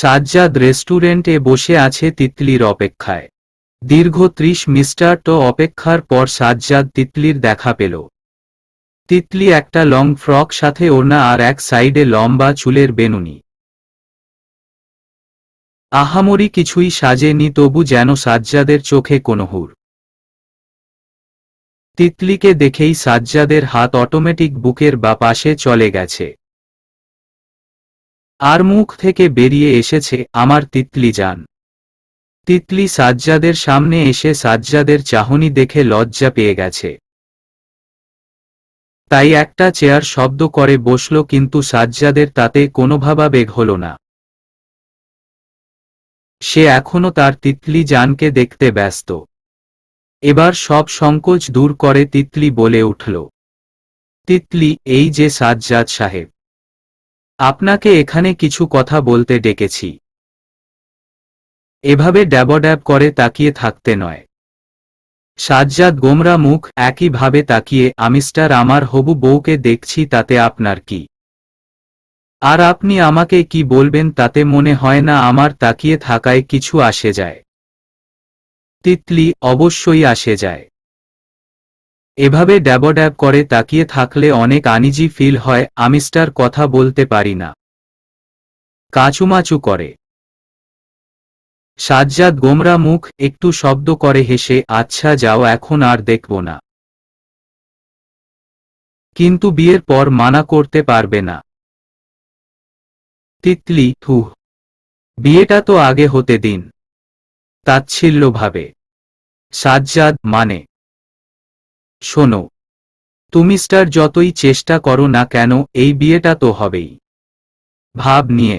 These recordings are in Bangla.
সাজ্জাদ রেস্টুরেন্টে বসে আছে তিতলির অপেক্ষায়। দীর্ঘ ৩০ মিনিট অপেক্ষার পর সাজ্জাদ তিতলির দেখা পেল। তিতলি একটা লং ফ্রক সাথে ওড়না আর এক সাইডে লম্বা চুলের বেনুনি। আহামরি কিছুই সাজেনি, তবু যেন সাজ্জাদের চোখে কোনো হুর। তিতলিকে দেখেই সাজ্জাদের হাত অটোমেটিক বুকের বা পাশে চলে গেছে, আর মুখ থেকে বেরিয়ে এসেছে, আমার তিতলি জান। তিতলি সাজ্জাদের সামনে এসে সাজ্জাদের চাহনি দেখে লজ্জা পেয়ে গেছে, তাই একটা চেয়ার শব্দ করে বসল, কিন্তু সাজ্জাদের তাতে কোনো ভাবাবেগ হল না। সে এখনো তার তিতলি জানকে দেখতে ব্যস্ত। এবার সব সংকোচ দূর করে তিতলি বলে উঠল, তিতলি, এই যে সাজ্জাদ সাহেব, আপনাকে এখানে কিছু কথা বলতে ডেকেছি। এভাবে ড্যাবড্যাব করে তাকিয়ে থাকতে নয়। সাজ্জাদ গোমরা মুখ একইভাবে তাকিয়ে, আমিস্টার, আমার হবু বউকে দেখছি, তাতে আপনার কি? আর আপনি আমাকে কি বলবেন তাতে মনে হয় না আমার তাকিয়ে থাকায় কিছু আসে যায়। তিতলি, অবশ্যই আসে যায়। এভাবে ড্যাবড্যাব করে তাকিয়ে থাকলে অনেক আনিজি ফিল হয়, আমিস্টার, কথা বলতে পারি না। কাচুমাচু করে। সাজ্জাদ গোমরা মুখ একটু শব্দ করে হেসে, আচ্ছা যাও, এখন আর দেখব না। কিন্তু বিয়ের পর মানা করতে পারবে না। তিতলি, হুহ, বিয়েটা তো আগে হতে দিন। তাচ্ছিল্যভাবে। সাজ্জাদ, মানে? শোনো, তুমি স্টার যতই চেষ্টা করো না কেন, এই বিয়েটা তো হবেই। ভাব নিয়ে।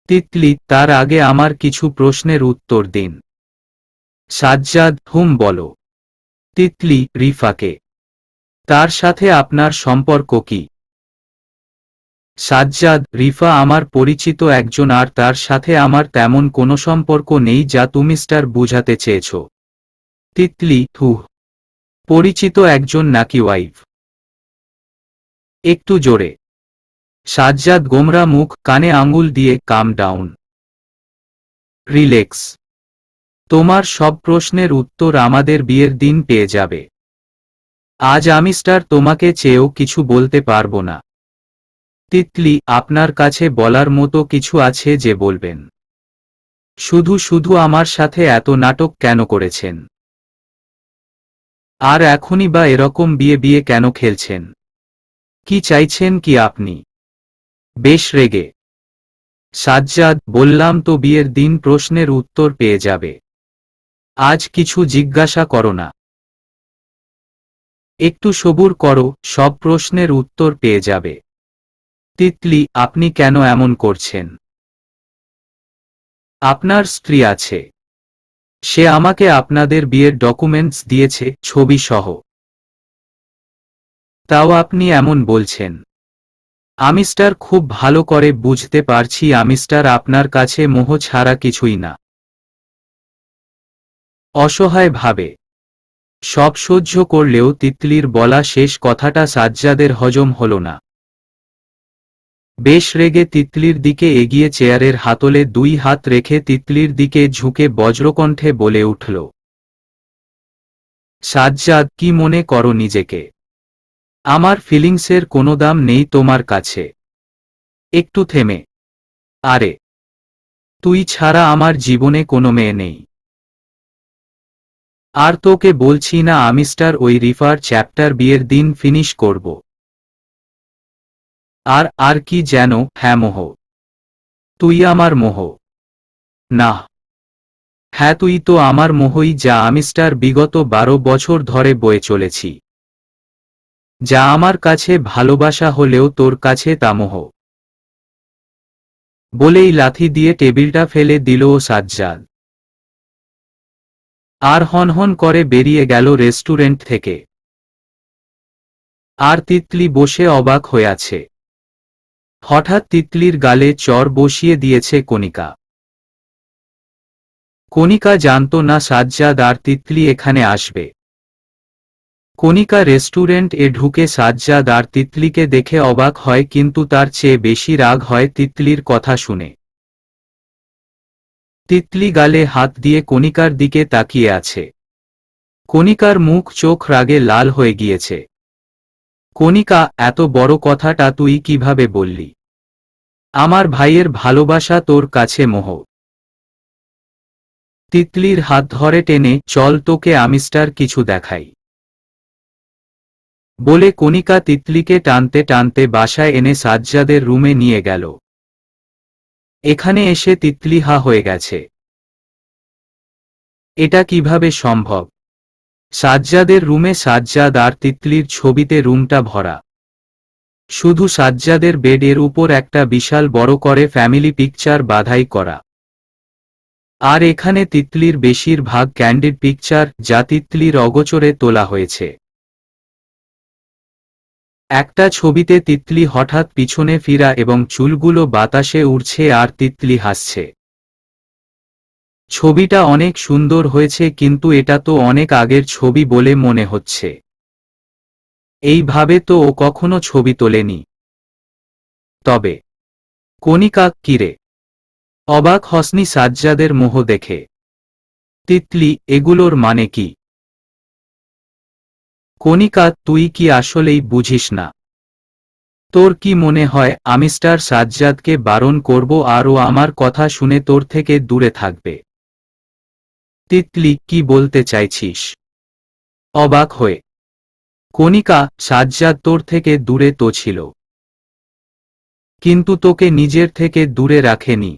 তিতলি, তার আগে আমার কিছু প্রশ্নের উত্তর দিন। সাজ্জাদ, বলো। তিতলি, রিফাকে। তার সাথে আপনার সম্পর্ক কি? সাজ্জাদ, রিফা আমার পরিচিত একজন, আর তার সাথে আমার তেমন কোনো সম্পর্ক নেই যা তুমি স্টার বুঝাতে চেয়েছ। তিতলি, পরিচিত একজন নাকি ওয়াইফ? একটু জোরে। সাজ্জাদ গোমরা মুখ, কানে আঙুল দিয়ে, কাম ডাউন, রিল্যাক্স। তোমার সব প্রশ্নের উত্তর আমাদের বিয়ের দিন পেয়ে যাবে। আজ আমি স্টার তোমাকে চেয়েও কিছু বলতে পারবো না। তিতলি, আপনার কাছে বলার মতো কিছু আছে যে বলবেন। শুধু শুধু আমার সাথে এত নাটক কেন করেছেন? আর এখনই বা এরকম বিয়ে বিয়ে কেন খেলছেন? কি চাইছেন কি আপনি? বেশ রেগে। সাজ্জাদ, বললাম তো বিয়ের দিন প্রশ্নের উত্তর পেয়ে যাবে। আজ কিছু জিজ্ঞাসা করো না। একটু সবুর করো, সব প্রশ্নের উত্তর পেয়ে যাবে। তিতলি, আপনি কেন এমন করছেন? আপনার স্ত্রী আছে। সে আমাকে আপনাদের বিয়ের ডকুমেন্টস দিয়েছে, ছবি সহ। তাও আপনি এমন বলছেন? আমি স্টার খুব ভালো করে বুঝতে পারছি, আমি স্টার আপনার কাছে মোহ ছাড়া কিছুই না। অসহায় ভাবে। সব সহ্য করলেও তিতলির বলা শেষ কথাটা সাজ্জাদের হজম হল না। বেশ রেগে তিতলির দিকে এগিয়ে চেয়ারের হাতলে 2 হাত রেখে তিতলির দিকে ঝুঁকে বজ্রকণ্ঠে বলে উঠল, সাজ্জাদ, কি মনে করো নিজেকে? আমার ফিলিংসের কোনো দাম নেই তোমার কাছে? একটু থেমে, আরে, তুই ছাড়া আমার জীবনে কোনো মেয়ে নেই। আর তোকে বলছি না আমি স্টার ওই রিফার চ্যাপ্টার বিয়ের দিন ফিনিশ করব। আর কি যেন, হ্যাঁ, মোহ। তুই আমার মোহ। না, হ্যাঁ, তুই তো আমার মোহই, যা আমি স্টার বিগত 12 বছর ধরে বয়ে চলেছি। যা আমার কাছে ভালোবাসা হলেও তোর কাছে তা মোহ। বলেই লাথি দিয়ে টেবিলটা ফেলে দিল ও সাজ্জাদ। আর হনহন করে বেরিয়ে গেল রেস্টুরেন্ট থেকে। আর তিতলি বসে অবাক হয়ে আছে। হঠাৎ তিতলির গালে চড় বসিয়ে দিয়েছে কণিকা। কণিকা জানত না সাজ্জাদ আর তিতলি এখানে আসবে। কণিকা রেস্টুরেন্ট এ ঢুকে সাজ্জাদ আর তিতলিকে দেখে অবাক হয়, কিন্তু তার চেয়ে বেশি রাগ হয় তিতলির কথা শুনে। তিতলি গালে হাত দিয়ে কণিকার দিকে তাকিয়ে আছে। কণিকার মুখ চোখ রাগে লাল হয়ে গিয়েছে। কণিকা, এত বড় কথাটা তুই কিভাবে বললি? আমার ভাইয়ের ভালোবাসা তোর কাছে মোহ। তিতলির হাত ধরে টেনে, চল তোকে আমিস্টার কিছু দেখাই বলে কণিকা তিতলিকে টানতে টানতে বাসায় এনে সাজ্জাদের রুমে নিয়ে গেল। এখানে এসে তিতলি হা হয়ে গেছে। এটা কিভাবে সম্ভব? সাজ্জাদের রুমে সাজ্জাদ আর তিতলির ছবিতে রুমটা ভরা। শুধু সাজ্জাদের বেডের উপর একটা বিশাল বড় করে ফ্যামিলি পিকচার বাধাই করা। আর এখানে তিতলির বেশিরভাগ ক্যান্ডিড পিকচার, যা তিতলির অগোচরে তোলা হয়েছে। একটা ছবিতে তিতলি হঠাৎ পিছনে ফিরা এবং চুলগুলো বাতাসে উড়ছে আর তিতলি হাসছে। ছবিটা অনেক সুন্দর হয়েছে, কিন্তু এটা তো অনেক আগের ছবি বলে মনে হচ্ছে। এইভাবে তো ও কখনো ছবি তোলেনি। তবে কণিকা, কিরে? অবাক হসনি সাজ্জাদের মোহ দেখে? তিতলি, এগুলোর মানে কি? কণিকা, তুই কি আসলেই বুঝিস না? তোর কি মনে হয় আমিস্টার সাজ্জাদকে বারণ করব আর ও আমার কথা শুনে তোর থেকে দূরে থাকবে? তিতলি, কি বলতে চাইছিস? অবাক হয়ে কণিকা, সাজ্জাদ তোর থেকে দূরে তো ছিল, কিন্তু তোকে নিজের থেকে দূরে রাখেনি।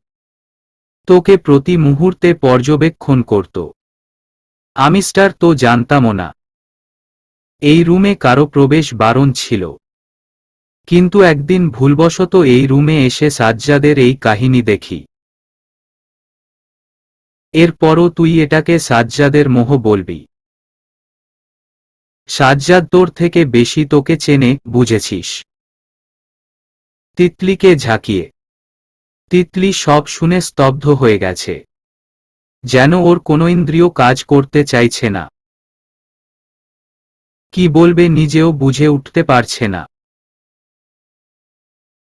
তোকে প্রতি মুহূর্তে পর্যবেক্ষণ করত। আমিস্টার তো জানতামও না। এই রুমে কারো প্রবেশ বারণ ছিল, কিন্তু একদিন ভুলবশত এই রুমে এসে সাজ্জাদের এই কাহিনী দেখি। এরপরও তুই এটাকে সাজ্জাদের মোহ বলবি? সাজ্জাদ তোর থেকে বেশি তোকে চেনে, বুঝেছিস? তিতলিকে ঝাঁকিয়ে তিতলি সব শুনে স্তব্ধ হয়ে গেছে, যেন ওর কোনো ইন্দ্রিয় কাজ করতে চাইছে না। কি বলবে নিজেও বুঝে উঠতে পারছে না।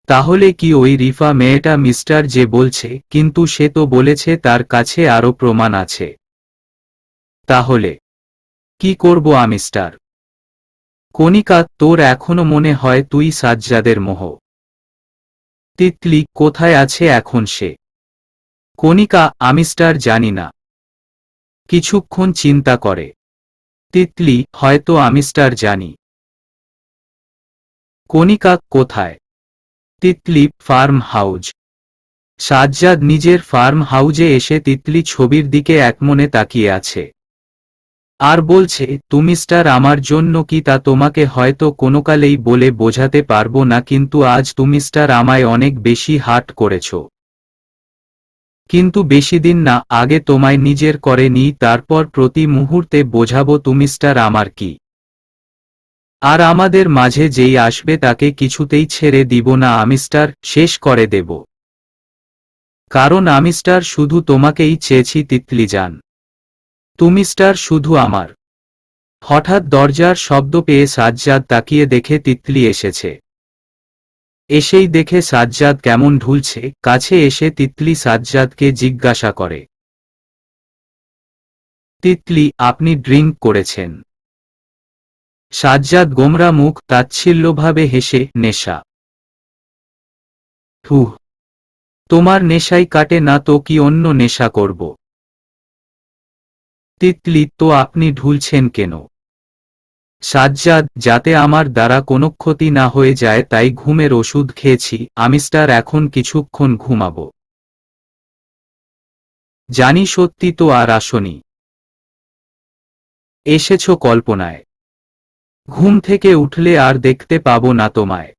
তাহলে কি ওই রিফা মেয়েটা মিস্টার যে বলছে, কিন্তু সে তো বলেছে তার কাছে আরো প্রমাণ আছে। তাহলে কি করব আমিস্টার? কণিকা, তোর এখনো মনে হয় তুই সাজ্জাদের মোহ? তিতলি, কোথায় আছে এখন সে? কণিকা, আমিস্টার জানি না। কিছুক্ষণ চিন্তা করে তিতলি, হয়তো আমিস্টার জানি। কণিকা, কোথায়? Titli, farm house. সাজ্জাদ নিজের ফার্ম হাউজে এসে তিতলি ছবির দিকে একমনে তাকিয়ে আছে আর বলছে, তুমি স্টার আমার জন্য কি তা তোমাকে হয়তো কোনোকালেই বলে বোঝাতে পারবো না, কিন্তু আজ তুমি স্টার আমায় অনেক বেশি হার্ট করেছ। কিন্তু বেশি দিন না আগে তোমায় নিজের করে নিই, তারপর প্রতি মুহূর্তে বোঝাবো তুমি স্টার আমার কি। আর আমাদের মাঝে যেই আসবে তাকে কিছুতেই ছেড়ে দিব না আমিস্টার, শেষ করে দেব। কারণ আমিস্টার শুধু তোমাকেই চেয়েছি তিতলি জান। তুমি স্টার শুধু আমার। হঠাৎ দরজার শব্দ পেয়ে সাজ্জাদ তাকিয়ে দেখে তিতলি এসেছে। এসেই দেখে সাজ্জাদ কেমন ঢুলছে, কাছে এসে তিতলি সাজ্জাদকে জিজ্ঞাসা করে, তিতলি, আপনি ড্রিঙ্ক করেছেন? সাজ্জাদ গোমরা মুখ তাচ্ছিল্যভাবে হেসে, নেশা? হুহ, তোমার নেশাই কাটে না তো কি অন্য নেশা করব? তিতলি, তো আপনি ঢুলছেন কেন? সাজ্জাদ, যাতে আমার দ্বারা কোনো ক্ষতি না হয়ে যায় তাই ঘুমের ওষুধ খেয়েছি আমিস্টার, এখন কিছুক্ষণ ঘুমাবো। জানি সত্যি তো আর আসনি, এসেছ কল্পনায়। ঘুম থেকে উঠলে আর দেখতে পাবো না তোমায়।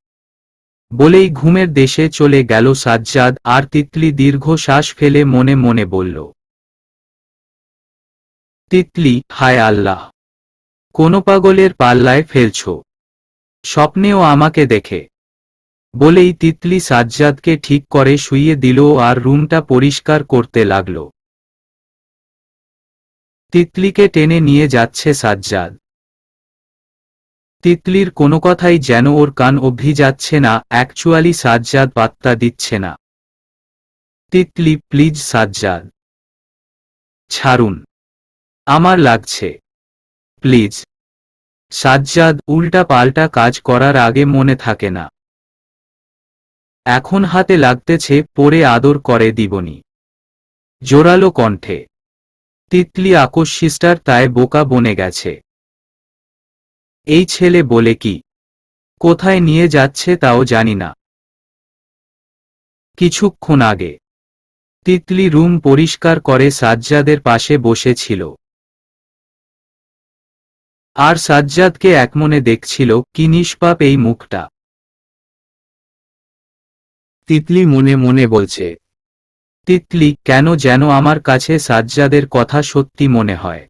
বলেই ঘুমের দেশে চলে গেল সাজ্জাদ আর তিতলি দীর্ঘ শ্বাস ফেলে মনে মনে বলল, তিতলি, হায় আল্লাহ, কোন পাগলের পাল্লায় ফেলছ, স্বপ্নেও আমাকে দেখে। বলেই তিতলি সাজ্জাদকে ঠিক করে শুইয়ে দিল আর রুমটা পরিষ্কার করতে লাগল। তিতলিকে টেনে নিয়ে যাচ্ছে সাজ্জাদ। তিতলির কোনো কথাই যেন ওর কান অবধি যাচ্ছে না, অ্যাকচুয়ালি সাজ্জাদ পাত্তা দিচ্ছে না। তিতলি, প্লিজ সাজ্জাদ। ছাড়ুন, আমার লাগছে, প্লিজ। সাজ্জাদ, উল্টা পাল্টা কাজ করার আগে মনে থাকে না। এখন হাতে লাগতেছে, পরে আদর করে দিবনি। জোরালো কণ্ঠে। তিতলি আকস্মিষ্টার তাই বোকা বনে গেছে। এই ছেলে বলে কি, কোথায় নিয়ে যাচ্ছে তাও জানি না। কিছুক্ষণ আগে তিতলি রুম পরিষ্কার করে সাজ্জাদের পাশে বসেছিল, আর সাজ্জাদকে একমনে দেখছিল। কি নিষ্পাপ এই মুখটা। তিতলি মনে মনে বলছে, তিতলি, কেন যেন আমার কাছে সাজ্জাদের কথা সত্যি মনে হয়।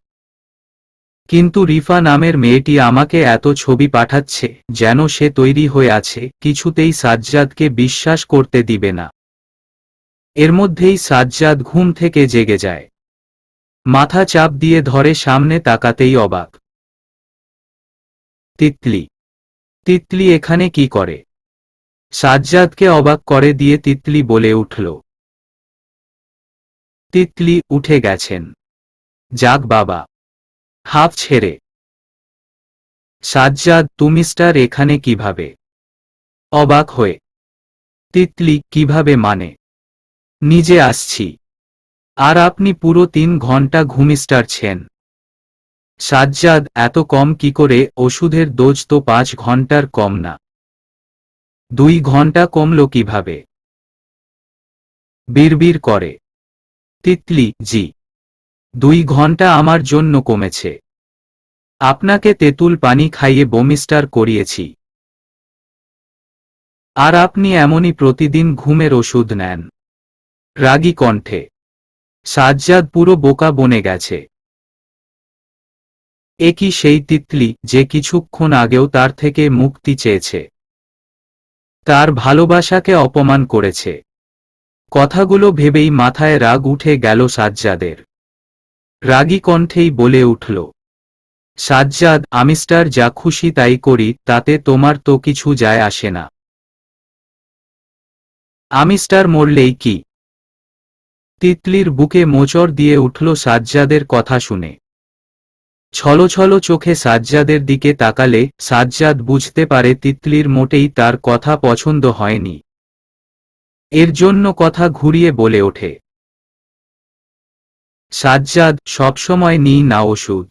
কিন্তু রিফা নামের মেয়েটি আমাকে এত ছবি পাঠাচ্ছে, যেন সে তৈরি হয়ে আছে, কিছুতেই সাজ্জাদকে বিশ্বাস করতে দিবে না। এর মধ্যেই সাজ্জাদ ঘুম থেকে জেগে যায়। মাথা চাপ দিয়ে ধরে, সামনে তাকাতেই অবাক। তিতলি, তিতলি এখানে কি করে? সাজ্জাদকে অবাক করে দিয়ে তিতলি বলে উঠল। তিতলি, উঠে গেছেন? যাক বাবা, হাফ ছেড়ে। সাজ্জাদ, তুমি স্টার এখানে কিভাবে? অবাক হয়ে। তিতলি, কিভাবে মানে? নিজে আসছি। আর আপনি পুরো 3 ঘন্টা ঘুমিস্টারছেন। সাজ্জাদ, এত কম কি করে? ওষুধের ডোজ তো 5 ঘন্টার কম না। 2 ঘন্টা কমল কিভাবে? বিড়বিড় করে। তিতলি, জি, 2 ঘন্টা আমার জন্য কমেছে। আপনাকে তেঁতুল পানি খাইয়ে বমিস্টার করিয়েছি। আর আপনি এমনই প্রতিদিন ঘুমের ওষুধ নেন। রাগী কণ্ঠে। সাজ্জাদ পুরো বোকা বনে গেছে। এ কি সেই তিতলি, যে কিছুক্ষণ আগেও তার থেকে মুক্তি চেয়েছে, তার ভালোবাসাকে অপমান করেছে? কথাগুলো ভেবেই মাথায় রাগ উঠে গেল সাজ্জাদের। রাগী কণ্ঠেই বলে উঠল, সাজ্জাদ, আমি স্টার যা খুশি তাই করি, তাতে তোমার তো কিছু যায় আসে না। আমি স্টার মরলেই কি? তিতলির বুকে মোচড় দিয়ে উঠল সাজ্জাদের কথা শুনে। ছলছল চোখে সাজ্জাদের দিকে তাকালে সাজ্জাদ বুঝতে পারে তিতলির মোটেই তার কথা পছন্দ হয়নি। এর জন্য কথা ঘুরিয়ে বলে ওঠে, সাজ্জাদ, সবসময় নিই না ওষুধ,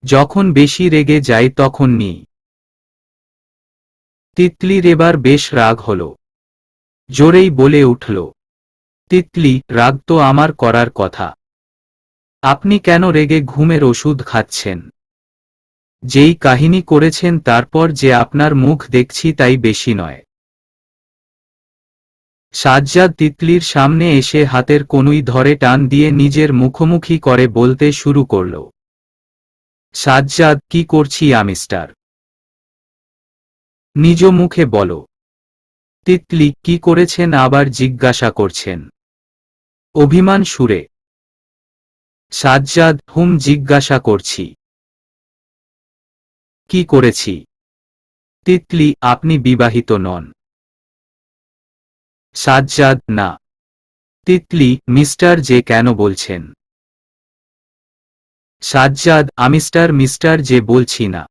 যখন বেশি রেগে যাই তখন নিই। তিতলির এবার বেশ রাগ হল। জোরেই বলে উঠল, তিতলি, রাগ তো আমার করার কথা। আপনি কেন রেগে ঘুমের ওষুধ খাচ্ছেন? যেই কাহিনী করেছেন তারপর যে আপনার মুখ দেখছি তাই বেশি নয়। সাজ্জাদ তিতলির সামনে এসে হাতের কনুই ধরে টান দিয়ে নিজের মুখোমুখি করে বলতে শুরু করল, সাজ্জাদ, কি করছি আমি স্টার? নিজ মুখে বলো। তিতলি, কি করেছেন আবার জিজ্ঞাসা করছেন? অভিমান সুরে। সাজ্জাদ, জিজ্ঞাসা করছি। কি করেছি? তিতলি, আপনি বিবাহিত নন। সাজ্জাদ, না। তিতলি, মিস্টার যে কেন বলছেন? সাজ্জাদ, আমি মিস্টার যে বলছি না।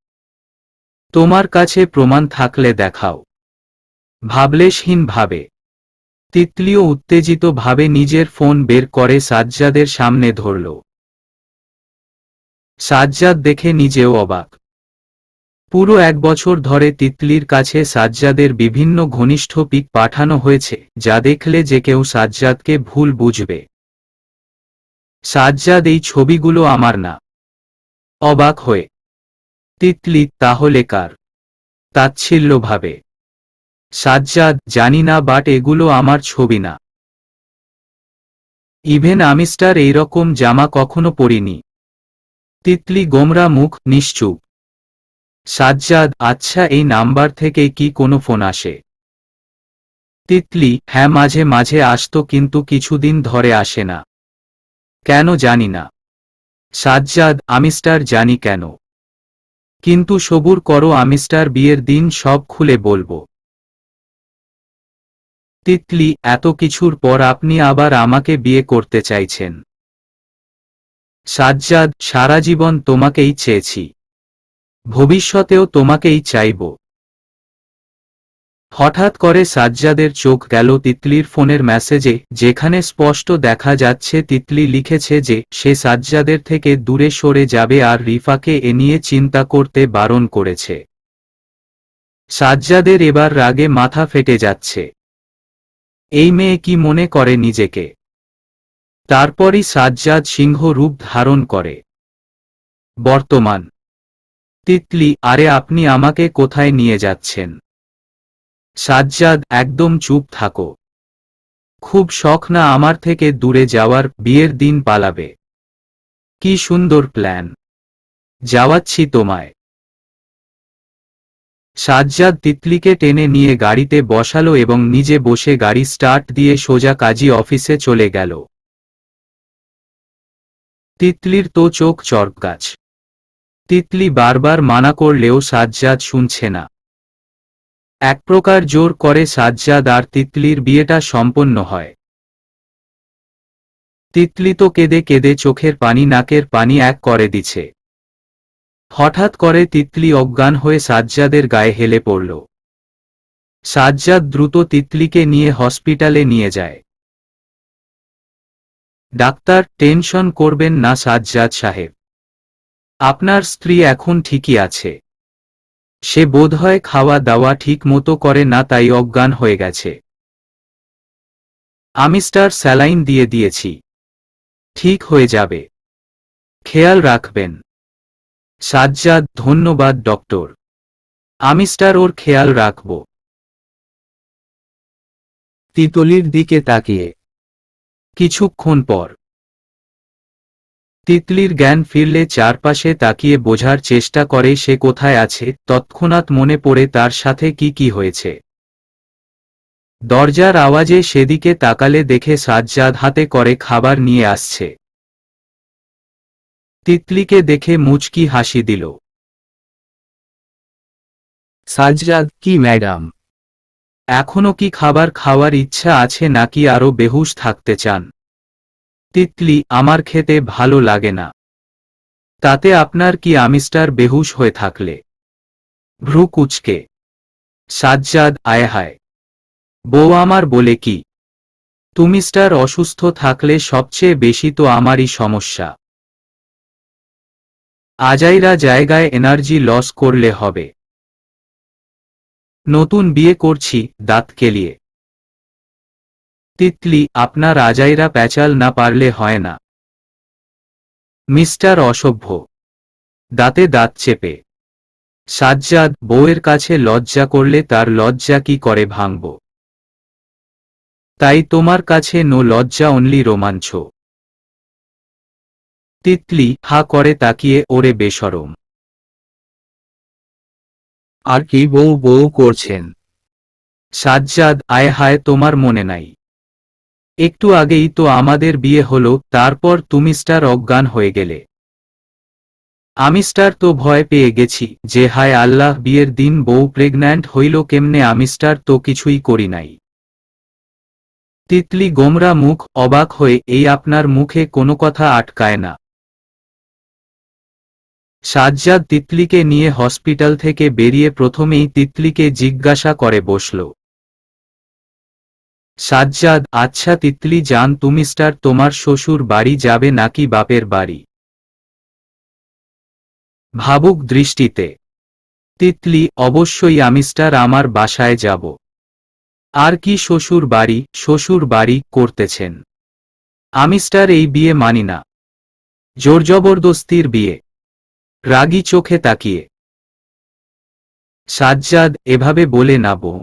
তোমার কাছে প্রমাণ থাকলে দেখাও। ভাবলেশহীন ভাবে। তিতলিও উত্তেজিত ভাবে নিজের ফোন বের করে সাজ্জাদের সামনে ধরল। সাজ্জাদ দেখে নিজেও অবাক। পুরো 1 বছর ধরে তিতলির কাছে সাজ্জাদের বিভিন্ন ঘনিষ্ঠ পিক পাঠানো হয়েছে, যা দেখলে যে কেউ সাজ্জাদকে ভুল বুঝবে। সাজ্জাদ, এই ছবিগুলো আমার না। অবাক হয়ে। তিতলি, তাহলে কার? তাচ্ছিল্যভাবে। সাজ্জাদ, জানি না, বাট এগুলো আমার ছবি না। ইভেন আমি এইরকম জামা কখনো পরিনি। তিতলি গোমরা মুখ, নিশ্চুপ। সাজ্জাদ, আচ্ছা, এই নাম্বার থেকে কি কোনো ফোন আসে? তিতলি, হ্যাঁ, মাঝে মাঝে আসতো, কিন্তু কিছুদিন ধরে আসে না। কেন জানি না। সাজ্জাদ, আমি জানি কেন। কিন্তু সবুর করো, আমি বিয়ের দিন সব খুলে বলবো। তিতলি, এত কিছুর পর আপনি আবার আমাকে বিয়ে করতে চাইছেন? সাজ্জাদ, সারা জীবন তোমাকেই চেয়েছি, ভবিষ্যতেও তোমাকেই চাইব। হঠাৎ করে সাজ্জাদের চোখ গেল তিতলির ফোনের মেসেজে, যেখানে স্পষ্ট দেখা যাচ্ছে তিতলি লিখেছে যে সে সাজ্জাদের থেকে দূরে সরে যাবে আর রিফাকে এ নিয়ে চিন্তা করতে বারণ করেছে। সাজ্জাদের এবার রাগে মাথা ফেটে যাচ্ছে। এই মেয়ে কি মনে করে নিজেকে? তারপরই সাজ্জাদ সিংহ রূপ ধারণ করে। বর্তমান। তিতলি, আরে আপনি আমাকে কোথায় নিয়ে যাচ্ছেন? সাজ্জাদ, একদম চুপ থাকো। খুব শখ না আমার থেকে দূরে যাওয়ার? বিয়ের দিন পালাবে? কি সুন্দর প্ল্যান, যাওয়াচ্ছি তোমায়। সাজ্জাদ তিতলিকে টেনে নিয়ে গাড়িতে বসালো এবং নিজে বসে গাড়ি স্টার্ট দিয়ে সোজা কাজী অফিসে চলে গেল। তিতলির তো চোখ চড়কগাছ। তিতলি বারবার মানা করলেও সাজ্জাদ শুনছে না। এক প্রকার জোর করে সাজ্জাদ আর তিতলির বিয়েটা সম্পন্ন হয়। তিতলি তো কেঁদে কেঁদে চোখের পানি নাকের পানি এক করে দিছে। হঠাৎ করে তিতলি অজ্ঞান হয়ে সাজ্জাদের গায়ে হেলে পড়ল। সাজ্জাদ দ্রুত তিতলিকে নিয়ে হসপিটালে নিয়ে যায়। ডাক্তার, টেনশন করবেন না সাজ্জাদ সাহেব, আপনার স্ত্রী এখন ঠিকই আছে। সে বোধহয় খাওয়া দাওয়া ঠিক মতো করে না, তাই অজ্ঞান হয়ে গেছে। আমি স্যালাইন দিয়ে দিয়েছি, ঠিক হয়ে যাবে। খেয়াল রাখবেন। সাজ্জাদ, ধন্যবাদ ডক্টর, আমি ওর খেয়াল রাখব। তিতলির দিকে তাকিয়ে কিছুক্ষণ পর তিতলির জ্ঞান ফিরলে চারপাশে তাকিয়ে বোঝার চেষ্টা করে সে কোথায় আছে। তৎক্ষণাৎ মনে পড়ে তার সাথে কি কি হয়েছে। দরজার আওয়াজে সেদিকে তাকালে দেখে সাজ্জাদ হাতে করে খাবার নিয়ে আসছে। তিতলিকে দেখে মুচকি হাসি দিল। সাজ্জাদ, কি ম্যাডাম? এখনো কি খাবার খাওয়ার ইচ্ছা আছে নাকি আরো বেহুশ থাকতে চান? তিতলি, আমার খেতে ভালো লাগে না। তাতে আপনার কি? আমি বেহুশ হয়ে থাকলে? ভ্রু কুচকে সাজ্জাদ, আয় হায়, বউ আমার বলে কি? তুমি অসুস্থ থাকলে সবচেয়ে বেশি তো আমারই সমস্যা। আজাইরা জায়গায় এনার্জি লস করলে হবে? নতুন বিয়ে করছি, দাঁত কেলিয়ে। তিতলি, আপনার আজাইরা প্যাচাল না পারলে হয় না। মিস্টার অসভ্য, দাঁতে দাঁত চেপে। সাজ্জাদ, বউয়ের কাছে লজ্জা করলে তার লজ্জা কি করে ভাঙব? তাই তোমার কাছে নো লজ্জা, অনলি রোমাঞ্চ। তিতলি হা করে তাকিয়ে, ওরে বেশরম। আর কি বউ বউ করছেন? সাজ্জাদ, আয় হায়, তোমার মনে নাই? একটু আগেই তো আমাদের বিয়ে হলো, তারপর তুমি অজ্ঞান হয়ে গেলে। আমি তো ভয় পেয়ে গেছি যে হায় আল্লাহ, বিয়ের দিন বউ প্রেগন্যান্ট হইল কেমনে? আমি তো কিছুই করি নাই। তিতলি গোমরা মুখ, অবাক হয়ে, এই আপনার মুখে কোনো কথা আটকায় না? সাজ্জাদ তিতলিকে নিয়ে হসপিটাল থেকে বেরিয়ে প্রথমেই তিতলিকে জিজ্ঞাসা করে বসল। সাজ্জাদ, আচ্ছা তিতলি জান, তুমি তোমার শ্বশুর বাড়ি যাবে নাকি বাপের বাড়ি? ভাবুক দৃষ্টিতে। তিতলি, অবশ্যই আমি আমার বাসায় যাব। আর কি শ্বশুর বাড়ি? শ্বশুর বাড়ি করতেছেন? আমি এই বিয়ে মানি না, জোর জবরদস্তির বিয়ে। রাগী চোখে তাকিয়ে সাজ্জাদ, এভাবে বলে না বউ,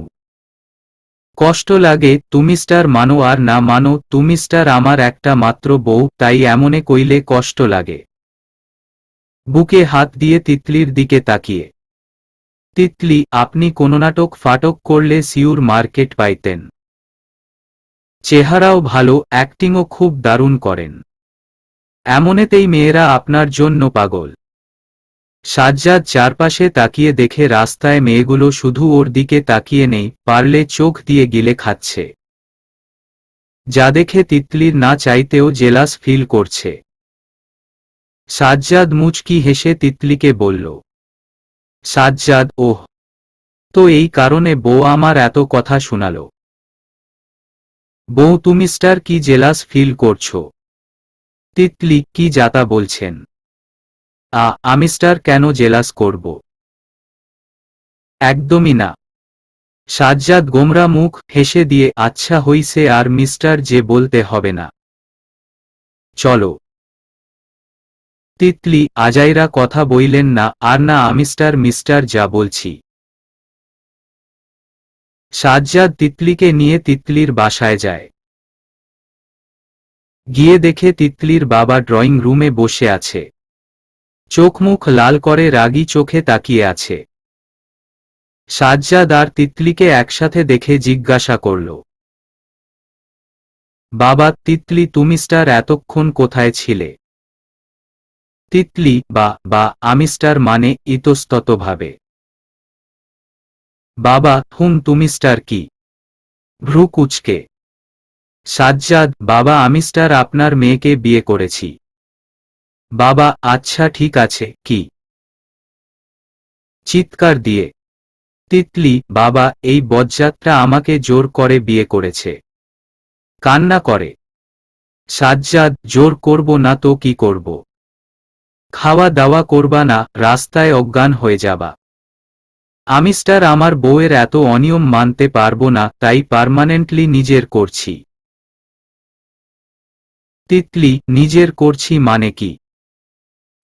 কষ্ট লাগে। তুমি মানো আর না মানো, তুমি আমার একটা মাত্র বউ, তাই এমনে কইলে কষ্ট লাগে। বুকে হাত দিয়ে তিতলির দিকে তাকিয়ে। তিতলি, আপনি কোনো নাটক ফাটক করলে সিউর মার্কেট পাইতেন। চেহারাও ভালো, অ্যাক্টিংও খুব দারুণ করেন। এমনেতেই মেয়েরা আপনার জন্য পাগল। সাজ্জাদ চারপাশে তাকিয়ে দেখে রাস্তায় মেয়েগুলো শুধু ওর দিকে তাকিয়ে নেই, পারলে চোখ দিয়ে গিলে খাচ্ছে। যা দেখে তিতলির না চাইতেও জেলাস ফিল করছে। সাজ্জাদ মুচকি হেসে তিতলিকে বলল। সাজ্জাদ, ওহ, তো এই কারণে বউ আমার এত কথা শোনালো। বউ, তুমি স্টার কি জেলাস ফিল করছো? তিতলি, কি যাতা বলছেন? আমি স্টার কেন জেলাস করব? একদমই না। সাজ্জাদ গোমরা মুখ হেসে দিয়ে আচ্ছা হইছে, আর মিস্টার যে বলতে হবে না। চলো। তিতলি, আজাইরা কথা বইলেন না, আর না আমি স্টার মিস্টার যা বলছি। সাজ্জাদ তিতলিকে নিয়ে তিতলির বাসায় যায়। গিয়ে দেখে তিতলির বাবা ড্রয়িং রুমে বসে আছে। চোখ মুখ লাল করে রাগী চোখে তাকিয়ে আছে। সাজ্জাদ আর তিতলিকে একসাথে দেখে জিজ্ঞাসা করল, বাবা, তিতলি, তুমি স্টার এতক্ষণ কোথায় ছিলে? তিতলি, বা আমি স্টার মানে ইতস্ততভাবে। বাবা, তুমি স্টার কি? ভ্রু কুচকে। সাজ্জাদ, বাবা, আমি স্টার আপনার মেয়েকে বিয়ে করেছি। বাবা, আচ্ছা ঠিক আছে, কি? চিৎকার দিয়ে। তিতলি, বাবা, এই বজ্জাতটা আমাকে জোর করে বিয়ে করেছে। কান্না করে। সাজ্জাদ, জোর করব না তো কি করব? খাওয়া দাওয়া করবা না, রাস্তায় অজ্ঞান হয়ে যাবা। আমি স্টার আমার বউয়ের এত অনিয়ম মানতে পারবো না, তাই পার্মানেন্টলি নিজের করছি। তিতলি, নিজের করছি মানে কি?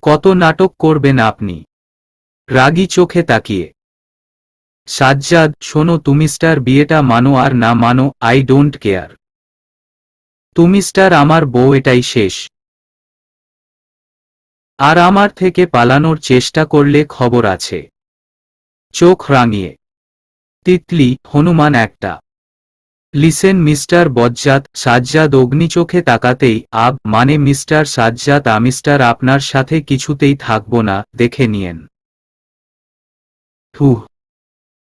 কত নাটক করবেন আপনি? রাগী চোখে তাকিয়ে। সাজ্জাদ, শোনো, তুমি স্টার বিয়েটা মানো আর না মানো, আই ডোন্ট কেয়ার। তুমি স্টার আমার বউ, এটাই শেষ। আর আমার থেকে পালানোর চেষ্টা করলে খবর আছে। চোখ রাঙিয়ে। তিতলি, হনুমান একটা। লিসেন মিস্টার বজ্জাত। সাজ্জাদ অগ্নিচোখে তাকাতেই, মানে মিস্টার সাজ্জাদ, আমি স্টার আপনার সাথে কিছুতেই থাকব না, দেখে নিয়েন। হুহ।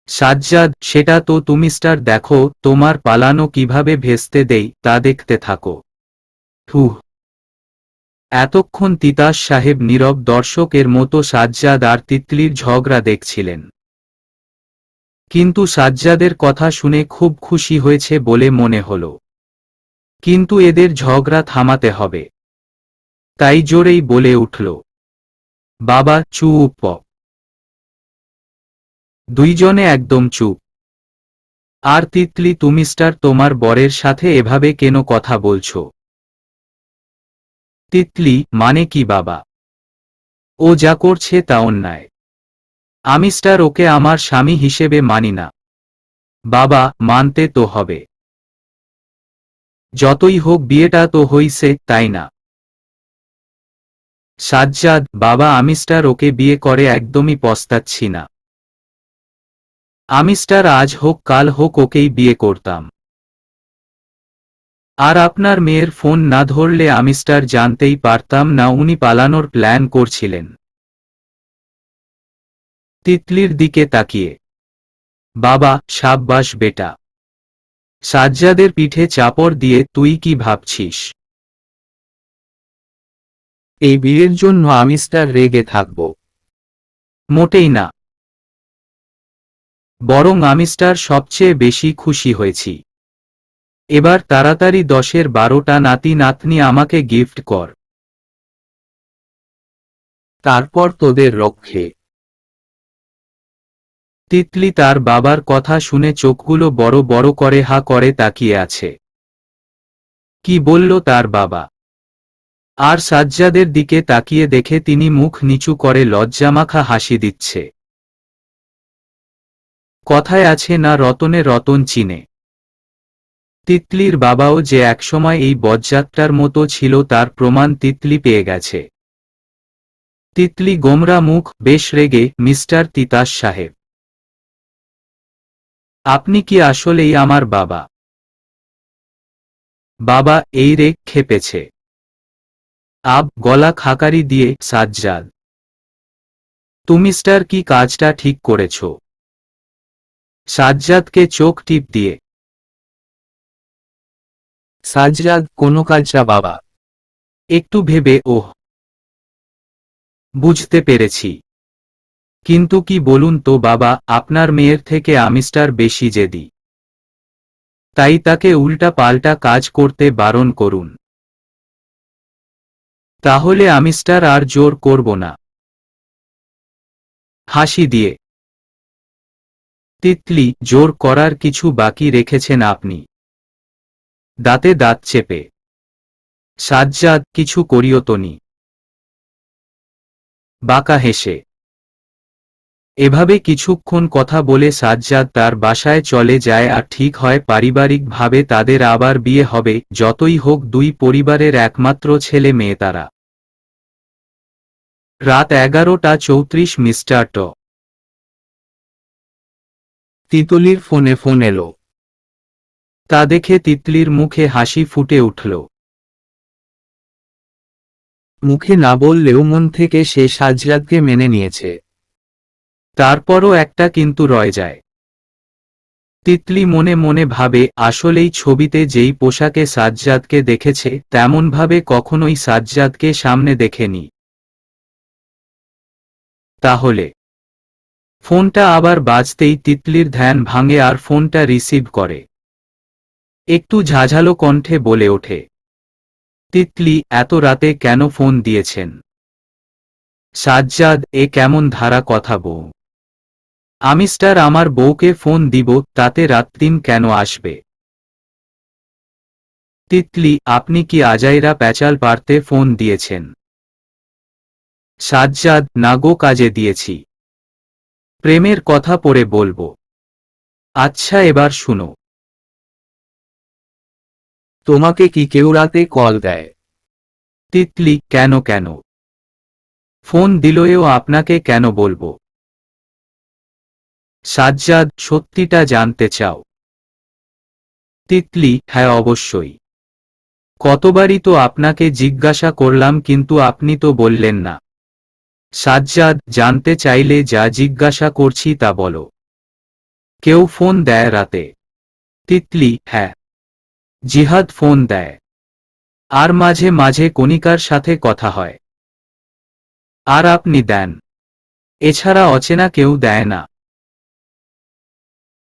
সাজ্জাদ, সেটা তো তুমি স্টার দেখো, তোমার পালানো কিভাবে ভেস্তে দেই তা দেখতে থাকো। হুহ। এতক্ষণ তিতাস সাহেব নীরব দর্শকের মতো সাজ্জাদ আর তিতলির ঝগড়া দেখছিলেন। কিন্তু সাজ্জাদের কথা শুনে খুব খুশি হয়েছে বলে মনে হল। কিন্তু এদের ঝগড়া থামাতে হবে। তাই জোরেই বলে উঠল, বাবা, চুপ। দুইজনে একদম চুপ। আর তিতলি, তুমি স্টার তোমার বরের সাথে এভাবে কেন কথা বলছো? তিতলি, মানে কি বাবা? ও যা করছে তা অন্যায়। আমি স্টার ওকে আমার স্বামী হিসেবে মানি না। বাবা, মানতে তো হবে। যতই হোক বিয়েটা তো হইছে, তাই না? সাজ্জাদ, বাবা, আমি স্টার ওকে বিয়ে করে একদমই পস্তাচ্ছি না। আমি স্টার আজ হোক কাল হোক ওকেই বিয়ে করতাম। আর আপনার মেয়ের ফোন না ধরলে আমি স্টার জানতেই পারতাম না উনি পালানোর প্ল্যান করছিলেন। তিতলির দিকে তাকিয়ে। বাবা, সাব্বাস বেটা। সাজ্জাদের পিঠে চাপড় দিয়ে, তুই কি ভাবছিস? এই বিয়ের জন্য আমি স্টার রেগে থাকব? মোটেই না। বরং আমি স্টার সবচেয়ে বেশি খুশি হয়েছি। এবার তাড়াতাড়ি 10-এর 12টা নাতি নাতনি আমাকে গিফট কর। তারপর তোদের রক্ষে। তিতলি তার বাবার কথা শুনে চোখগুলো বড় বড় করে হা করে তাকিয়ে আছে। কি বলল তার বাবা? আর সাজ্জাদের দিকে তাকিয়ে দেখে তিনি মুখ নিচু করে লজ্জামাখা হাসি দিচ্ছে। কথায় আছে না, রতনে রতন চিনে। তিতলির বাবাও যে একসময় এই বজ্জাতটার মতো ছিল তার প্রমাণ তিতলি পেয়ে গেছে। তিতলি গোমরা মুখ, বেশ রেগে, মিস্টার তিতাস সাহেব, আপনি কি আসলেই আমার বাবা? বাবা, এই রে খেপেছে। গলা খাকারি দিয়ে, সাজ্জাদ, তুমি স্টার কি কাজটা ঠিক করেছ? সাজ্জাদকে চোখ টিপ দিয়ে। সাজ্জাদ, কোনো কাজটা বাবা। একটু ভেবে, ওহ। বুঝতে পেরেছি। কিন্তু কি বলুন তো বাবা, আপনার মেয়ের থেকে আমিস্টার বেশি জেদি। তাই তাকে উল্টা পাল্টা কাজ করতে বারণ করুন। তাহলে আমিস্টার আর জোর করব না। হাসি দিয়ে। তিতলি, জোর করার কিছু বাকি রেখেছেন আপনি? দাঁতে দাঁত চেপে। সাজ্জাদ, কিছু করিও তনি। বাঁকা হেসে। এভাবে কিছুক্ষণ কথা বলে সাজ্জাদ তার বাসায় চলে যায় আর ঠিক হয় পারিবারিকভাবে তাদের আবার বিয়ে হবে, যতই হোক দুই পরিবারের একমাত্র ছেলে মেয়ে তারা। রাত 11:34 মিস্টার ট। তিতলির ফোনে ফোন এলো। তা দেখে তিতলির মুখে হাসি ফুটে উঠল। মুখে না বললেও মন থেকে সে সাজ্জাদকে মেনে নিয়েছে। তারপরও একটা কিন্তু রয়ে যায়। তিতলি মনে মনে ভাবে, আসলেই ছবিতে যেই পোশাকে সাজ্জাদকে দেখেছে তেমনভাবে কখনোই সাজ্জাদকে সামনে দেখেনি। তাহলে ফোনটা আবার বাজতেই তিতলির ধ্যান ভাঙে আর ফোনটা রিসিভ করে। একটু ঝাঝালো কণ্ঠে বলে ওঠে, তিতলি, এত রাতে কেন ফোন দিয়েছেন? সাজ্জাদ, এ কেমন ধারা কথা বউ? আমিস্টার আমার বউকে ফোন দিব, তাতে রাতদিন কেন আসবে? তিতলি, আপনি কি আজাইরা প্যাচাল পারতে ফোন দিয়েছেন? সাজ্জাদ, না গো, কাজে দিয়েছি। প্রেমের কথা পড়ে বলবো। আচ্ছা, এবার শুনো। তোমাকে কি কেউ রাতে কল দেয়? তিতলি, কেন কেন? ফোন দিলেও আপনাকে কেন বলবো? সাজ্জাদ, সত্যিটা জানতে চাও? তিতলি, হ্যাঁ অবশ্যই। কতবারই তো আপনাকে জিজ্ঞাসা করলাম কিন্তু আপনি তো বললেন না। সাজ্জাদ, জানতে চাইলে যা জিজ্ঞাসা করছি তা বলো। কেউ ফোন দেয় রাতে? তিতলি, হ্যাঁ। জিহাদ ফোন দেয়। আর মাঝে মাঝে কণিকার সাথে কথা হয়। আর আপনি দেন। এছাড়া অচেনা কেউ দেয় না।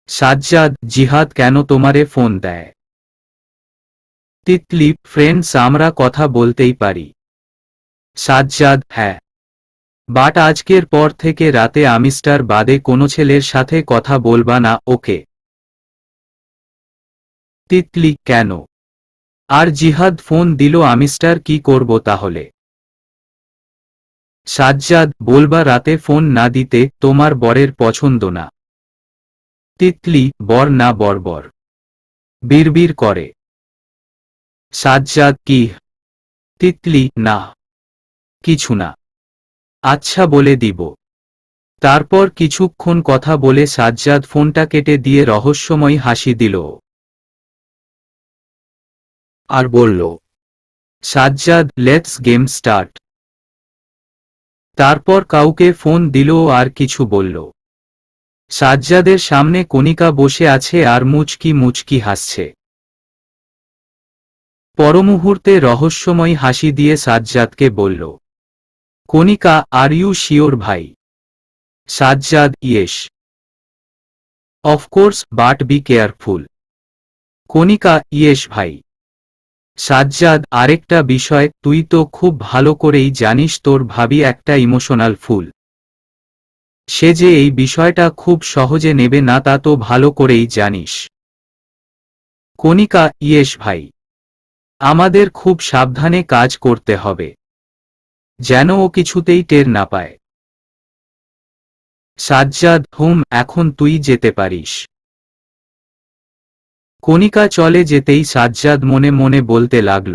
সাজ্জাদ, জিহাদ কেন তোমারে ফোন দেয়? তিতলি, ফ্রেন্ডস আমরা কথা বলতেই পারি। সাজ্জাদ, হ্যাঁ। বাট আজকের পর থেকে রাতে আমিস্টার বাদে কোনো ছেলের সাথে কথা বলবা না, ওকে? তিতলি, কেন? আর জিহাদ ফোন দিল, আমিস্টার কি করব তাহলে? সাজ্জাদ, বলবা রাতে ফোন না দিতে, তোমার বরের পছন্দ না। তিতলি, বর না বর্বর? বিড়বিড় করে। সাজ্জাদ, কি? তিতলি, না কিছু না। আচ্ছা, বলে দিব। তারপর কিছুক্ষণ কথা বলে সাজ্জাদ ফোনটা কেটে দিয়ে রহস্যময় হাসি দিল। আর বলল, সাজ্জাদ, লেটস গেম স্টার্ট। তারপর কাউকে ফোন দিল আর কিছু বলল। সাজ্জাদের সামনে কণিকা বসে আছে আর মুচকি মুচকি হাসছে। পরমুহূর্তে রহস্যময় হাসি দিয়ে সাজ্জাদকে বলল, কণিকা, আর ইউ শিওর ভাই? Sajjad, yes of course, but be careful. Kanika, yes ভাই। সাজ্জাদ, আরেকটা বিষয়, তুই তো খুব ভালো করেই জানিস তোর ভাবি একটা ইমোশনাল ফুল। সে যে এই বিষয়টা খুব সহজে নেবে না তা তো ভালো করেই জানিস। কণিকা, ইয়েস ভাই। আমাদের খুব সাবধানে কাজ করতে হবে, যেন ও কিছুতেই টের না পায়। সাজ্জাদ, এখন তুই যেতে পারিস। কণিকা চলে যেতেই সাজ্জাদ মনে মনে বলতে লাগল,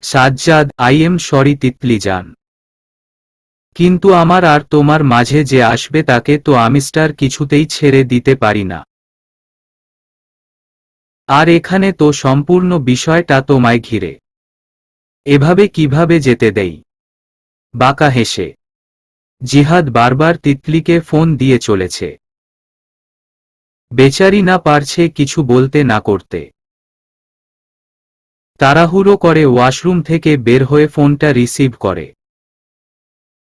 Sajjad, I am sorry Titli জান। কিন্তু আমার আর তোমার মাঝে যে আসবে তাকে তো আমিস্টার কিছুতেই ছেড়ে দিতে পারি না। আর এখানে তো সম্পূর্ণ বিষয়টা তোমায় ঘিরে। এভাবে কিভাবে যেতে দেই? বাঁকা হেসে। জিহাদ বারবার তিতলিকে ফোন দিয়ে চলেছে। বেচারি না পারছে কিছু বলতে না করতে। তাড়াহুড়ো করে ওয়াশরুম থেকে বের হয়ে ফোনটা রিসিভ করে।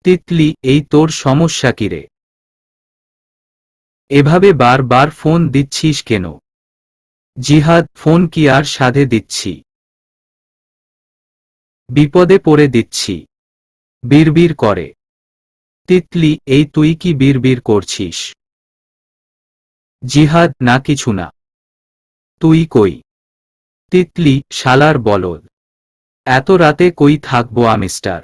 তিতলি, এই তোর সমস্যা কি রে? এভাবে বারবার ফোন দিচ্ছিস কেন? জিহাদ, ফোন কি আর সাধে দিচ্ছি? বিপদে পড়ে দিচ্ছি। বিড়বিড় করে। তিতলি, এই তুই কি বিড়বিড় করছিস? জিহাদ, না কিছু না। তুই কই? তিতলি, শালার বলদ। এত রাতে কই থাকবো আমিস্টার?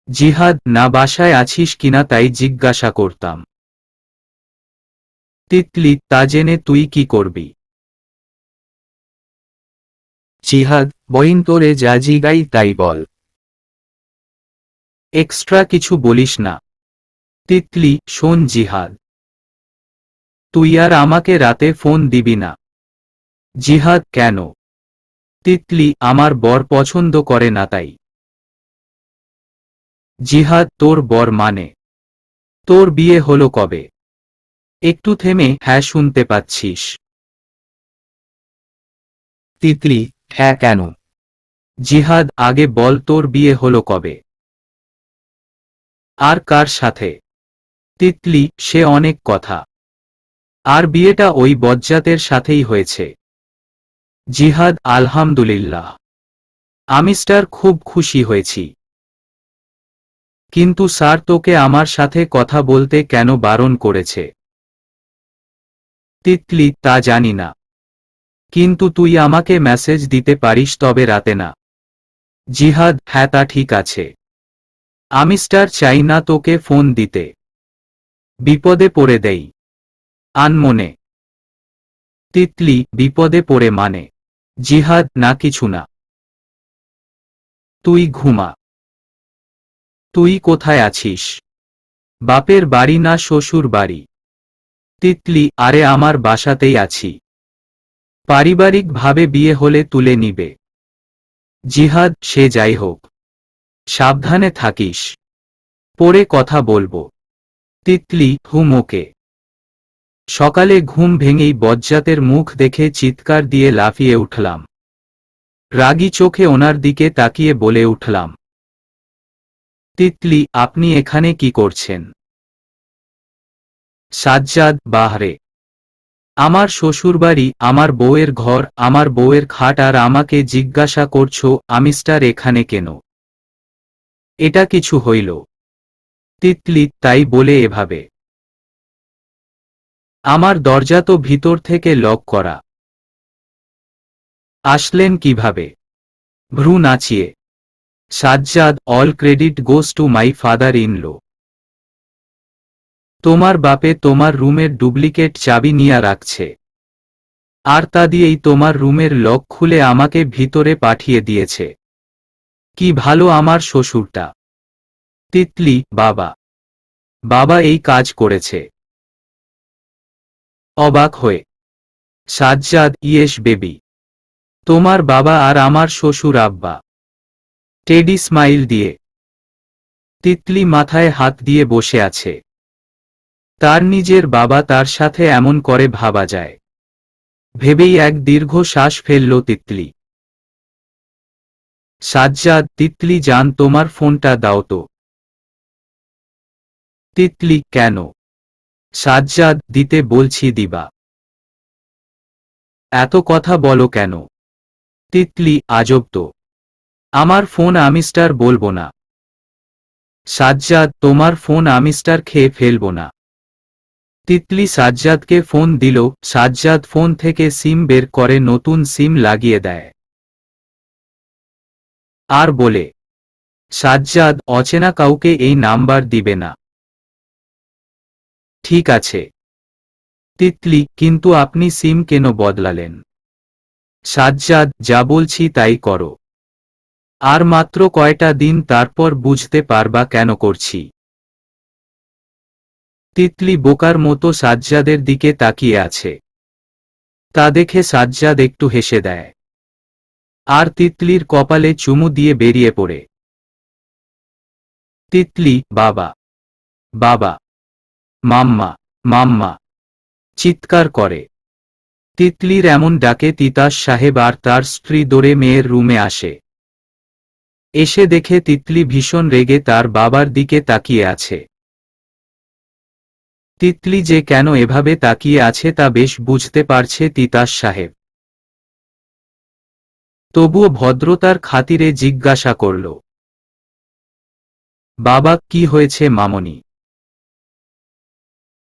জিহাদ, না বাসায় আছিস কিনা তাই জিজ্ঞাসা করতাম। তিতলি, তা জেনে তুই কি করবি? জিহাদ, বইন তোরে যা জিগাই তাই বল। এক্সট্রা কিছু বলিস না। তিতলি, শোন জিহাদ, তুই আর আমাকে রাতে ফোন দিবি না। জিহাদ, কেন? তিতলি, আমার বর পছন্দ করে না তাই। জিহাদ, তোর বর মানে? তোর বিয়ে হলো কবে? একটু থেমে, হ্যাঁ শুনতে পাচ্ছিস? তিতলি, হ্যাঁ কেন? জিহাদ, আগে বল তোর বিয়ে হলো কবে? আর কার সাথে? তিতলি, সে অনেক কথা। আর বিয়েটা ওই বজ্জাতের সাথেই হয়েছে। জিহাদ, আলহামদুলিল্লাহ। আমিস্টার খুব খুশি হয়েছি। কিন্তু স্যার তোকে আমার সাথে কথা বলতে কেন বারণ করেছে? তিতলি, তা জানি না। কিন্তু তুই আমাকে মেসেজ দিতে পারিস, তবে রাতে না। জিহাদ, হ্যাঁ তা ঠিক আছে। আমিস্টার চাই না তোকে ফোন দিতে। বিপদে পড়ে দেই আনমনে। তিতলি, বিপদে পড়ে মানে? জিহাদ, না কিছু না। তুই ঘুমা। তুই কোথায় আছিস? বাপের বাড়ি না শ্বশুর বাড়ি? তিতলি, আরে আমার বাসাতেই আছি। পারিবারিকভাবে বিয়ে হলে তুলে নিবে। জিহাদ, সে যাই হোক, সাবধানে থাকিস। পরে কথা বলবো। তিতলি, হুম ওকে। সকালে ঘুম ভেঙেই বজ্জাতের মুখ দেখে চিৎকার দিয়ে লাফিয়ে উঠলাম। রাগী চোখে ওনার দিকে তাকিয়ে বলে উঠলাম, তিতলি, আপনি এখানে কি করছেন? সাজ্জাদ, বাহরে। আমার শ্বশুরবাড়ি, আমার বউয়ের ঘর, আমার বউয়ের খাট, আর আমাকে জিজ্ঞাসা করছো আমিস্টার এখানে কেন? এটা কিছু হইল? তিতলি, তাই বলে এভাবে? আমার দরজা তো ভিতর থেকে লক করা। আসলেন কিভাবে? ভ্রু নাচিয়ে। Sajjad, all credit goes to my father in law. তোমার বাপে তোমার রুমের ডুপ্লিকেট চাবি নিয়ে রাখছে, আর তা দিয়েই তোমার রুমের লক খুলে আমাকে ভিতরে পাঠিয়ে দিয়েছে। কি ভালো আমার শ্বশুরটা। তিতলি, বাবা? বাবা এই কাজ করেছে? অবাক হয়ে। Sajjad, yes baby. তোমার বাবা আর আমার শ্বশুর আব্বা। টেডি স্মাইল দিয়ে। তিতলি মাথায় হাত দিয়ে বসে আছে। তার নিজের বাবা তার সাথে এমন করে ভাবা যায়? ভেবেই এক দীর্ঘ শ্বাস ফেলল তিতলি। সাজ্জাদ, তিতলি জান, তোমার ফোনটা দাও তো। তিতলি, কেন? সাজ্জাদ, দিতে বলছি দিবা। এত কথা বলো কেন? তিতলি, আজব তো। আমার ফোন আমিস্টার বলবো না। সাজ্জাদ, তোমার ফোন আমিস্টার খেয়ে ফেলবো না। তিতলি সাজ্জাদকে ফোন দিল। সাজ্জাদ ফোন থেকে সিম বের করে নতুন সিম লাগিয়ে দেয়। আর বলে, সাজ্জাদ, অচেনা কাউকে এই নাম্বার দিবে না। ঠিক আছে। তিতলি, কিন্তু আপনি সিম কেন বদলালেন? সাজ্জাদ, যা বলছি তাই করো। আর মাত্র কয়টা দিন, তারপর বুঝতে পারবা কেন করছি। তিতলি বোকার মতো সাজ্জাদের দিকে তাকিয়ে আছে। তা দেখে সাজ্জাদ একটু হেসে দেয়, আর তিতলির কপালে চুমু দিয়ে বেরিয়ে পড়ে। তিতলি, বাবা, বাবা, মাম্মা, মাম্মা চিৎকার করে। তিতলির এমন ডাকে তিতাস সাহেব আর তার স্ত্রী দৌড়ে মেয়ের রুমে আসে। এসে দেখে তিতলি ভীষণ রেগে তার বাবার দিকে তাকিয়ে আছে। তিতলি যে কেন এভাবে তাকিয়ে আছে তা বেশ বুঝতে পারছে তিতাস সাহেব। তবুও ভদ্রতার খাতিরে জিজ্ঞাসা করল, বাবা, কি হয়েছে মামনি?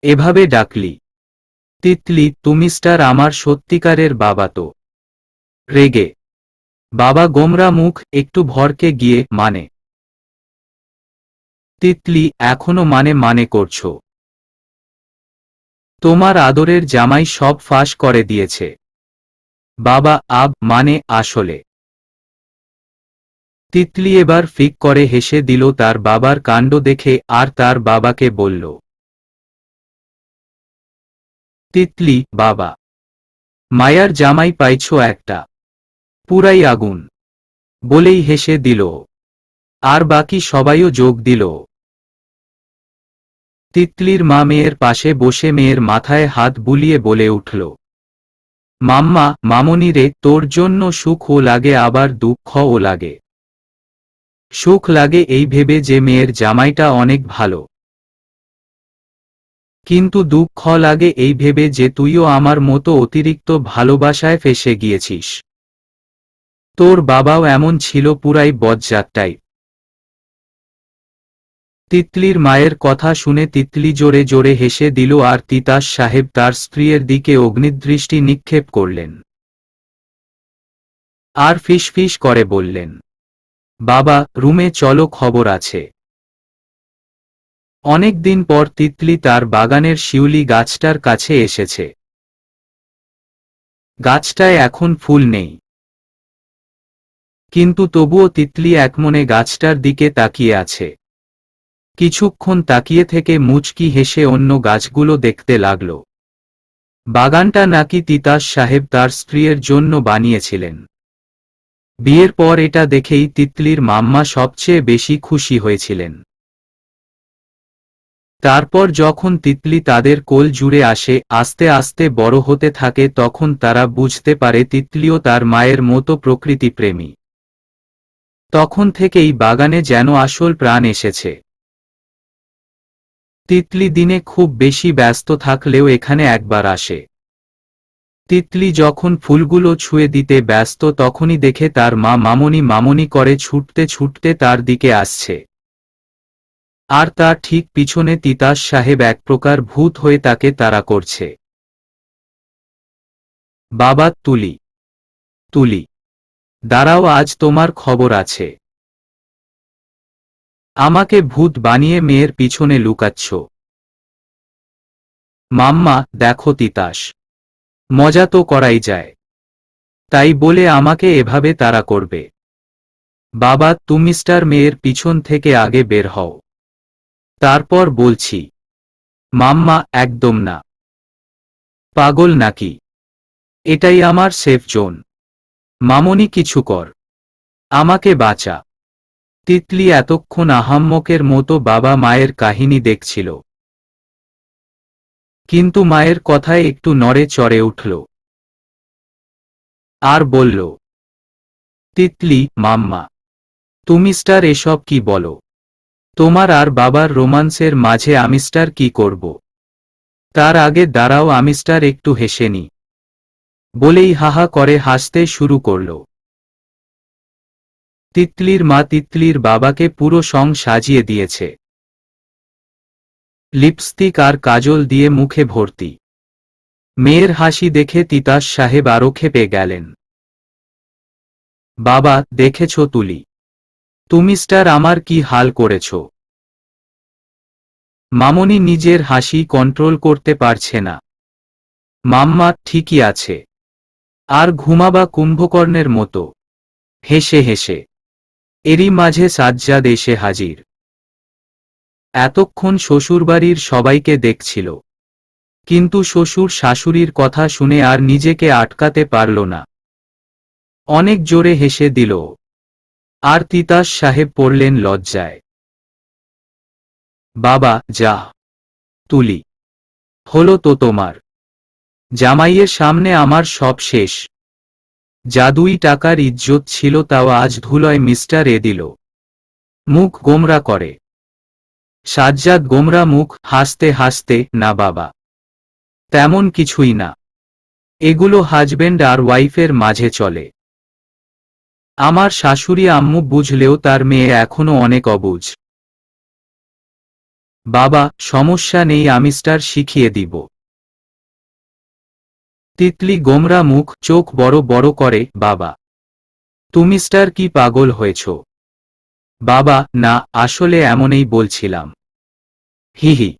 এভাবে ডাকলি? তিতলি, তুমি স্টার আমার সত্যিকারের বাবা তো? রেগে বাবা গোমরা মুখ একটু ভরকে গিয়ে, মানে? তিতলি, এখনো মানে করছো? তোমার আদরের জামাই সব ফাঁস করে দিয়েছে। বাবা, মানে আসলে? তিতলি এবার ফিক করে হেসে দিল তার বাবার কাণ্ড দেখে আর তার বাবাকে বলল, তিতলি, বাবা, মায়ার জামাই পাইছ একটা, পুরাই আগুন। বলেই হেসে দিল, আর বাকি সবাইও যোগ দিল। তিতলির মা মেয়ের পাশে বসে মেয়ের মাথায় হাত বুলিয়ে বলে উঠল, মাম্মা, মামনি রে, তোর জন্য সুখও লাগে আবার দুঃখও লাগে। সুখ লাগে এই ভেবে যে মেয়ের জামাইটা অনেক ভালো, কিন্তু দুঃখ লাগে এই ভেবে যে তুইও আমার মতো অতিরিক্ত ভালোবাসায় ফেসে গিয়েছিস। তোর বাবাও এমন ছিল, পুরাই বজ্জাতটাই। তিতলির মায়ের কথা শুনে তিতলি জোরে জোরে হেসে দিল আর তিতাস সাহেব তার স্ত্রীর দিকে অগ্নিদৃষ্টি নিক্ষেপ করলেন আর ফিসফিস করে বললেন, বাবা, রুমে চলো, খবর আছে। অনেক দিন পর তিতলি তার বাগানের শিউলি গাছটার কাছে এসেছে। গাছটায় এখন ফুল নেই, কিন্তু তবুও তিতলি একমনে গাছটার দিকে তাকিয়ে আছে। কিছুক্ষণ তাকিয়ে থেকে মুচকি হেসে অন্য গাছগুলো দেখতে লাগল। বাগানটা নাকি তিতাস সাহেব তার স্ত্রীর জন্য বানিয়েছিলেন। বিয়ের পর এটা দেখেই তিতলির মাম্মা সবচেয়ে বেশি খুশি হয়েছিলেন। তারপর যখন তিতলি তাদের কোল জুড়ে আসে, আস্তে আস্তে বড় হতে থাকে, তখন তারা বুঝতে পারে তিতলিও তার মায়ের মতো প্রকৃতিপ্রেমী। তখন থেকেই বাগানে যেন আসল প্রাণ এসেছে। তিতলি দিনে খুব বেশি ব্যস্ত থাকলেও এখানে একবার আসে। তিতলি যখন ফুলগুলো ছুঁয়ে দিতে ব্যস্ত তখনই দেখে তার মা মামনি মামনি করে ছুটতে ছুটতে তার দিকে আসছে। আর তার ঠিক পিছনে তিতাস সাহেব এক প্রকার ভূত হয়ে তাকে তাড়া করছে। বাবা, তুলি, তুলি, দাঁড়াও, আজ তোমার খবর আছে। আমাকে ভূত বানিয়ে মেয়ের পিছনে লুকাচ্ছ? মাম্মা, দেখো তিতাস, মজা তো করাই যায়, তাই বলে আমাকে এভাবে তাড়া করবে? বাবা, তুমি স্টার মেয়ের পিছন থেকে আগে বের হও, তারপর বলছি। মাম্মা, একদম না। পাগল নাকি? এটাই আমার সেফ জোন। মামনি, কিছু কর, আমাকে বাঁচা। তিতলি এতক্ষণ আহাম্মকের মতো বাবা মায়ের কাহিনী দেখছিল, কিন্তু মায়ের কথায় একটু নড়ে চড়ে উঠল আর বলল, তিতলি, মাম্মা, তুমি স্টার এসব কি বলো? তোমার আর বাবার রোমান্সের মাঝে আমি স্টার কি করব? তার আগে দাঁড়াও, আমি স্টার একটু হেসে নি। বলেই হাহা করে হাসতে শুরু করল। তিতলির মা তিতলির বাবাকে পুরো সং সাজিয়ে দিয়েছে। লিপস্টিক আর কাজল দিয়ে মুখে ভর্তি। মেয়ের হাসি দেখে তিতাস সাহেব আরো ক্ষেপে গেলেন। বাবা, দেখেছ তুলি, তুমি স্টার আমার কি হাল করেছ? মামনি নিজের হাসি কন্ট্রোল করতে পারছে না। মাম্মা, ঠিকই আছে। আর ঘুমাবা কুম্ভকর্ণের মতো? হেসে হেসে। এরই মাঝে সাজ্জাদ এসে হাজির। এতক্ষণ শ্বশুরবাড়ির সবাইকে দেখছিল, কিন্তু শ্বশুর শাশুড়ির কথা শুনে আর নিজেকে আটকাতে পারল না। অনেক জোরে হেসে দিল আর তিতাস সাহেব পড়লেন লজ্জায়। বাবা, যা, তুলি, হলো তো তোমার। জামাইয়ের সামনে আমার সব শেষ। জাদুই টাকার ইজ্জত ছিল তাও আজ ধুলোয় মিস্টার এ দিল। মুখ গোমরা করে। সাজ্জাদ গোমরা মুখ, হাসতে হাসতে, না বাবা, তেমন কিছুই না। এগুলো হাজবেন্ড আর ওয়াইফের মাঝে চলে। আমার শাশুড়ি আম্মু বুঝলেও তার মেয়ে এখনো অনেক অবুঝ। বাবা, সমস্যা নেই, আমি স্টার শিখিয়ে দিব। তিতলি গোমরা মুখ, চোখ বড় বড় করে, বাবা, তুমি স্টার কি পাগল হয়েছ? বাবা, না, আসলে এমনই বলছিলাম। হিহি।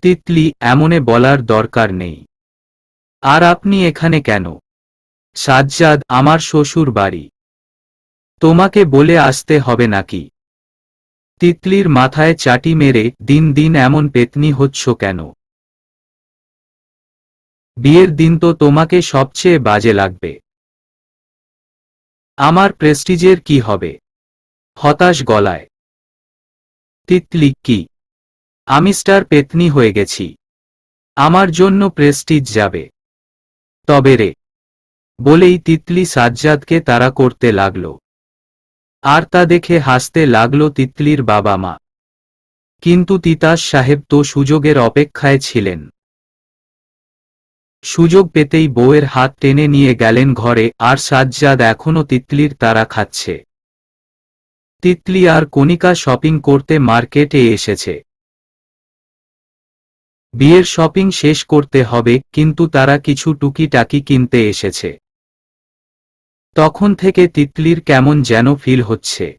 তিতলি, এমনে বলার দরকার নেই। আর আপনি এখানে কেন? সাজ্জাদ, আমার শ্বশুর বাড়ি। তোমাকে বলে আসতে হবে নাকি? তিতলির মাথায় চাটি মেরে, দিন দিন এমন পেতনি হচ্ছ কেন? বিয়ের দিন তো তোমাকে সবচেয়ে বাজে লাগবে। আমার প্রেস্টিজের কি হবে? হতাশ গলায়। তিতলি, কি? আমি স্টার পেতনি হয়ে গেছি? আমার জন্য প্রেস্টিজ যাবে? তবে রে। বলেই তিতলি সাজ্জাদকে তাড়া করতে লাগল। আর তা দেখে হাসতে লাগল তিতলির বাবা মা। কিন্তু তিতাস সাহেব তো সুযোগের অপেক্ষায় ছিলেন। সুযোগ পেতেই বউয়ের হাত টেনে নিয়ে গেলেন ঘরে, আর সাজ্জাদ এখনো তিতলির তাড়া খাচ্ছে। তিতলি আর কণিকা শপিং করতে মার্কেটে এসেছে। বিয়ের শপিং শেষ করতে হবে, কিন্তু তারা কিছু টুকিটাকি কিনতে এসেছে। তখন থেকে তিতলির কেমন যেন ফিল হচ্ছে।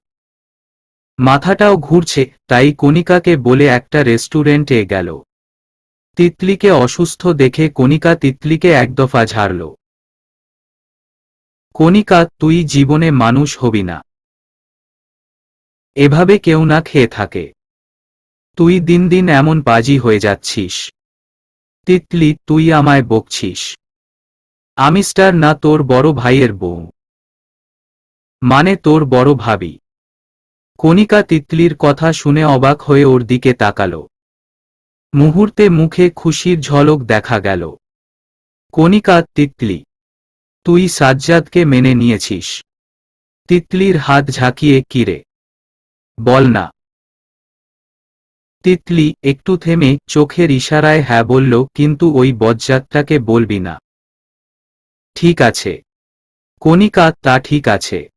মাথাটাও ঘুরছে, তাই কণিকাকে বলে একটা রেস্টুরেন্টে গেল। তিতলিকে অসুস্থ দেখে কণিকা তিতলিকে একদফা ঝাড়ল। কণিকা, তুই জীবনে মানুষ হবি না। এভাবে কেউ না খেয়ে থাকে। তুই দিন দিন এমন বাজি হয়ে যাচ্ছিস। তিতলি, তুই আমায় বকছিস? আমি স্টার না, তোর বড় ভাইয়ের বউ। মানে তোর বড় ভাবি। কণিকা তিতলির কথা শুনে অবাক হয়ে ওর দিকে তাকালো। মুহূর্তে মুখে খুশির ঝলক দেখা গেল। কণিকা, তিতলি, তুই সাজ্জাদকে মেনে নিয়েছিস? তিতলির হাত ঝাঁকিয়ে, কিরে, বল না। তিতলি একটু থেমে চোখের ইশারায় হ্যাঁ বলল, কিন্তু ওই বজ্জাতটাকে বলবি না। ঠিক আছে। কণিকা, তা ঠিক আছে।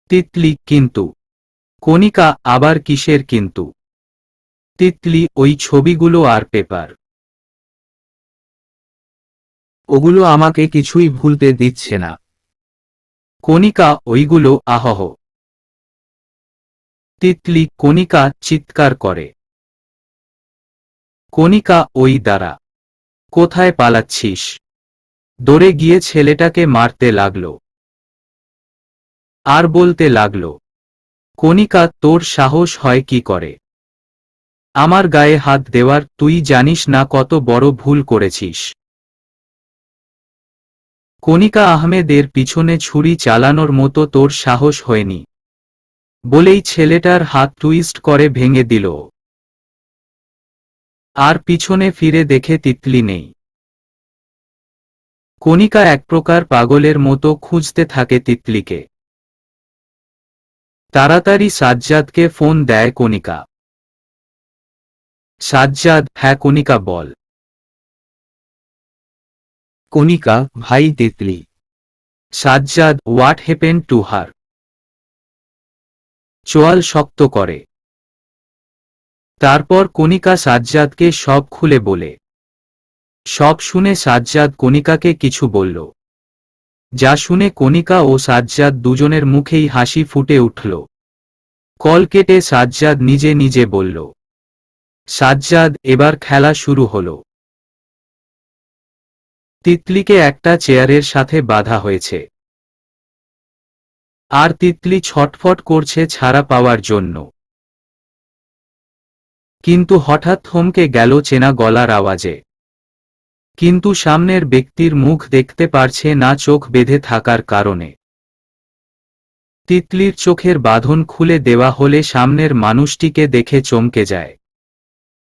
তিতলি, কিন্তু? কণিকা, আবার কিসের কিন্তু? তিতলি, ওই ছবিগুলো আর পেপার। ওগুলো আমাকে কিছুই ভুলতে দিচ্ছে না। কণিকা, ওইগুলো আহহ। তিতলি, কণিকা চিৎকার করে। কণিকা, ওই দাঁড়া। কোথায় পালাচ্ছিস? দৌড়ে গিয়ে ছেলেটাকে মারতে লাগল। আর বলতে লাগল, কণিকা, তোর সাহস হয় কি করে আমার গায়ে হাত দেওয়ার? তুই জানিস না কত বড় ভুল করেছিস। কণিকা আহমেদের পিছনে ছুরি চালানোর মতো তোর সাহস হয়নি। বলেই ছেলেটার হাত টুইস্ট করে ভেঙে দিল। আর পিছনে ফিরে দেখে তিতলি নেই। কণিকা এক প্রকার পাগলের মতো খুঁজতে থাকে তিতলিকে। তাড়াতাড়ি সাজ্জাদকে ফোন দেয় কণিকা। সাজ্জাদ, হ্যাঁ কণিকা, বল। কণিকা, ভাই Titli. Sajjad, what happened to her? চোয়াল শক্ত করে। তারপর কণিকা সাজ্জাদকে সব খুলে বলে। সব শুনে সাজ্জাদ কণিকাকে কিছু বলল। যা শুনে কণিকা ও সাজ্জাদ দুজনের মুখেই হাসি ফুটে উঠল। কল কেটে সাজ্জাদ নিজে নিজে বলল, সাজ্জাদ, এবার খেলা শুরু হলো। তিতলিকে একটা চেয়ারের সাথে বাঁধা হয়েছে। আর তিতলি ছটফট করছে ছাড়া পাওয়ার জন্য। কিন্তু হঠাৎ থমকে গেল চেনা গলার আওয়াজে। কিন্তু সামনের ব্যক্তির মুখ দেখতে পারছে না চোখ বেঁধে থাকার কারণে। তিতলির চোখের বাঁধন খুলে দেওয়া হলে সামনের মানুষটিকে দেখে চমকে যায়।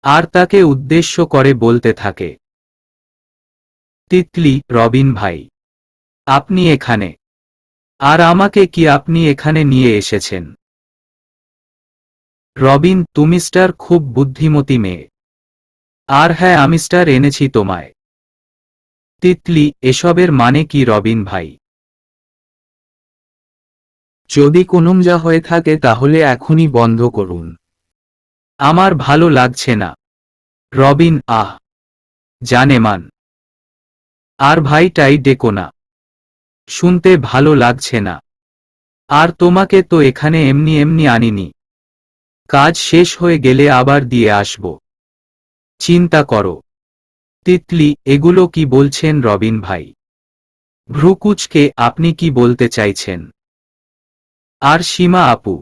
আর তাকে উদ্দেশ্য করে বলতে থাকে, তিতলি, রবিন ভাই। আপনি এখানে? আর আমাকে কি আপনি এখানে নিয়ে এসেছেন? রবিন, তুমি স্টার খুব বুদ্ধিমতী মেয়ে। আর হ্যাঁ, আমি স্টার এনেছি তোমায়। তিতলি, এসবের মানে কি রবিন ভাই? যদি কোনমজা হয়ে থাকে তাহলে এখনই বন্ধ করুন। আমার ভালো লাগছে না। রবিন, জানেমান। আর ভাইটাই ডেকো না। শুনতে ভালো লাগছে না। আর তোমাকে তো এখানে এমনি এমনি আনিনি। কাজ শেষ হয়ে গেলে আবার দিয়ে আসব। চিন্তা করো। তিতলি, এগুলো কি বলছেন রবিন ভাই? ভ্রুকুচকে আপনি কি বলতে চাইছেন? আর সীমা আপু?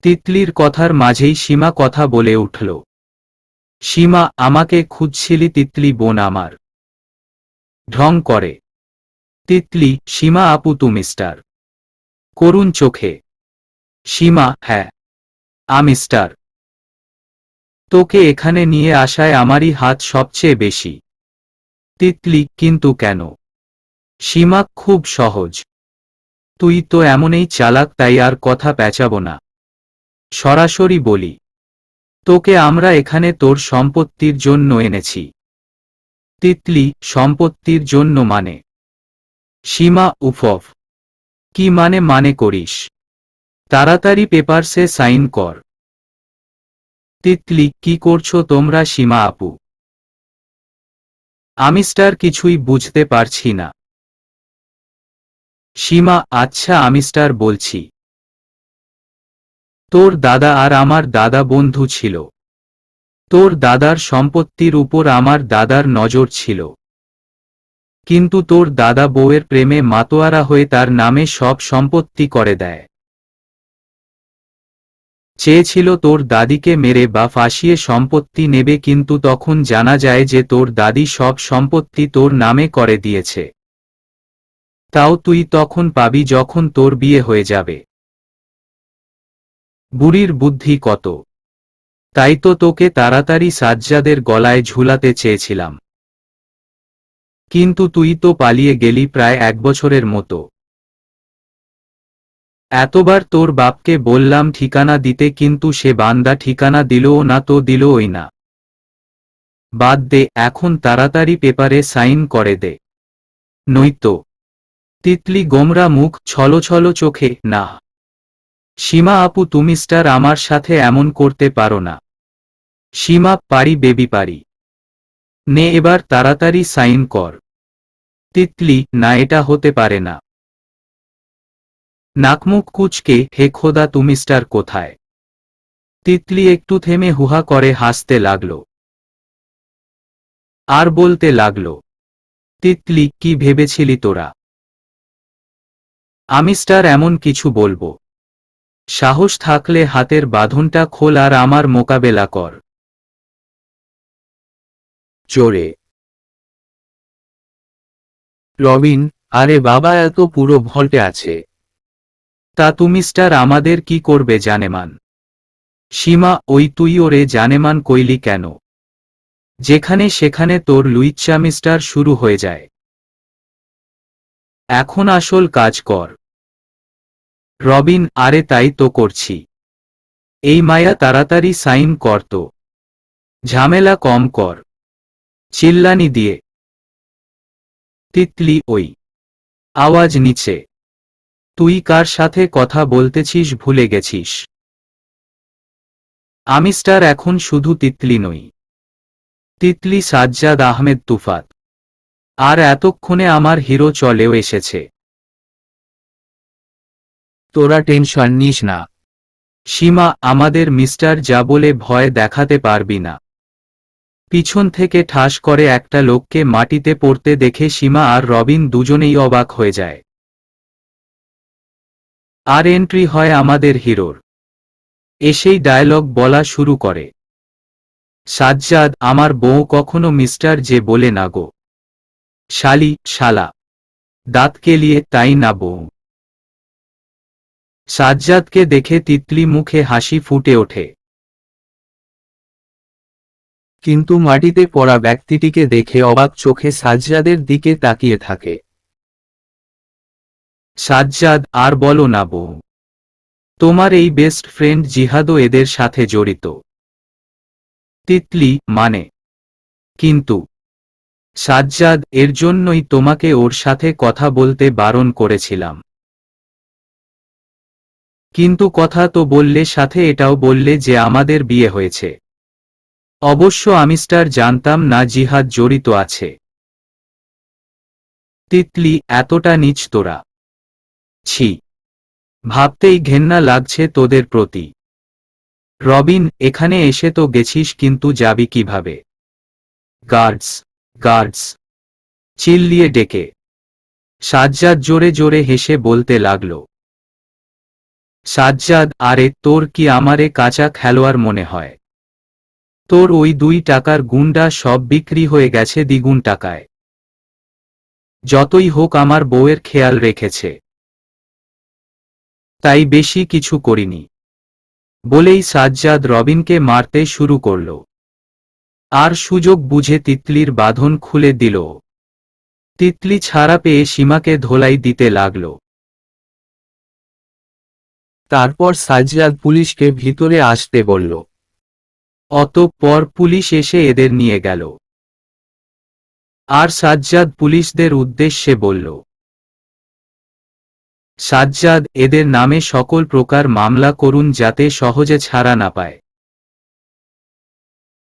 তিতলির কথার মাঝেই সীমা কথা বলে উঠল। সীমা, আমাকে খুঁজছিলি তিতলি বোন আমার? ঢং করে। তিতলি, সীমা আপু তুমি স্টার? করুণ চোখে। সীমা, হ্যাঁ, আমি স্টার। তোকে এখানে নিয়ে আসায় আমারই হাত সবচেয়ে বেশি। তিতলি, কিন্তু কেন? সীমা, খুব সহজ। তুই তো এমনই চালাক, তাই আর কথা পেঁচাবো না। সরাসরি বলি, তোকে আমরা এখানে তোর সম্পত্তির জন্য এনেছি। তিতলি, সম্পত্তির জন্য মানে? সীমা, উফফ, কি মানে করিস? তাড়াতাড়ি পেপারসে সাইন কর। তিতলি, কি করছো তোমরা সীমা আপু? আমি স্টার কিছুই বুঝতে পারছি না। সীমা, আচ্ছা আমি স্টার বলছি। তোর দাদা আর আমার দাদা বন্ধু ছিল। তোর দাদার সম্পত্তির উপর আমার দাদার নজর ছিল। কিন্তু তোর দাদা বউয়ের প্রেমে মাতোয়ারা হয়ে তার নামে সব সম্পত্তি করে দেয়। চেয়েছিল তোর দাদিকে মেরে বা ফাঁসিয়ে সম্পত্তি নেবে, কিন্তু তখন জানা যায় যে তোর দাদি সব সম্পত্তি তোর নামে করে দিয়েছে। তাও তুই তখন পাবি যখন তোর বিয়ে হয়ে যাবে। বুড়ির বুদ্ধি কত! তাই তো তোকে তাড়াতাড়ি সাজ্জাদের গলায় ঝুলাতে চেয়েছিলাম। কিন্তু তুই তো পালিয়ে গেলি প্রায় 1 বছরের মতো। এতবার তোর বাপকে বললাম ঠিকানা দিতে, কিন্তু সে বান্দা ঠিকানা দিলও না তো দিলই না। বাদ দে, এখন তাড়াতাড়ি পেপারে সাইন করে দে, নইতো। তিতলি গোমরা মুখ, ছলো চোখে, না। সীমা আপু, তুমি স্টার আমার সাথে এমন করতে পারো না। সীমা, পারি বেবি পারি। নে এবার তাড়াতাড়ি সাইন কর। তিতলি, না, এটা হতে পারে না। নাকমুখ কুচকে, হে খোদা, তুমি স্টার কোথায়? তিতলি একটু থেমে হুহা করে হাসতে লাগল। আর বলতে লাগল, তিতলি, কি ভেবেছিলি তোরা? আমি স্টার এমন কিছু বলবো? সাহস থাকলে হাতের বাঁধনটা খোল আর আমার মোকাবেলা কর। জোরে। রবিন, আরে বাবা, এত পুরো ভল্টে আছে। তা তুমি স্টার আমাদের কি করবে জানেমান? সীমা, ওই তুই ওরে জানেমান কইলি কেন? যেখানে সেখানে তোর লুইচ্চা মিস্টার শুরু হয়ে যায়। এখন আসল কাজ কর। রবিন, আরে তাই তো করছি। এই মায়া, তাড়াতাড়ি সাইন কর তো। ঝামেলা কম কর। চিল্লানি দিয়ে। তিতলি, ওই আওয়াজ নিচে। তুই কার সাথে কথা বলতেছিস ভুলে গেছিস? আমি স্টার এখন শুধু তিতলি নই। তিতলি সাজ্জাদ আহমেদ তুফাত। আর এতক্ষণে আমার হিরো চলেও এসেছে। তোরা টেনশন নিস না। সীমা, আমাদের মিস্টার যা বলে ভয় দেখাতে পারবি না। পিছন থেকে ঠাস করে একটা লোককে মাটিতে পড়তে দেখে সীমা আর রবিন দুজনেই অবাক হয়ে যায়। আর এন্ট্রি হয় আমাদের হিরোর। এসেই ডায়লগ বলা শুরু করে, সাজ্জাদ, আমার বউ কখনো মিস্টার যে বলে না গো। শালি, শালা, দাঁত কেলিয়ে, তাই না বউ? সাজ্জাদকে দেখে তিতলি মুখে হাসি ফুটে ওঠে। কিন্তু মাটিতে পড়া ব্যক্তিটিকে দেখে অবাক চোখে সাজ্জাদের দিকে তাকিয়ে থাকে। সাজ্জাদ, আর বলো না বউ। তোমার এই বেস্ট ফ্রেন্ড জিহাদও এদের সাথে জড়িত। তিতলি, মানে? কিন্তু সাজ্জাদ, এর জন্যই তোমাকে ওর সাথে কথা বলতে বারণ করেছিলাম। কিন্তু কথা তো বললে, সাথে এটাও বললে যে আমাদের বিয়ে হয়েছে। অবশ্য আমি জানতাম না জিহাদ জড়িত আছে। তিতলি, এতটা নীচ তোরা? ছি, ভাবতেই ঘেন্না লাগছে তোদের প্রতি। রবিন, এখানে এসে তো গেছিস, কিন্তু যাবি কিভাবে? গার্ডস, গার্ডস চিল্লিয়ে ডেকে সাজ্জাদ জোরে জোরে হেসে বলতে লাগল। সাজ্জাদ, আরে তোর কি আমারে কাঁচা খেলোয়াড় মনে হয়? তোর ওই 2 টাকার গুন্ডা সব বিক্রি হয়ে গেছে দ্বিগুণ টাকায়। যতই হোক আমার বউয়ের খেয়াল রেখেছে, তাই বেশি কিছু করিনি। বলেই সাজ্জাদ রবিনকে মারতে শুরু করল। আর সুযোগ বুঝে তিতলির বাঁধন খুলে দিল। তিতলি ছাড়া পেয়ে সীমাকে ধোলাই দিতে লাগল। তারপর সাজ্জাদ পুলিশকে ভিতরে আসতে বলল। অতঃপর পুলিশ এসে এদের নিয়ে গেল। আর সাজ্জাদ পুলিশদের উদ্দেশ্যে বলল, সাজ্জাদ, এদের নামে সকল প্রকার মামলা করুন যাতে সহজে ছাড়া না পায়।